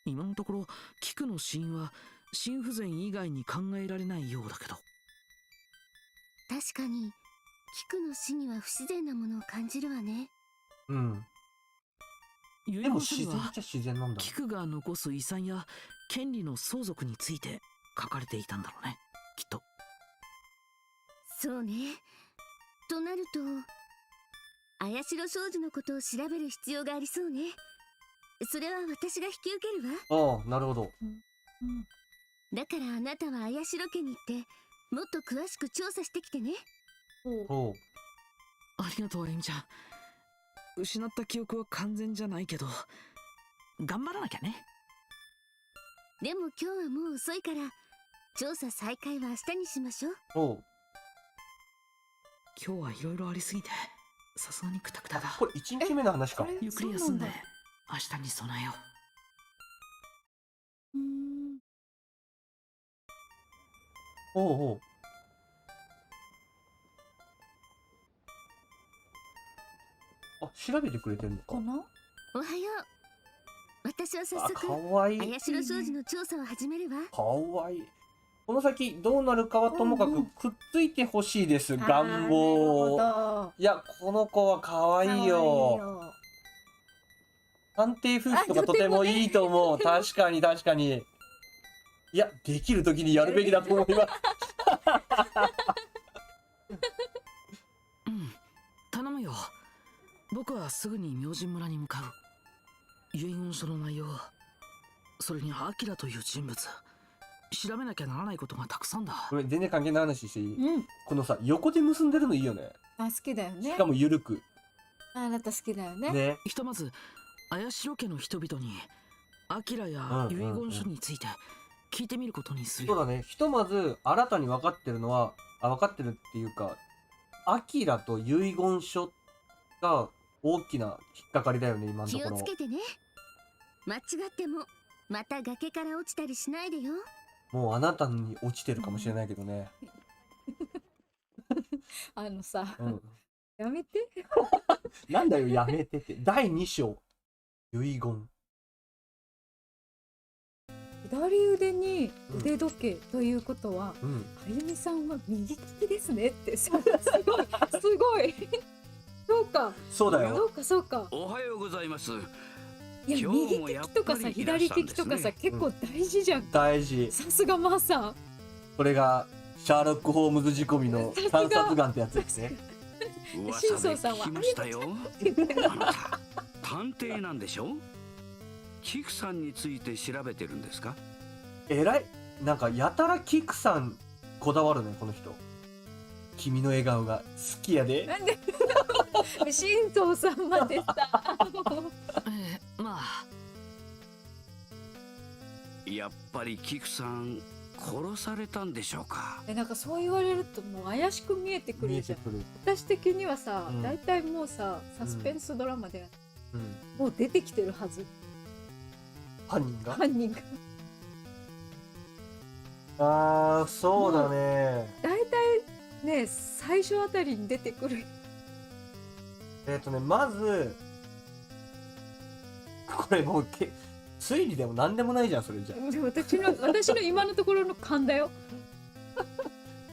今のところ菊の死因は心不全以外に考えられないようだけど。確かに菊の死には不自然なものを感じるわね。遺でも言書には自然っちゃ自然なんだ。菊が残す遺産や権利の相続について書かれていたんだろうね、きっと。そうね。となると綾代商事のことを調べる必要がありそうね。それは私が引き受けるわ。ああ、なるほど。だからあなたは綾代家に行ってもっと詳しく調査してきてね。ありがとうあゆみちゃん。失った記憶は完全じゃないけど頑張らなきゃね。でも今日はもう遅いから調査再開は明日にしましょう。今日はいろいろありすぎてさすがにクタクタだ。これ1日目の話か。ゆっくり休んで明日に備えよう。あ、調べてくれてるのか。おはよう。私は早速かわいい。綾代商事の調査を始めるわ。かわいい。この先どうなるかはともかくくっついてほしいです。願望。いや、この子はかわいいよ。探偵夫婦とかとてもいいと思う。確かに。いや、できる時にやるべきだと思います。頼むよ。僕はすぐに明神村に向かう。遺言書の内容、それにアキラという人物、調べなきゃならないことがたくさんだ。これ全然関係ない話していい？このさ、横で結んでるのいいよね。好きだよね。しかもゆるく。あなた好きだよね。ひとまず綾代家の人々にアキラや遺言書について聞いてみることにするよ。そうだね。ひとまず新たに分かってるのは、分かってるっていうか、アキラと遺言書が大きな引っかかりだよね、今のところ。気をつけてね。間違ってもまた崖から落ちたりしないでよ。もうあなたに落ちてるかもしれないけどね。やめて。なんだよ、やめてって。第2章。遺言。左腕に腕時計ということは、あゆみさんは右利きですねってすごいそうか。そうだよ。そうか。おはようございます。いや、右利きとかさ、左利きとかさ、結構大事じゃん。大事。さすがマーさん。これがシャーロック・ホームズ仕込みの観察眼ってやつですね。新宗さんは聞きましたよ。あなた探偵なんでしょ？キクさんについて調べてるんですか？えらい。なんかやたらキクさんこだわるね、この人。君の笑顔が好きやで。なんで新宗さんまでさ。まあやっぱりキクさん殺されたんでしょうか。なんかそう言われるともう怪しく見えてくるじゃん。見えてくる。私的にはさ、うん大体もうさサスペンスドラマでうん。もう出てきてるはず、犯人が。犯人が。ああ、そうだね。大体ね最初あたりに出てくる。まず、これもう推理でも何でもないじゃん、それじゃ。私の今のところの勘だよ。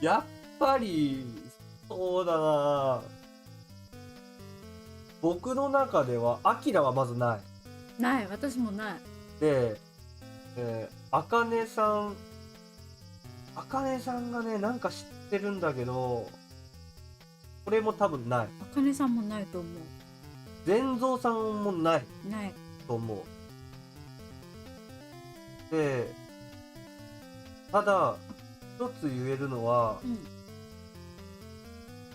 やっぱり、そうだな。僕の中では、アキラはまずない。ない、私もない。で、あかねさんがね、なんか知ってるんだけど、これも多分ない。あかねさんもないと思う。善蔵さんもないない。と思う。で、ただ、一つ言えるのは、うん。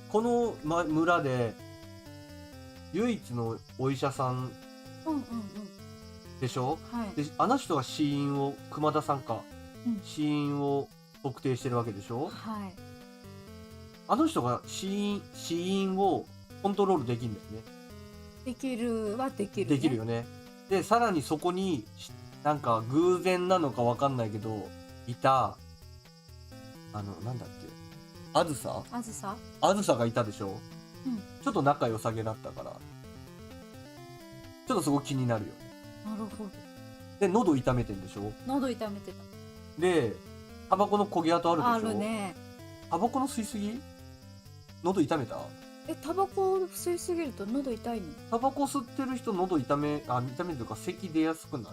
この、村で、唯一のお医者さんうんうんでしょ。うん。はい。で、あの人が死因を、熊田さんか、うん死因を特定してるわけでしょ。はい。あの人が死因をコントロールできるんだよね。できるはできる、できるよね。で、さらにそこに、なんか偶然なのかわかんないけど、いた、なんだっけ、あずさがいたでしょ。うん。ちょっと仲良さげだったから、ちょっとそこ気になるよね。なるほど。で、喉痛めてんでしょ。喉痛めてた。で、タバコの焦げ跡あるでしょ。あるね。タバコの吸いすぎ？喉痛めた？タバコを吸いすぎると喉痛いの？タバコ吸ってる人喉痛めというか咳出やすくない？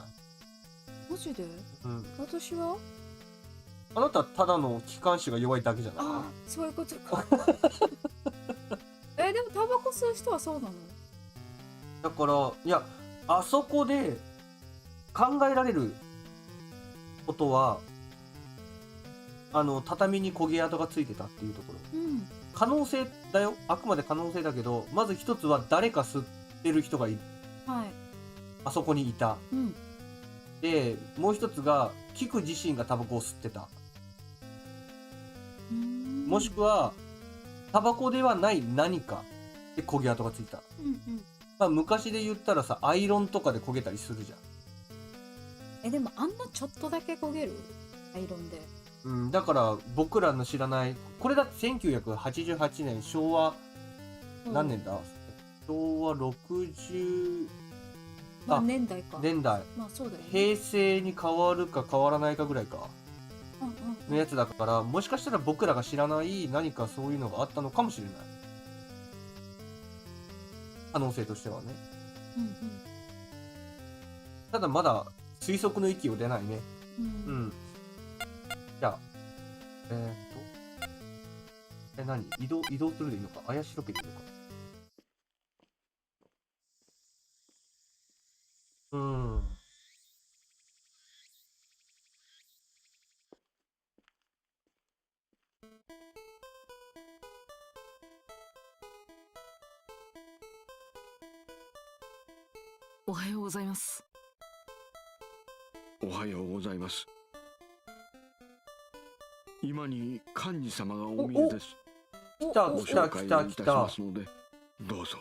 マジで？うん。私は？あなたただの気管支が弱いだけじゃない？ああ、そういうことか。でもタバコ吸う人はそうなの？だから、いや、あそこで考えられることは、畳に焦げ跡がついてたっていうところ。うん。可能性だよ。あくまで可能性だけど、まず一つは誰か吸ってる人がはい。あそこにいた。うん。で、もう一つが、キク自身がタバコを吸ってた。もしくは、タバコではない何かで焦げ跡がついた。うんうん。まあ、昔で言ったらさ、アイロンとかで焦げたりするじゃん。でもあんなちょっとだけ焦げる？アイロンで。うん、だから僕らの知らない、これだって1988年、昭和、何年だ？昭和60、まあ年代か。年代。まあそうだよね。平成に変わるか変わらないかぐらいか。うんうんのやつだから、もしかしたら僕らが知らない何かそういうのがあったのかもしれない。可能性としてはね。うんただまだ推測の域を出ないね。うん。うん。じゃあ、何移動するでいいのか、怪しろけでいいのか。おはようございます。おはようございます。今に寛治様がお見えです。来たご紹介いたしますので、どうぞ。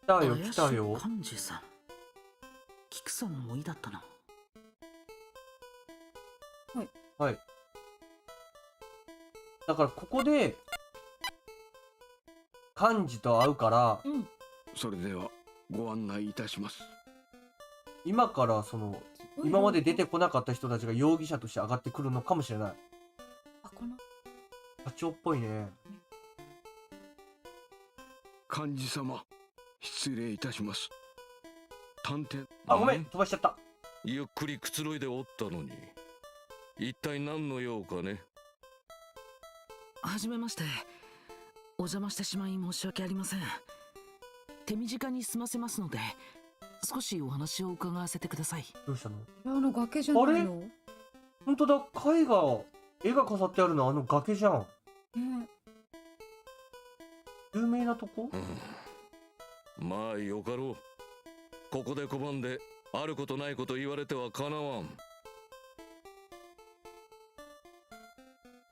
来たよ来たよ。寛治さん、菊さんの甥だったな。はい。だからここで寛治と会うから、うん。それではご案内いたします。今から今まで出てこなかった人たちが容疑者として上がってくるのかもしれない。あ、この課長っぽいね。寛治様、失礼いたします。探偵。あ、ごめん、飛ばしちゃった。ゆっくりくつろいでおったのに、一体何の用かね。はじめまして。お邪魔してしまい申し訳ありません。手短に済ませますので、少しお話を伺わせてください。どうしたの？崖じゃないの？本当だ、絵が飾ってあるのあの崖じゃん。ね。有名なとこ？まあよかろう。ここで拒んであることないこと言われてはかなわん。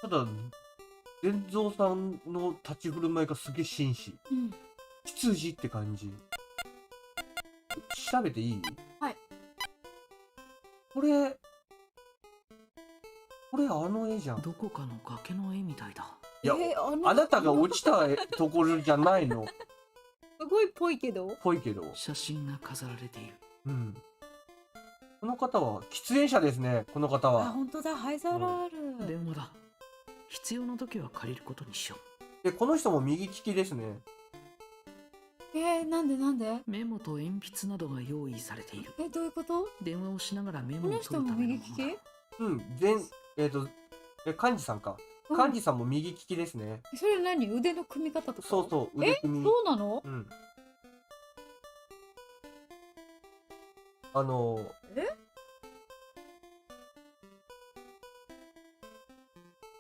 ただ伝蔵さんの立ち振る舞いがすげえ紳士。うん。羊って感じ。調べていい？はい。これあの絵じゃん。どこかの崖の絵みたいだ。いや、あなたが落ちたところじゃないの。すごいぽいけど。ぽいけど。写真が飾られている。うん。この方は喫煙者ですね。この方あ、は。本当だ。灰皿ある。電話だ。必要な時は借りることにしよで、この人も右利きですね。なんでう。メモと鉛筆などが用意されている。どういうこと？電話をしながらメこモを取の人もるための右利ものだ。き？うん。幹事さんか。うん幹事さんも右利きですね。それ何？腕の組み方とか？そうそう、腕組み。そうなの？うん。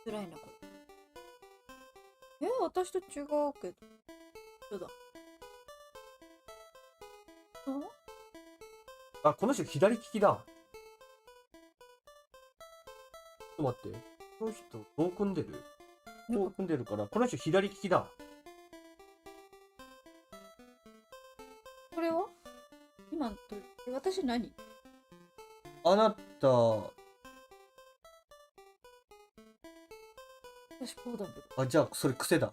辛いな、これ。私と違うけど。そうだ。あ、この人左利きだ。ちょっと待って。この人、どう組んでる？こう組んでるから、この人左利きだ。これは今、私何？あなた、私こうだけど。あ、じゃあ、それ癖だ。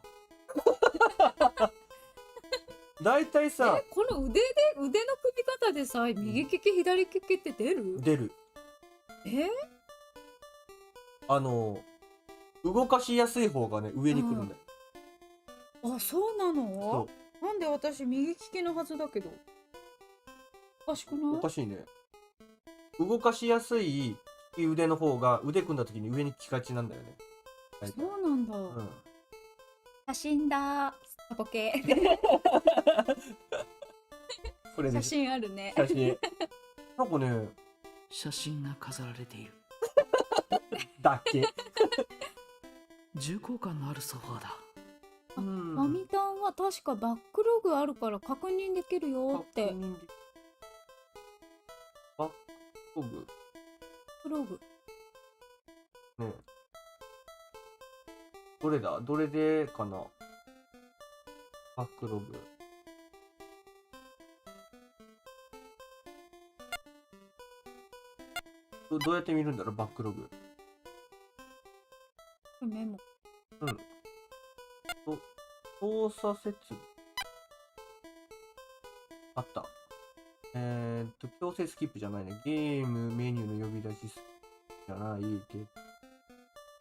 だいたいさ、この腕の組み方でさ、右利き、左利きって出る？出る。動かしやすい方がね、上に来るんだよ。あ、そうなその？なんで私右利きのはずだけど。おかしくない？おかしいね。動かしやすい利き腕の方が腕組んだ時に上に来がちなんだよね。大体そうなんだ。うん。写真だ。ボケ。これね、写真あるね。写真。なんかね、写真が飾られている。だけ。重厚感のあるソファーだ。ファミタンは確かバックログあるから確認できるよって。バックログ。プログ。ねえ。どれだ？どれでかな？バックログ。どうやって見るんだろう、バックログ。メモ。うん。操作設備。あった。強制スキップじゃないね。ゲームメニューの呼び出しじゃない。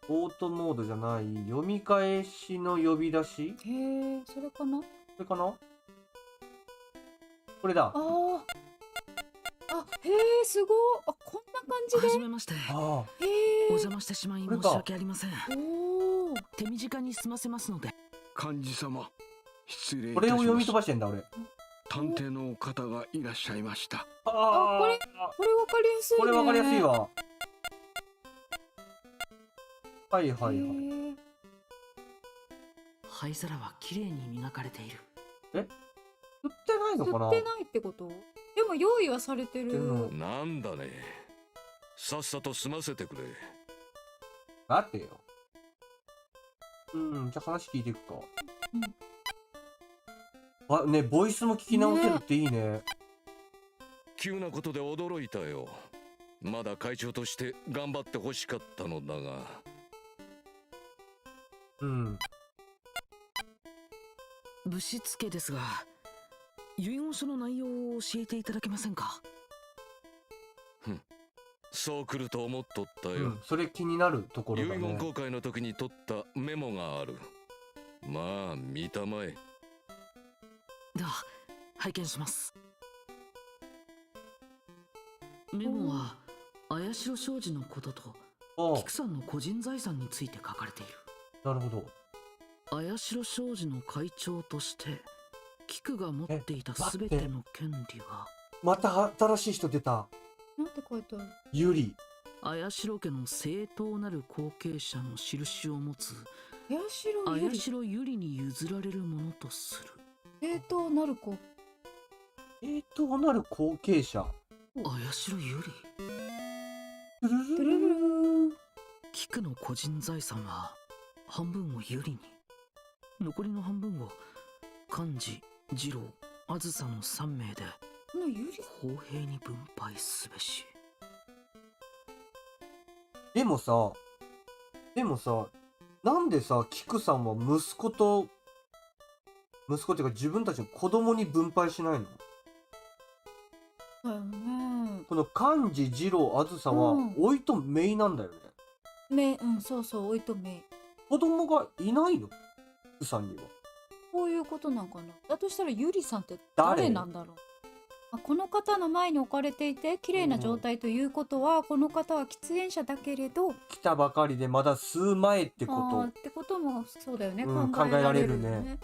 オートモードじゃない。読み返しの呼び出し？へえ、それかな？これかな？これだ。へえ、すごい。あ、こんな感じで。はじめまして。あへお邪魔してしまい申し訳ありません。おお。手短に済ませますので。幹事様、失礼いこたします。れを読み飛ばしてんだ俺。探偵の方がいらっしゃいました。これわかりやすいね。これわかりやすいわ。はいはいはい。灰皿はきれいに磨かれている。吸ってないのかな？吸ってないってこと？でも用意はされてる。なんだね。さっさと済ませてくれ。待ってよ。じゃあ話聞いていくか。あ、ね、ボイスも聞き直せるっていいね。急なことで驚いたよ。まだ会長として頑張ってほしかったのだが。ぶしつけですが、遺言書の内容を教えていただけませんか？そう来ると思っとったよ。それ気になるところ遺だね。言公開の時に取ったメモがある。まあ見たまえ。では拝見します。メモは綾代商事のことと菊さんの個人財産について書かれている。なるほど。綾代商事の会長として菊が持っていたすべての権利は。また新しい人出た。なんて書いてある？ユリ。綾代家の正当なる後継者の印を持つ綾代ゆりに譲られるものとする。正当なる子。正当なる後継者。綾代ゆり。トゥルルルーン。菊の個人財産は半分をユリに、残りの半分を幹事、次郎、あずさの3名でこのゆり公平に分配すべし。でもさ、なんでさ、キクさんは息子っていうか自分たちの子供に分配しないの？だよね。この幹事、次郎、あずさは、おいとめいなんだよね。そうそう、おいとめい。子供がいないの？キクさんには。こういうことなんかな。だとしたらゆりさんって誰なんだろう。この方の前に置かれていて綺麗な状態ということは、この方は喫煙者だけれど来たばかりでまだ数前ってことってこともそうだよね、うん考えられる考えられるね。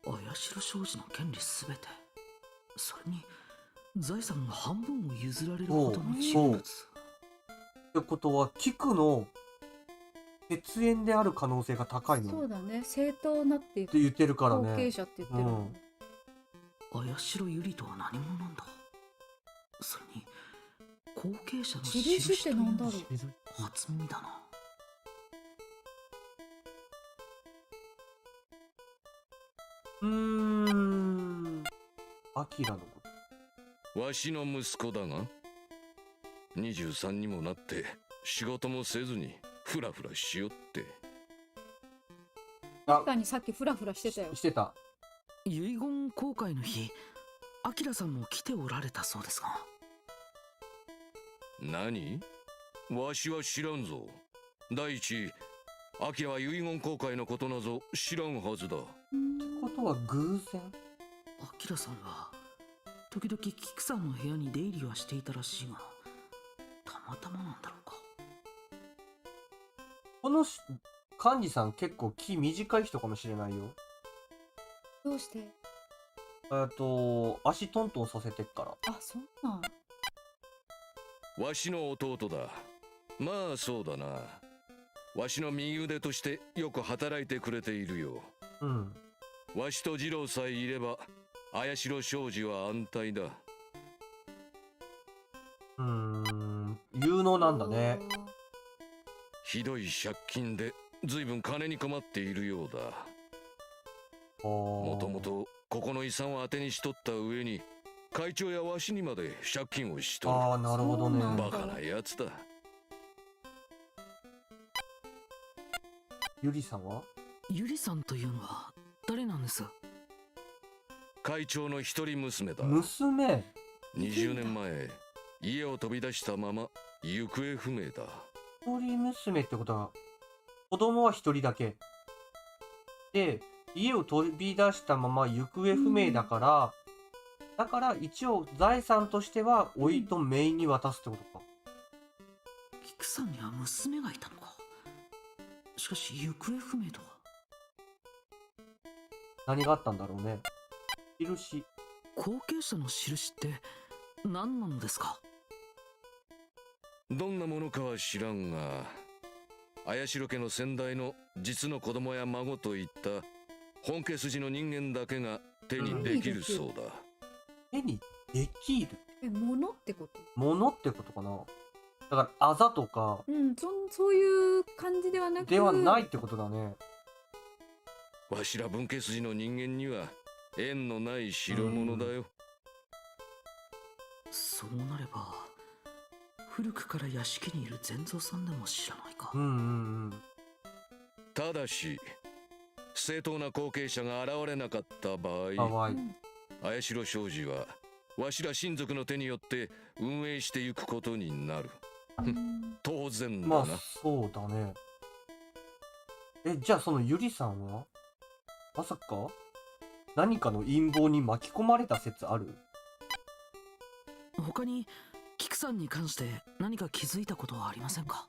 綾代商事の権利すべて、それに財産の半分を譲られるほどの人物。ってことはキクの血縁である可能性が高いのそうだね、正当なってって言ってるからね。後継者って言ってるもんね。綾代ゆりとは何者なんだ。それに後継者の印ってなんだろう。初耳だな。アキラのこわしの息子だが、23にもなって仕事もせずにフラフラしよって。確かにさっきフラフラしてたよ。してた。遺言公開の日、アキラさんも来ておられたそうですが。何？わしは知らんぞ。第一、アキラは遺言公開のことなぞ知らんはずだ。ってことは偶然？アキラさんは時々キクさんの部屋に出入りはしていたらしいが、たまたまなんだろうか。この幹事さん結構気短い人かもしれないよ。どうして？足トントンさせてっから。あ、そうなん。わしの弟だ。まあそうだな。わしの右腕としてよく働いてくれているよ。わしと次郎さえいれば綾代商事は安泰だ。有能なんだね。ひどい借金で随分金に困っているようだ。もともとここの遺産を当てにしとった上に会長やわしにまで借金をしとる。ああ、なるほどね。バカなやつだ。ゆりさんは？ゆりさんというのは誰なんです？会長の一人娘だ。娘？20年前家を飛び出したまま行方不明だ。一人娘ってことは子供は一人だけで、家を飛び出したまま行方不明だから、一応財産としてはおいと姪に渡すってことか。キクさんには娘がいたのか。しかし行方不明とは。何があったんだろうね。印。後継者の印って何なのですか？どんなものかは知らんが、綾代家の先代の実の子供や孫といった本家筋の人間だけが手にできるそうだ。手にできる？物ってこと？物ってことかな。だからあざとか、そういう感じではなくではないってことだね。わしら分家筋の人間には縁のない代物だよ。そうなれば古くから屋敷にいる善蔵さんでも知らないか。ただし正当な後継者が現れなかった場合、綾代商事はわしら親族の手によって運営していくことになる。当然だな。まあそうだね。じゃあそのゆりさんはまさか何かの陰謀に巻き込まれた説ある？他にキクさんに関して何か気づいたことはありませんか？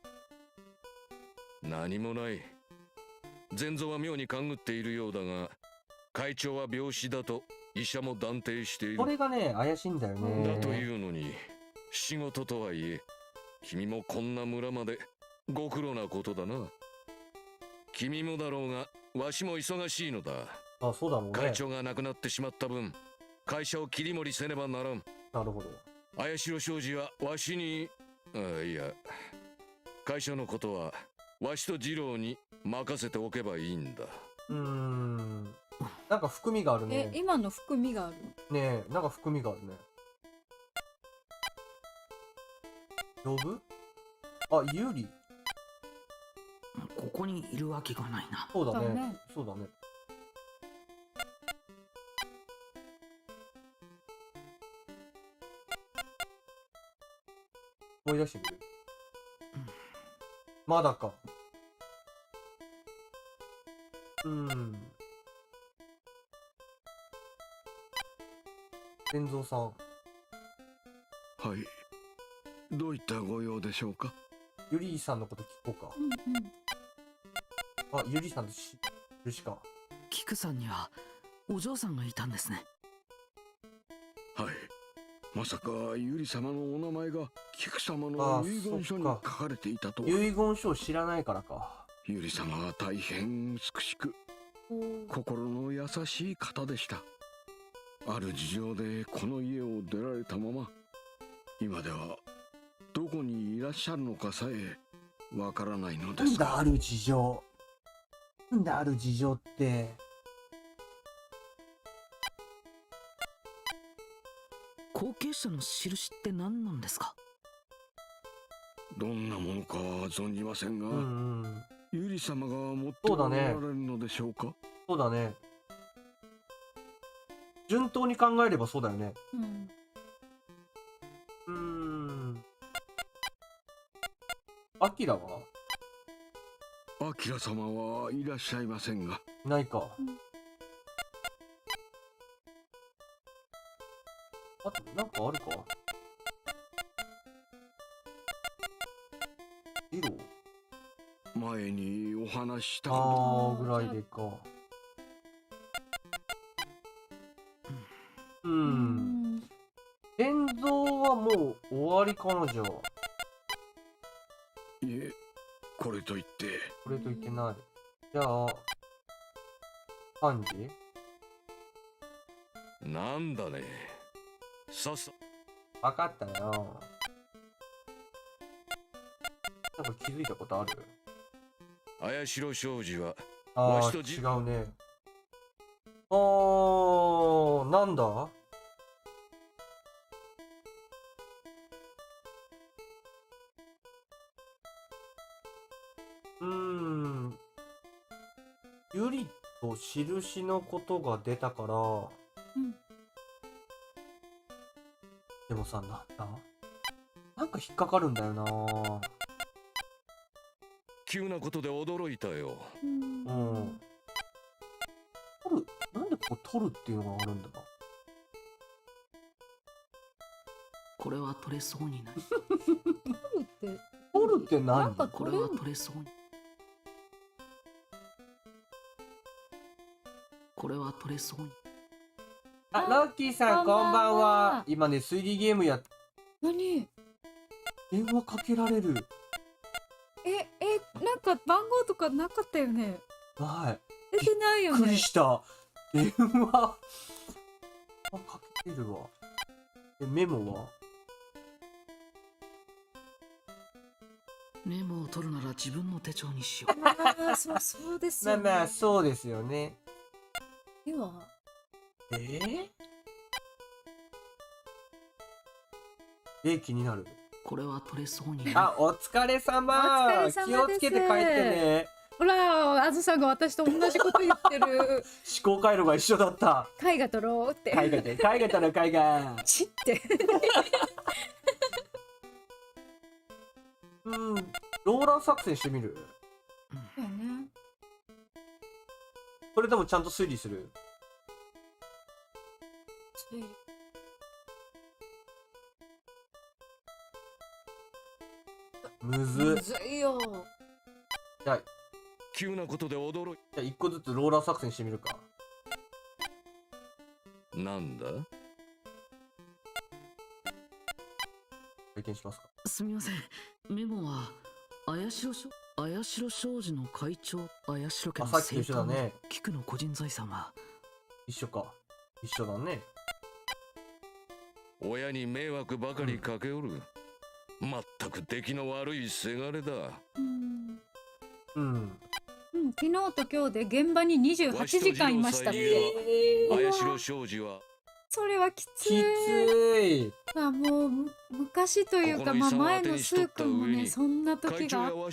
何もない。善蔵は妙に勘ぐっているようだが、会長は病死だと医者も断定している。これがね怪しいんだよね。だというのに仕事とはいえ君もこんな村までご苦労なことだな。君もだろうがわしも忙しいのだ。あ、そうだろうね。会長が亡くなってしまった分会社を切り盛りせねばならん。なるほど。綾代商事はわしに、いや会社のことはわしと次郎に任せておけばいいんだ。なんか含みがあるね。今の含みがある。ねえ、なんか含みがあるね。呼ぶ？あ、ユリ。ここにいるわけがないな。そうだね。そうだね。思い出してみる？まだか。天蔵さん。はい。どういったご用でしょうか。ユリーさんのこと聞こうか。あ、ユリーさんとしるしか。キクさんにはお嬢さんがいたんですね。はい。まさかユリ様のお名前がキク様の遺言書に書かれていたとは。遺言書を知らないからか。ユリ様は大変美しく心の優しい方でした。ある事情でこの家を出られたまま、今ではどこにいらっしゃるのかさえわからないのですが。なんだある事情。なんだある事情って。後継者の印って何なんですか？どんなものか存じませんが、ユリ様が持っておられるのでしょうか。そうだね。順当に考えればそうだよね。アキラは？アキラ様はいらっしゃいませんが。いないか。あと、なんかあるか？ジロー？前にお話ししたことぐらいでか。天蔵はもう終わりかな、じゃあ。いえ、これといって。これといってない。じゃあ、3時？なんだね。さっさ。わかったよ。なんか気づいたことある？綾代商事は違うね。なんだ？ユリと印のことが出たから、でもさ、なんか引っかかるんだよな。急なことで驚いたよ。なんでここ取るっていうのがあるんだ。これは取れそうにない。取るって何？これは取れそうに。これは取れそうに。あ、ロッキーさんこんばんは。今ね、推理ゲームや。何？電話かけられる。なんか番号とかなかったよね。ない。出てないよね。びっくりした。電話かけてるわ。メモは？メモを取るなら自分の手帳にしよう。そうですよね。まあそうですよね。では気になる。これは取れそうに。あ、お疲れ様。気をつけて帰ってね。ほら、あずさんが私と同じこと言ってる。思考回路が一緒だった。絵画撮ろうって。絵画撮ろう、絵画。ちって。ローラー作戦してみる？それともちゃんと推理する？むずいよ。じゃあ急なことで驚い。じゃあ一個ずつローラー作戦してみるか。なんだ？体験しますか。すみません。メモは綾代商事の会長、綾代家のさっきと一緒だね。菊の個人財産は一緒か。一緒だね。親に迷惑ばかりかけおる。まったく出来の悪いせがれだ。昨日と今日で現場に28時間いましたって。綾代商事はそれはきつきい。つい。もう昔というか、まあ前のスー君もね、そんな時があった。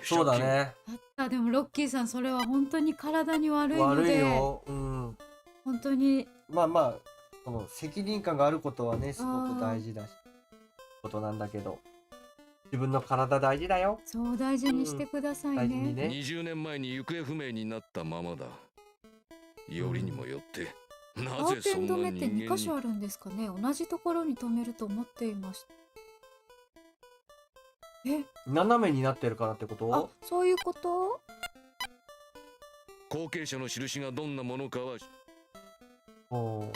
そうだね。あった。でもロッキーさん、それは本当に体に悪いの悪いで、よ。うん。本当にまあまあ、その責任感があることはね、すごく大事だし、ことなんだけど、自分の体大事だよ。そう大事にしてください大事にね。ね。 20年前に行方不明になったままだ。よりにもよってなカーテぜそんなン止めって2人間に。箇所あるんですかね。同じところに止めると思っていました。え、斜めになってるからってこあと？、そういうこと？後継者の印がどんなものかはおー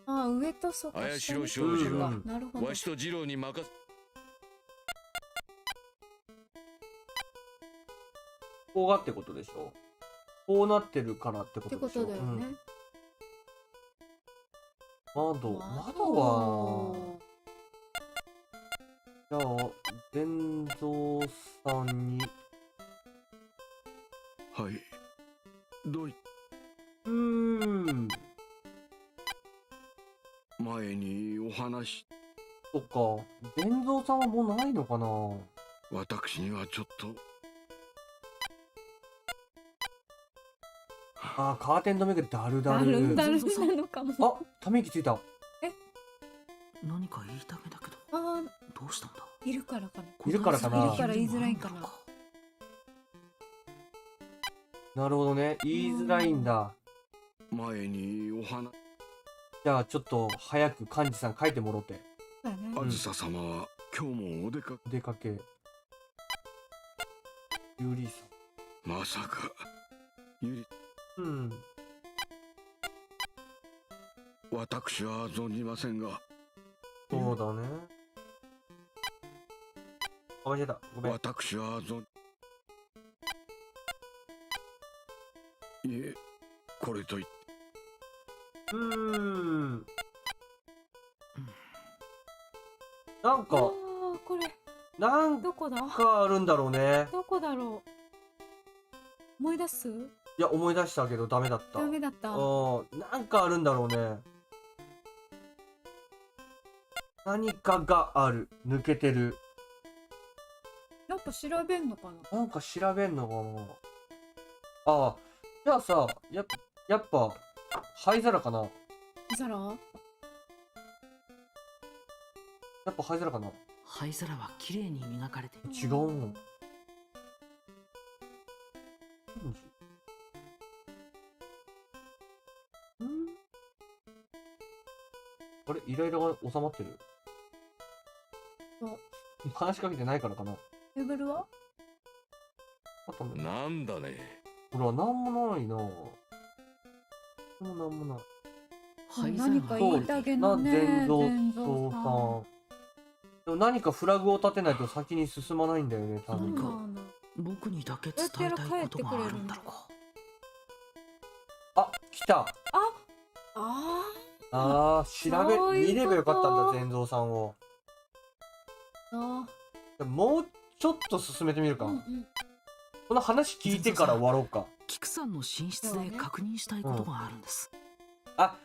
あ、上とそこ綾代下に商事はなるほど。わしと次郎に任せ。こうがってことでしょ？こうなってるからってこってとでしょ？ことだよね。窓は、じゃあ、伝蔵さんに、はいどうい前にお話。そっか、伝蔵さんはもうないのかな？私にはちょっと。あー、カーテン止めがだるだだるる。だるなのかも。あ、ため息ついた。何か言いたげだけど、あどうしたんだ。ー、いるからかな。いるからかな。いるから言いづらいんかな。なるほどね。言いづらいんだ。前にお話。じゃあちょっと早く幹事さん書いてもろて。そうやね。うんあずさ様は今日もお出かけ。お出かけ。ゆりさまさかゆり。ん。うん。私は存じませんが、そうだね。あ、間違えた。ごめん。私はいえ、これといって。なんあか、ー、これなんどこだ？かあるんだろうね。どこだろう。思い出す？いや、思い出したけどダメだった。ダメだった。なんかあるんだろうね。何かがある。抜けてる。やっぱ調べんのかな。なんか調べんのかな。ああ、じゃあさ、やっぱ、灰皿かな。いざら？やっぱ灰皿かな。灰皿はきれいに磨かれている。違うの。あれ、イライラが収まってる。話しかけてないからかな。レベルは？あとね。なんだね。ほら、なんもないな。もうなんもない。灰皿何か言いたげのね。全蔵全さ蔵さん。ん。でも何かフラグを立てないと先に進まないんだよね、多分。そうなんだ。僕にだけ伝えたいことがあるんだろうか。あ、来た。あああ、そういうこと見ればよかったんだ、全蔵さんを。あもうちょっと進めてみるか。この話聞いてから終わろうか。菊さんの寝室で確認したいことがあるんです。あ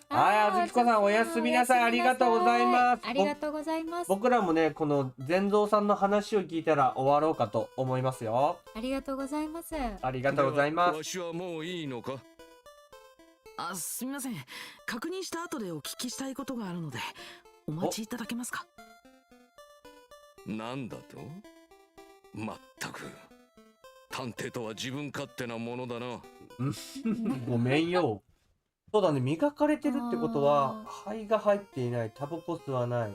ずきこさんおやすみなさい。ありがとうございます。ありがとうございます。僕らもね、この全蔵さんの話を聞いたら終わろうかと思いますよ。ありがとうございます。ありがとうございます。わしはもういいのか。すみません。確認した後でお聞きしたいことがあるので、お待ちいただけますか。なんだと？まったく。探偵とは自分勝手なものだな。ごめんよ。そうだね、磨かれてるってことは灰が入っていない、タバコ吸わない。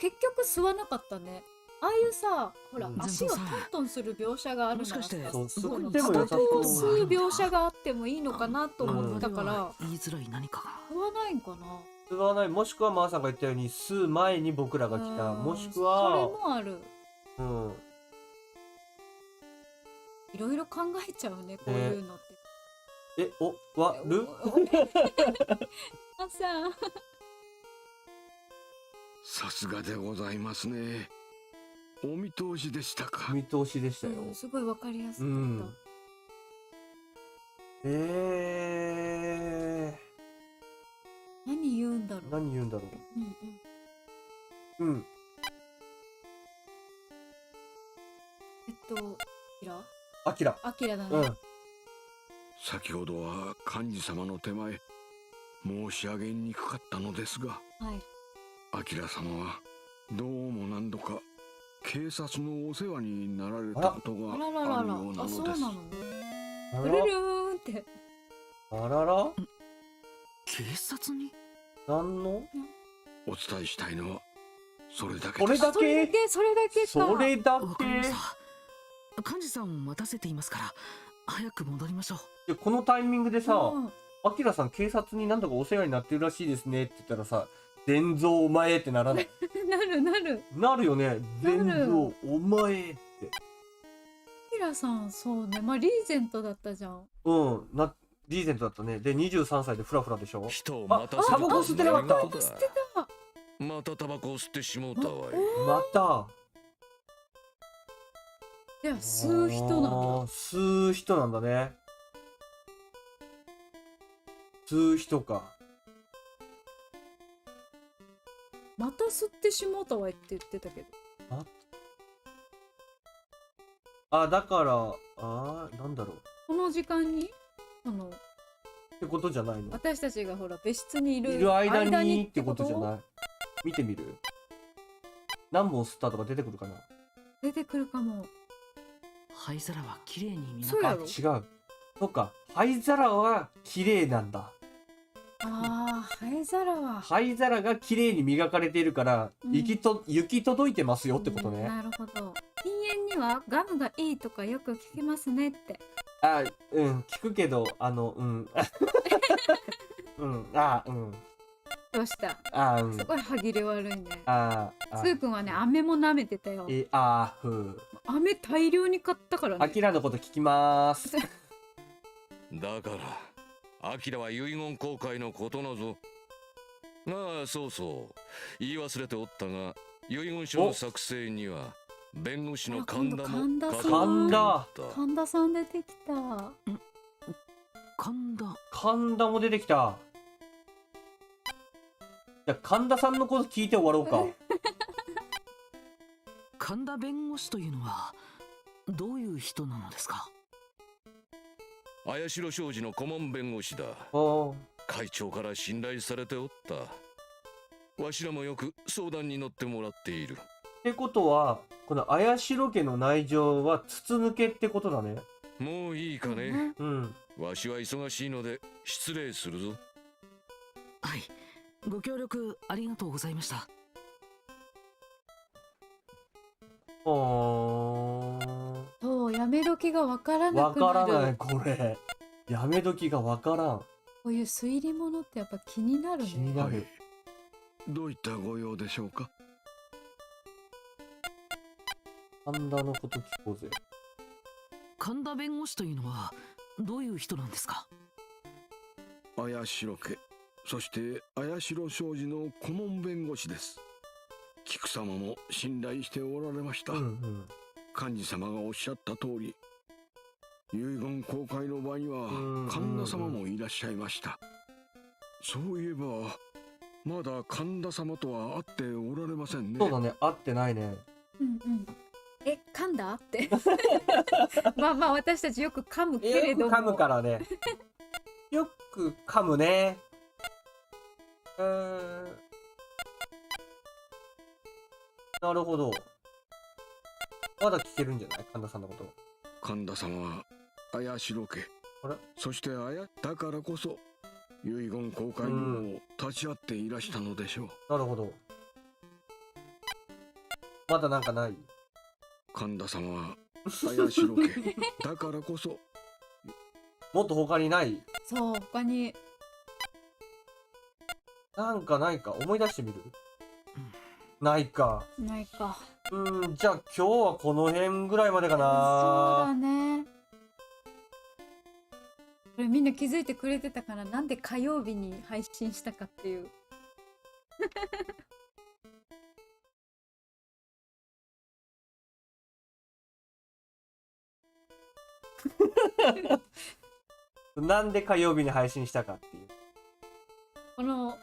結局吸わなかったね。ああいうさ、ほら、うん足をトントンする描写があるならさ、もしかしてそうその吸っても良さそうタバコを吸う描写があってもいいのかなと思ったから、言いづらい何かが。吸わないんかな。吸わない、もしくはマーさんが言ったように吸う前に僕らが来た、もしくそれは、もある。うん、いろいろ考えちゃうね、こういうのって。割るあさん。さすがでございますね。お見通しでしたか。見通しでしたよ。すごいわかりやすかった。何言うんだろう。何言うんだろう。うん。アキラだね。先ほどは幹事様の手前申し上げにくかったのですが、アキラ様はどうも何度か警察のお世話になられたことがあるようなのです。そうなの。ブルルーンって。あらら。警察に？何の？お伝えしたいのはそれだけです。それだけそれだけか。それだわかりましけ。た。幹事さんを待たせていますから早く戻りましょう。このタイミングでさ、アキラさん警察に何度かお世話になってるらしいですねって言ったらさ、伝蔵お前ってならない？なるよね。伝蔵お前って。アキラさん、そうね。まあリーゼントだったじゃん。リーゼントだったね。で23歳でフラフラでしょ。人を待たせタバコ吸ってなかった。吸ってた。またタバコを吸ってしもうたわい。また。いや、吸う人なんだ。吸う人なんだね。吸う人か。また吸ってしもうたわいって言ってたけど。だからなんだろう。この時間にってことじゃないの？私たちがほら別室にいる間にってことじゃない？見てみる？何本吸ったとか出てくるかな？出てくるかも。灰皿は綺麗に磨そうやろ？違う。そっか。灰皿は綺麗なんだ。灰皿が綺麗に磨かれているから、行き届いてますよってことね。なるほど。禁煙にはガムがいいとかよく聞きますねって。聞くけど、どうした？すごい歯切れ悪いね。スー君はね、飴も舐めてたよ。飴大量に買ったからね。アキラのこと聞きまーす。だからアキラは遺言公開のことなぞ。そう言い忘れておったが、遺言書の作成には弁護士の神田も神田さん出てきた。神田も出てきた。じゃあ神田さんのこと聞いて終わろうか。神田弁護士というのはどういう人なのですか？綾代商事の顧問弁護士だ。会長から信頼されておった。わしらもよく相談に乗ってもらっている。ってことは、この綾代家の内情は筒抜けってことだね。もういいかね。わしは忙しいので失礼するぞ。はい、ご協力ありがとうございました。そう、やめ時がわからなくなる。わからない、これ。やめ時がわからん。こういう推理物ってやっぱ気になるね。気になる。どういったご用でしょうか？神田のこと聞こうぜ。神田弁護士というのはどういう人なんですか？綾代家、そして綾代商事の顧問弁護士です。菊様も信頼しておられました。幹事様がおっしゃった通り、遺言公開の場には神田様もいらっしゃいました。そういえばまだ神田様とは会っておられませんね。そうだね、会ってないね。噛んだってまあ私たちよく噛むけれども。よく噛むからね。よく噛むね。なるほど。まだ聞けるんじゃない？神田さんのこと。神田様は綾代家、そしてだからこそ遺言公開にも立ち会っていらしたのでしょう。なるほど。まだなんかない？神田様は綾代家だからこそ。もっと他にない？そう、他になんかないか。思い出してみる？ないか。ないか。じゃあ今日はこの辺ぐらいまでかな。そうだね。これみんな気づいてくれてたから、なんで火曜日に配信したかっていうなんで火曜日に配信したかっていう。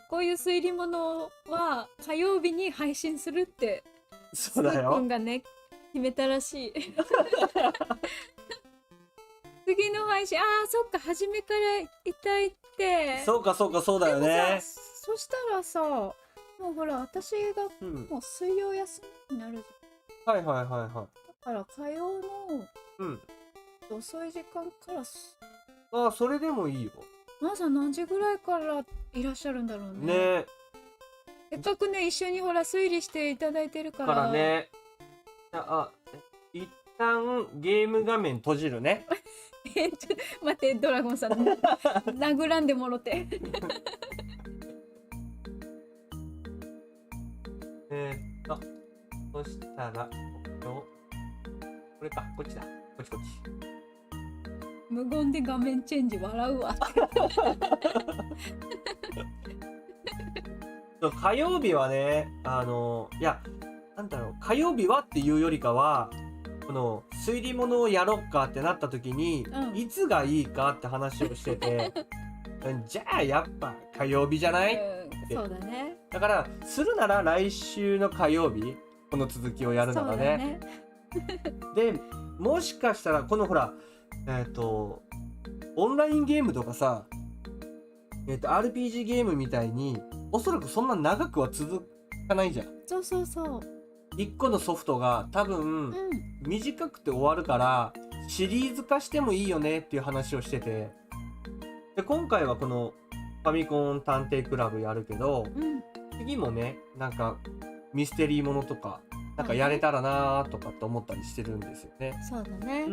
こういう推理物は火曜日に配信するってそうだよ。スー君がね決めたらしい。次の配信、そっか、初めからいたいって。そうかそうか、そうだよね。そしたらさ、もうほら私がもう水曜休みになるじゃん。はいはいはいはい。だから火曜の遅い時間からそれでもいいよ。朝何時ぐらいからいらっしゃるんだろうね。ね。せっかくね、一緒にほら推理していただいてるから。からね。一旦ゲーム画面閉じるね。ちょっと待って、ドラゴンさん殴らんでもろて。そしたらこれか、こっちだ、こっちこっち。無言で画面チェンジ、笑うわ。火曜日はね、いや、なんだろう、火曜日はっていうよりかは、この推理物をやろっかってなった時に、いつがいいかって話をしてて、じゃあやっぱ火曜日じゃない？そうだね。だからするなら来週の火曜日、この続きをやるならね。で、もしかしたらこのほら、オンラインゲームとかさ、RPG ゲームみたいにおそらくそんな長くは続かないじゃん。そうそうそう。1個のソフトが多分短くて終わるからシリーズ化してもいいよねっていう話をしてて、で今回はこのファミコン探偵クラブやるけど、次もね、なんかミステリーものとかなんかやれたらなーとかって思ったりしてるんですよね。そうだね。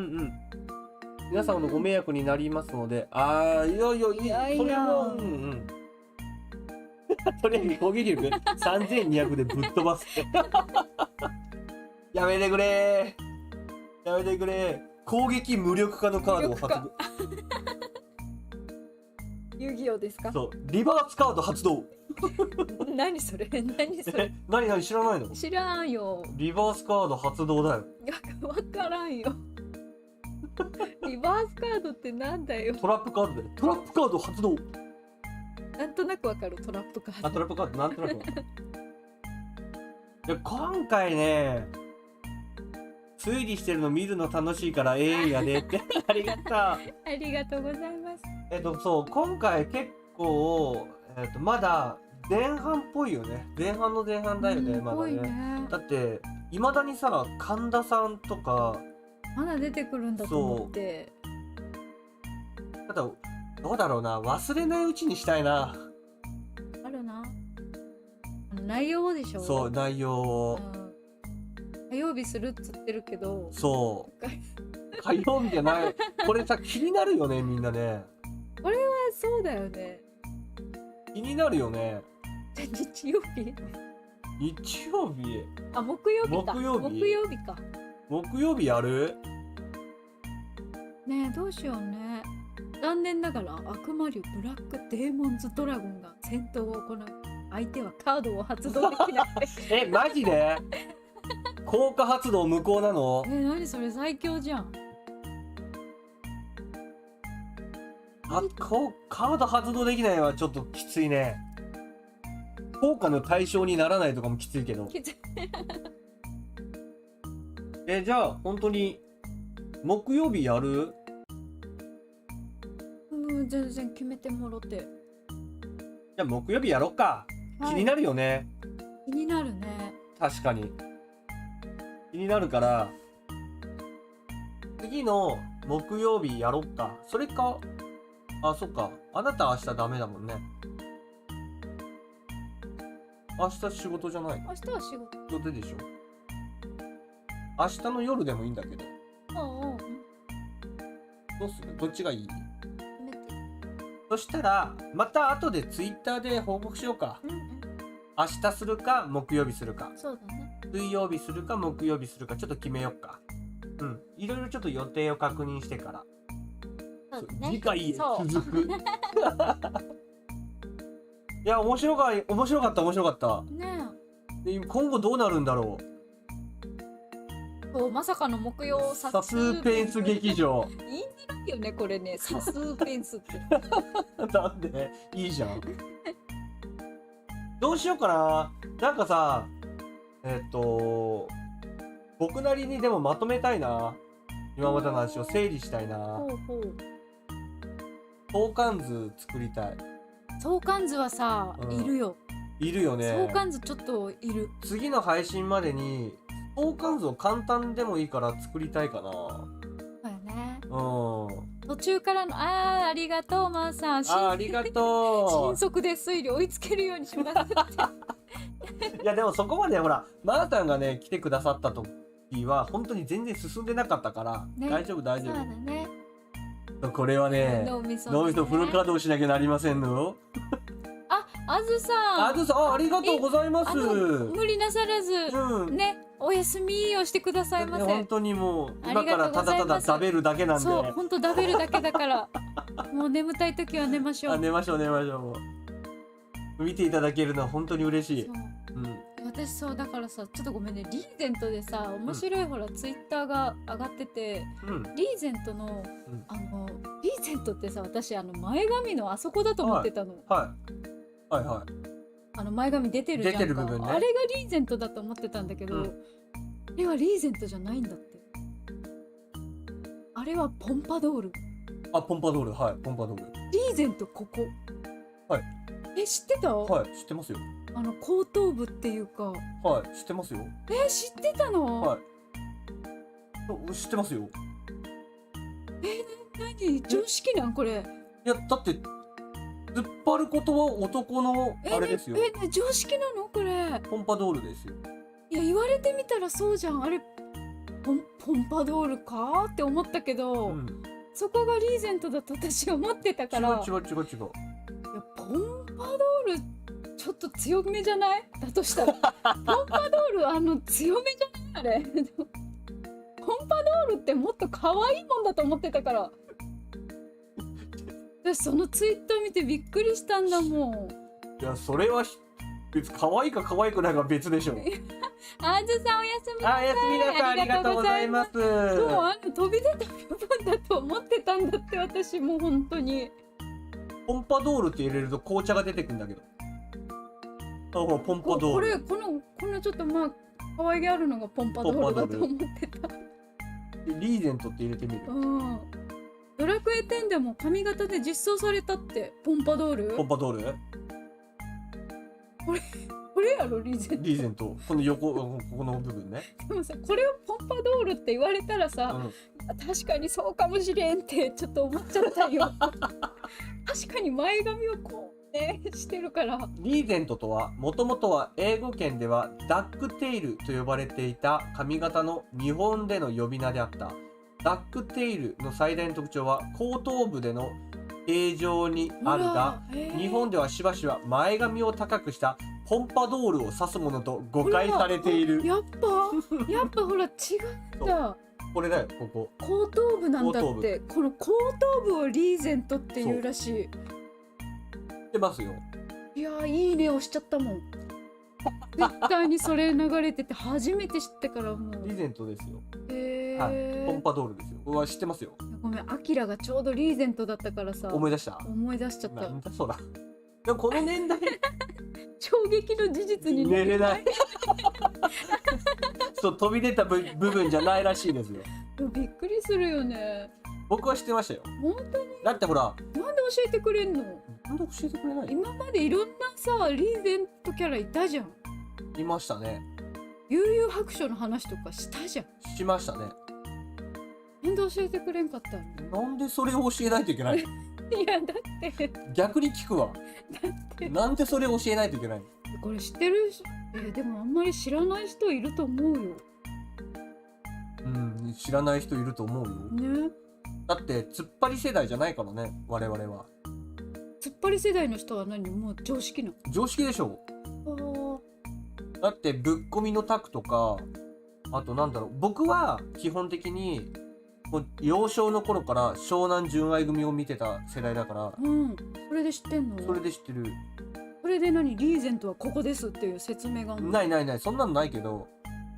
皆さんのご迷惑になりますので、いやそれもとりあえず攻撃力3200でぶっ飛ばすって。やめてくれー、やめてくれー。攻撃無力化のカードを発動。遊戯王ですか？そう、リバースカード発動。何それ？何それ？何知らないの？知らんよ。リバースカード発動だよ。わからんよ。リバースカードってなんだよ。トラップカードだよ。トラップカード発動。なんとなくわかる、トラップカード。トラップカードなんとなくわかる。で今回ね、推理してるの見るの楽しいからやでって。ありがとう。ありがとうございます。そう今回結構まだ前半っぽいよね。前半の前半だよね、まだね。だっていまだにさ、神田さんとかまだ出てくるんだと思って。ただどうだろうな、忘れないうちにしたいな。あるな。内容でしょ。そう、内容を。火曜日するっつってるけど。そう。火曜日じゃない。これさ、気になるよね、みんなね。これはそうだよね。気になるよね。じゃあ日曜日？日曜日？木曜日か。木曜日か。木曜日やる？ねえ、どうしようね。残念ながら悪魔竜ブラックデーモンズドラゴンが戦闘を行う。相手はカードを発動できない。マジで？効果発動無効なの？何それ、最強じゃん。カード発動できないはちょっときついね。効果の対象にならないとかもきついけど。きつい。じゃあ本当に木曜日やる？全然決めてもろて。じゃあ木曜日やろっか。気になるよね。気になるね。確かに気になるから、次の木曜日やろっか。それか、そっか、あなた明日ダメだもんね。明日仕事じゃないの？明日は仕事でしょ。明日の夜でもいいんだけど。どうする？どっちがいい？そしたらまた後でツイッターで報告しようか。明日するか木曜日するか。そうだね。水曜日するか木曜日するかちょっと決めようか。いろいろちょっと予定を確認してから。そうだね。次回へ続く。いや、面白かったねえ。今後どうなるんだろう。そう、まさかの木曜サスペンス劇場。いいんいよねこれね、サスペンスってなんでいいじゃん。どうしようかな。なんかさ、僕なりにでもまとめたいな。今までの話を整理したいな。ほうほう。相関図作りたい。相関図はさ、うんいるよ。いるよね。相関図ちょっといる。次の配信までに相関図を簡単でもいいから作りたいかな。そうやね。うん。途中からのありがとうマーさん。ありがと迅速で推理追いつけるようにしますって。う。いやでもそこまでほらマーさんがね来てくださった時は本当に全然進んでなかったから、ね、大丈夫大丈そうだね。夫。これはね、脳みそフル稼働しなきゃなりませんの。あずさん。あずさん、ありがとうございます。無理なさらず、うん、ね、お休みをしてくださいませ。本当にもう今からただただ食べるだけなんで。そう、本当食べるだけだから。もう眠たい時は寝ましょう。寝ましょう寝ましょう。見ていただけるのは本当に嬉しい。私そうだからさ、ちょっとごめんね、リーゼントでさ、面白いほら、ツイッターが上がってて、リーゼントの、リーゼントってさ、私前髪のあそこだと思ってたの。はいはい。前髪出てるじゃんか。出てる部分ね。あれがリーゼントだと思ってたんだけど、あれはリーゼントじゃないんだって。あれはポンパドール。あ、ポンパドール、はい、ポンパドール。リーゼントここ。はい。知ってた？はい、知ってますよ。後頭部っていうか。はい、知ってますよ。知ってたの？はい。知ってますよ。何？常識なんこれ？いや、だって突っ張ることは男のあれですよ。常識なのこれ？ポンパドールですよ。いや、言われてみたらそうじゃん。あれポンパドールかって思ったけど、そこがリーゼントだと私は思ってたから。違う。いや、ポンパドールちょっと強めじゃない？だとしたらポンパドール強めじゃないあれ。ポンパドールってもっと可愛いもんだと思ってたから。私そのツイッター見てびっくりしたんだもん。いや、それは別に可愛いか可愛くないか別でしょ。あずさんおやすみなさい。おやすみなさい。ありがとうございます。そう飛び出た部分だと思ってたんだって私もう本当に。ポンパドールって入れると紅茶が出てくるんだけど。ポンパドール。このちょっと可愛げあるのがポンパドールだと思ってた。リーゼントって入れてみる。ドラクエ10でも髪型で実装されたってポンパドール？ポンパドール？これやろリーゼント。リーゼント。この横ここの部分ね。でもさ、これをポンパドールって言われたらさ、確かにそうかもしれんってちょっと思っちゃったよ。確かに前髪をこうねしてるから。リーゼントとはもともとは英語圏ではダックテイルと呼ばれていた髪型の日本での呼び名であった。ダックテイルの最大の特徴は後頭部での形状にあるが、日本ではしばしば前髪を高くしたポンパドールを指すものと誤解されている。やっぱほら違うんだ。これだよ、ここ。後頭部なんだって。この後頭部をリーゼントっていうらしい。知ってますよ。いやいいね押しちゃったもん。絶対にそれ流れてて初めて知ってからもう。リーゼントですよ。はい、ポンパドールですよ。うわ、知ってますよ。ごめん、アキラがちょうどリーゼントだったからさ。思い出した。思い出しちゃった。なんだそら。でもこの年代衝撃の事実に寝れない。そう、飛び出た部分じゃないらしいですよ。びっくりするよね。僕は知ってましたよ。本当に？だってほら。なんで教えてくれんの？なんで教えてくれない？今までいろんなさリーゼントキャラいたじゃん。いましたね。悠々白書の話とかしたじゃん。しましたね。なんで教えてくれんかったの？なんでそれを教えないといけない？いやだって逆に聞くわ。だってなんでそれを教えないといけない？これ知ってる？でもあんまり知らない人いると思うよ。知らない人いると思うよ。ね。だって突っ張り世代じゃないからね、我々は。突っ張り世代の人は何？もう常識なの？常識でしょ。だってぶっ込みのタクとか、あとなんだろう、僕は基本的にもう幼少の頃から湘南純愛組を見てた世代だから。それで知ってんの？それで知ってる。それで何？リーゼントはここですっていう説明があるの？ないそんなのないけど、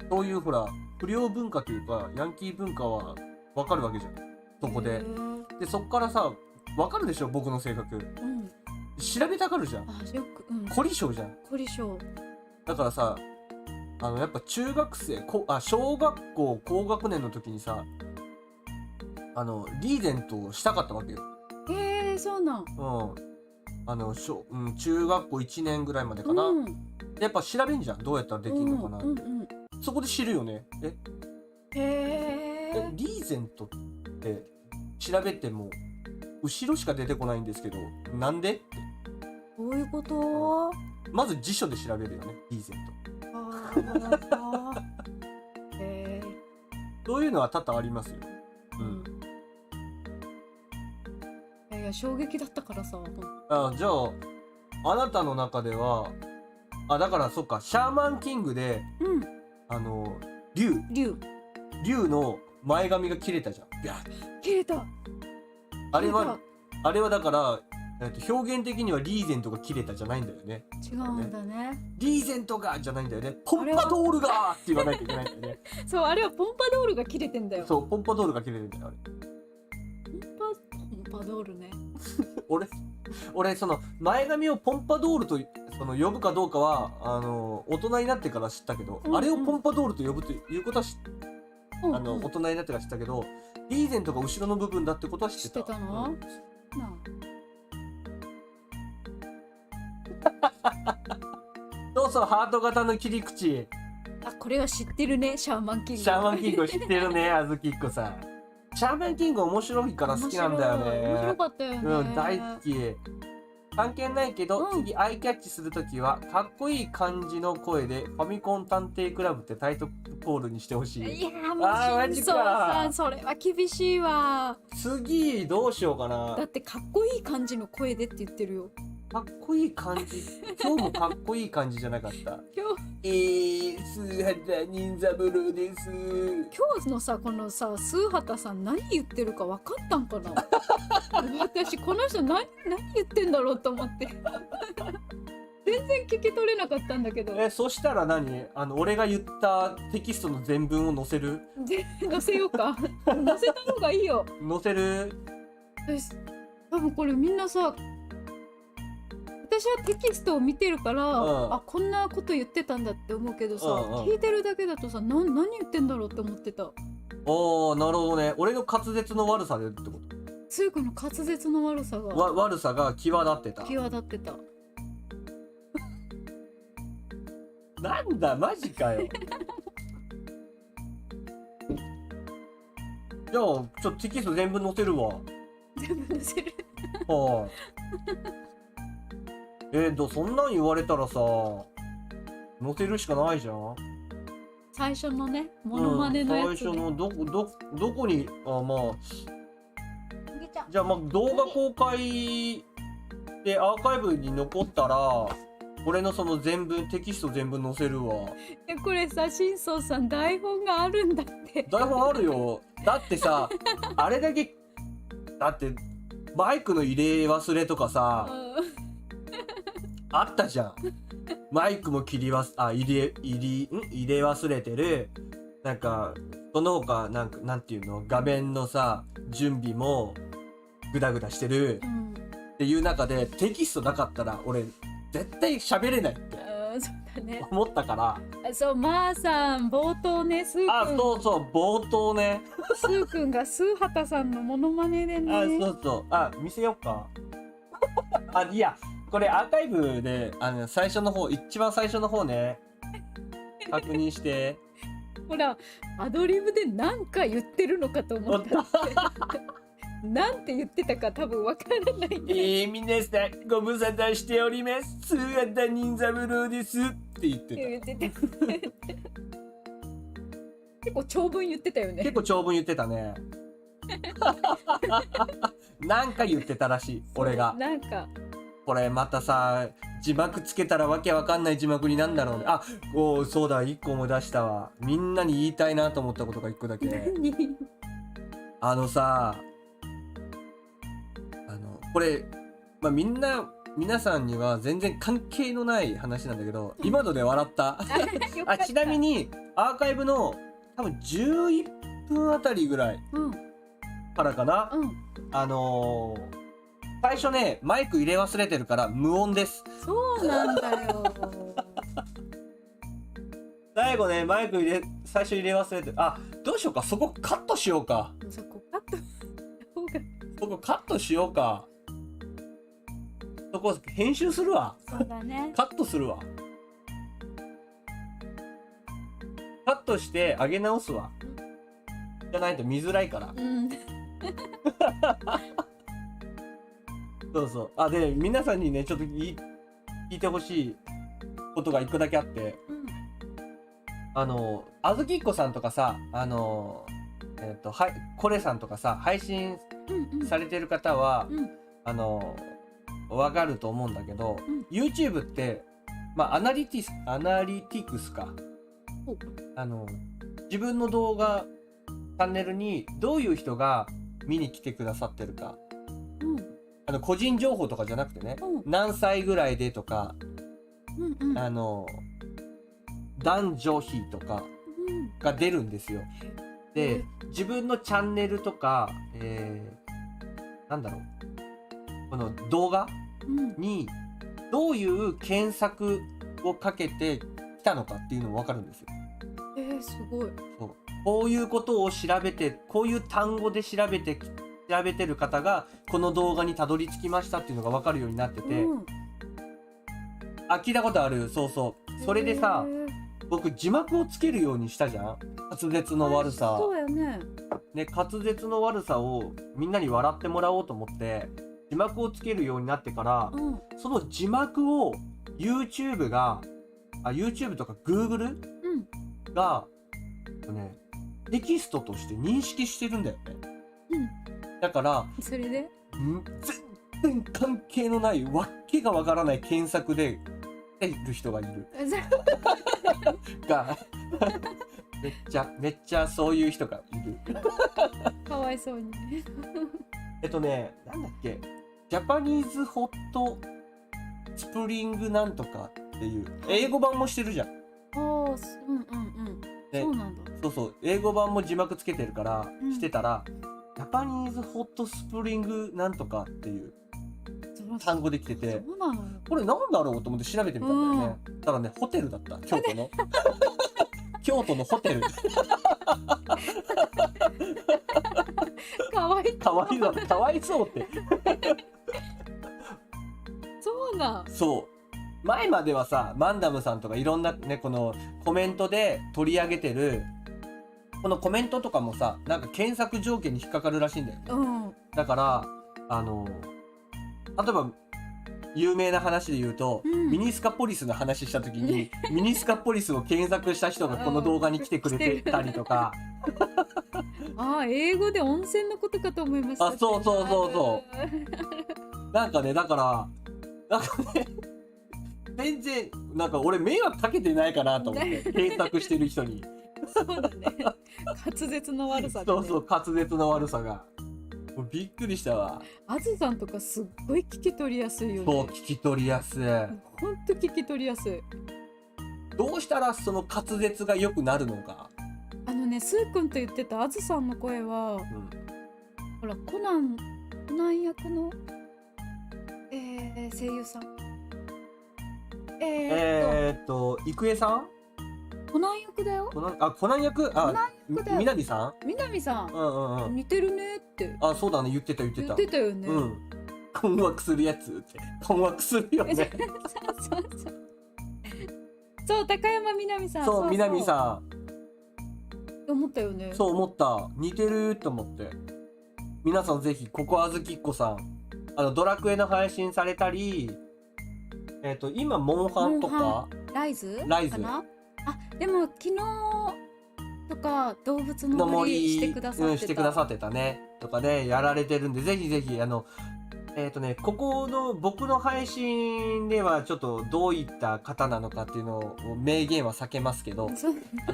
そういうほら不良文化というかヤンキー文化はわかるわけじゃん、そこで。でそっからさわかるでしょ僕の性格。調べたがるじゃん。よく、凝り性じゃん。凝り性。だからさやっぱ中学生小学校高学年の時にさリーゼントをしたかったわけよ。そうなん。中学校1年ぐらいまでかな。やっぱ調べんじゃん、どうやったらできるのかなって。そこで知るよね。リーゼントって調べても後ろしか出てこないんですけど、なんでって。どういうこと？まず辞書で調べるよね、リーゼント。そういうのは多々ありますよ。いや衝撃だったからさ。じゃああなたの中ではだからそっか、シャーマンキングで竜の前髪が切れたじゃん。切れた。あれはだから表現的にはリーゼントが切れたじゃないんだよね。違うんだね。リーゼントがじゃないんだよね。ポンパドールがって言わないといけないんだよね。そう、あれはポンパドールが切れてんだよ。そう、ポンパドールが切れてんだよ、あれ。ポンパドールね。俺その前髪をポンパドールと呼ぶかどうかは大人になってから知ったけど、あれをポンパドールと呼ぶということは大人になってから知ったけど、リーゼントが後ろの部分だってことは知ってた。知ってたの？そうそう、ハート型の切り口。これは知ってるね、シャーマンキング。シャーマンキングを知ってるね、あずきっこさん。シャーマンキング面白いから好きなんだよね。面白かったよね。大好き。関係ないけど、次アイキャッチするときはかっこいい感じの声でファミコン探偵クラブってタイトルコールにしてほしい。いやもうそうさ、それは厳しいわ。次どうしようかな。だってかっこいい感じの声でって言ってるよ。かっこいい感じ。今日もかっこいい感じじゃなかった。スハタ任三郎です。今日のさ、このさ、スーハタさん何言ってるか分かったんかな。私この人何言ってんだろうと思って全然聞き取れなかったんだけど。そしたら俺が言ったテキストの全文を載せる？載せようか。載せた方がいいよ。載せる？多分これみんなさ、私はテキストを見てるから、こんなこと言ってたんだって思うけどさ、聞いてるだけだとさ、何言ってんだろうって思ってた。なるほどね。俺の滑舌の悪さでってこと？つゆくの滑舌の悪さが悪さが際立ってた。なんだマジかよ。じゃあちょっとテキスト全部載せるわ。全部載せる。そんなん言われたらさ載せるしかないじゃん。最初のね、モノマネのやつ、ね、最初のどこにじゃあ動画公開でアーカイブに残ったら俺のその全文テキスト全部載せるわ。これさ、新宗さん台本があるんだって。台本あるよ。だってさあれだけだってバイクの入れ忘れとかさ、あったじゃん。マイクも入れ忘れてる。なんかその他なんていうの、画面のさ準備もグダグダしてる、っていう中でテキストなかったら俺絶対喋れないって思ったから。そう、まーさん冒頭ね、スーくん。そう冒頭ね。スーくんがスーハタさんのモノマネでね。見せよっか。いやこれアーカイブで最初の方、一番最初の方ね確認して。ほらアドリブで何か言ってるのかと思ったなんて言ってたか多分わからないね。皆さんご無沙汰しております。スーハタ任三郎ですって言ってた。結構長文言ってたよね。結構長文言ってたね。なんか言ってたらしい、俺が。なんかこれまたさ字幕つけたらわけわかんない字幕になんだろうね。そうだ、1個思い出したわ。みんなに言いたいなと思ったことが1個だけ。これ、皆さんには全然関係のない話なんだけど、今ので笑った。ちなみにアーカイブの多分11分あたりぐらいからかな。最初ね、マイク入れ忘れてるから無音です。そうなんだよ。最後ね、マイク最初入れ忘れてる。あ、どうしようか。そこカットしようか。そこカットそこカットしようか。そこ編集するわ。そうだね。カットするわ。カットして上げ直すわ。じゃないと見づらいから。うん。そうそう。あ、で、皆さんにね、ちょっと聞いてほしいことが一個だけあって、あずきっこさんとかさ、コレさんとかさ、配信されてる方は、わかると思うんだけど、YouTube って、まあ、アナリティクスか。自分の動画、チャンネルにどういう人が見に来てくださってるか。個人情報とかじゃなくてね、何歳ぐらいでとか、男女比とかが出るんですよ。で、自分のチャンネルとか、なんだろう、この動画にどういう検索をかけてきたのかっていうのも分かるんですよ。すごい。そう、こういうことを調べて、こういう単語で調べてる方がこの動画にたどり着きましたっていうのが分かるようになってて、あ、聞いたことある。そうそう。それでさ、僕字幕をつけるようにしたじゃん。滑舌の悪さ。そうやね。ね、滑舌の悪さをみんなに笑ってもらおうと思って字幕をつけるようになってから、その字幕を YouTube とか Google が、テキストとして認識してるんだよね。だからそれで全然関係のないわけがわからない検索で出る人がいるがめっちゃそういう人がいるかわいそうになんだっけ、ジャパニーズホットスプリングなんとかっていう英語版もしてるじゃん。そうなんだ。そうそう、英語版も字幕つけてるから、してたらジャパニーズホットスプリングなんとかっていう単語できてて、これなんだろうと思って調べてみたんだよね。ただね、ホテルだった。京都の京都のホテルかわいそうってそうなん。そう、前まではさ、マンダムさんとかいろんなね、このコメントで取り上げてるこのコメントとかもさ、なんか検索条件に引っかかるらしいんだよね。だから例えば有名な話で言うと、ミニスカポリスの話した時にミニスカポリスを検索した人がこの動画に来てくれてたりとか英語で温泉のことかと思いました。そうなんかね、だから全然なんか俺迷惑かけてないかなと思って検索してる人にそうだね。滑舌の悪さで、ね。そう滑舌の悪さがもうびっくりしたわ。あずさんとかすっごい聞き取りやすいよね。そう、聞き取りやすい。ほんと聞き取りやすい。どうしたらその滑舌が良くなるのか。スーくんと言ってたあずさんの声は、ほらコナン役の、声優さん。郁恵さん？コナン役だよ。コナン役？南さん？南さん。似てるねって。そうだね、言ってた。言ってたよね。困惑するやつって。困惑するよね。そう、高山みなみさん。そう、みなみさん。思ったよね。そう思った。似てると思って。皆さんぜひ、ここあずきっこさん。ドラクエの配信されたり、今、モンハンとか。ライズかな？でも、昨日とか、動物の森してくださってたね。とかで、やられてるんで、ぜひぜひ、ここの僕の配信ではちょっとどういった方なのかっていうのを明言は避けますけど、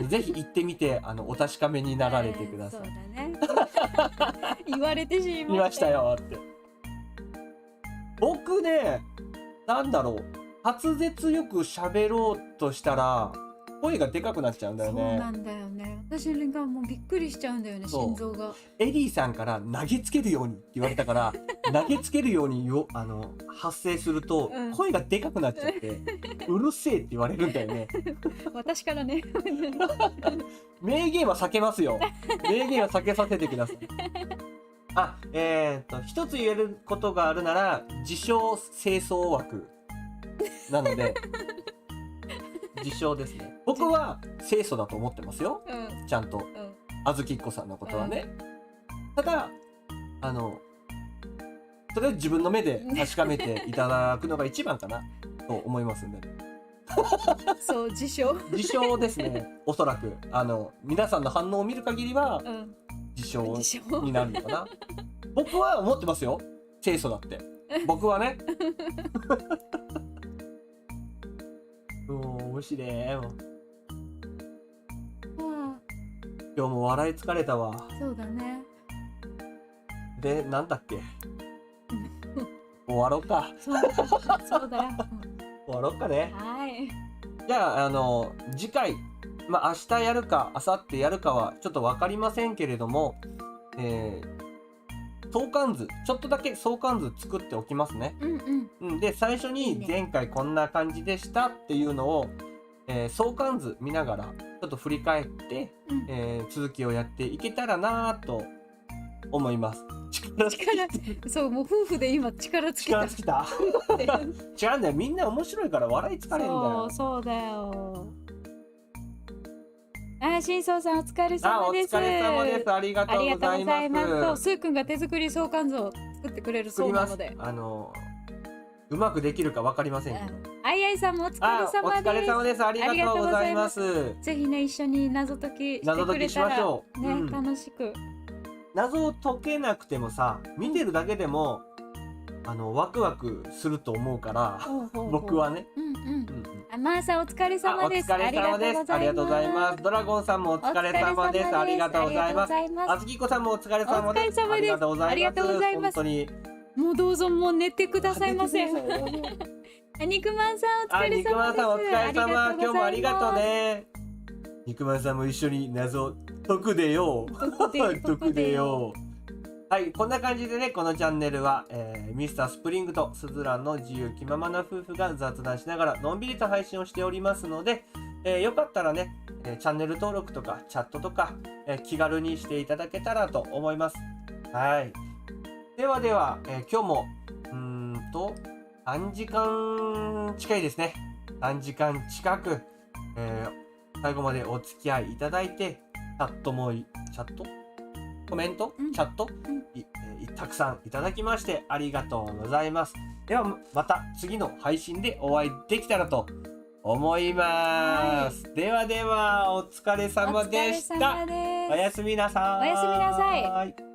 ぜひ行ってみてお確かめになられてください。そうだね。言われてしましたよって。僕ね、なんだろう、滑舌よく喋ろうとしたら声がでかくなっちゃうんだよね。そうなんだよね。私がもうびっくりしちゃうんだよね、そう心臓が。エリーさんから投げつけるようにって言われたから投げつけるように発声するとうん声がでかくなっちゃって、うるせえって言われるんだよね。私からね。名言は避けますよ。名言は避けさせてください。あ、一つ言えることがあるなら自称清掃枠なので自称ですね。僕は清楚だと思ってますよ。うんちゃんとうんあずきっこさんのことはね。ただそれを自分の目で確かめていただくのが一番かなと思いますんで。そう、自称。自称ですね。おそらく皆さんの反応を見る限りはうん自称自称になるのかな。僕は思ってますよ。清楚だって。僕はね。もう面白い。今日も笑い疲れたわ。そうだね。で、なんだっけ。終わろうか。そうだよ。終わろうかね。はい。じゃあ、次回、まあ、明日やるか、明後日やるかはちょっと分かりませんけれども、相関図、ちょっとだけ相関図作っておきますね。で、最初に前回こんな感じでしたっていうのを、相関図見ながらちょっと振り返って、続きをやっていけたらなと思います。そう、もう夫婦で今力尽きた。力尽きた。違うんだよ。みんな面白いから笑い疲れんだよ。そうだよ。新宗さんお疲れ様です。お疲れ様です。ありがとうございます。そう、スーくんが手作り相関図を作ってくれるそうなので。うまくできるかわかりませんけど。あいあいさんもお疲れ様です。お疲れ様です。ありがとうございます。ぜひね、一緒に謎解きしてくれたら謎解きしましょう。ね、楽しく。謎を解けなくてもさ、見てるだけでもワクワクすると思うから僕はね。マーさんお疲れ様です。お疲れ様です。ありがとうございます。ドラゴンさんもお疲れ様です。ありがとうございます。あずきこさんもお疲れ様です。ありがとうございます。ありがとうございます。本当に。もうどうぞもう寝てくださいませ。肉まんさんお疲れ様です。肉まんさんお疲れ様。今日もありがとうね。肉まんさんも一緒に謎解くでよ。解くでよ。はい、こんな感じでね、このチャンネルは、ミスタースプリングとスズランの自由気ままな夫婦が雑談しながらのんびりと配信をしておりますので、よかったらね、チャンネル登録とかチャットとか、気軽にしていただけたらと思います。はい。ではでは、今日も3時間近いですね。3時間近く、最後までお付き合いいただいて、コメント、チャット、たくさんいただきましてありがとうございます。ではまた次の配信でお会いできたらと思います。ではではお疲れ様でした。おやすみなさい。おやすみなさい。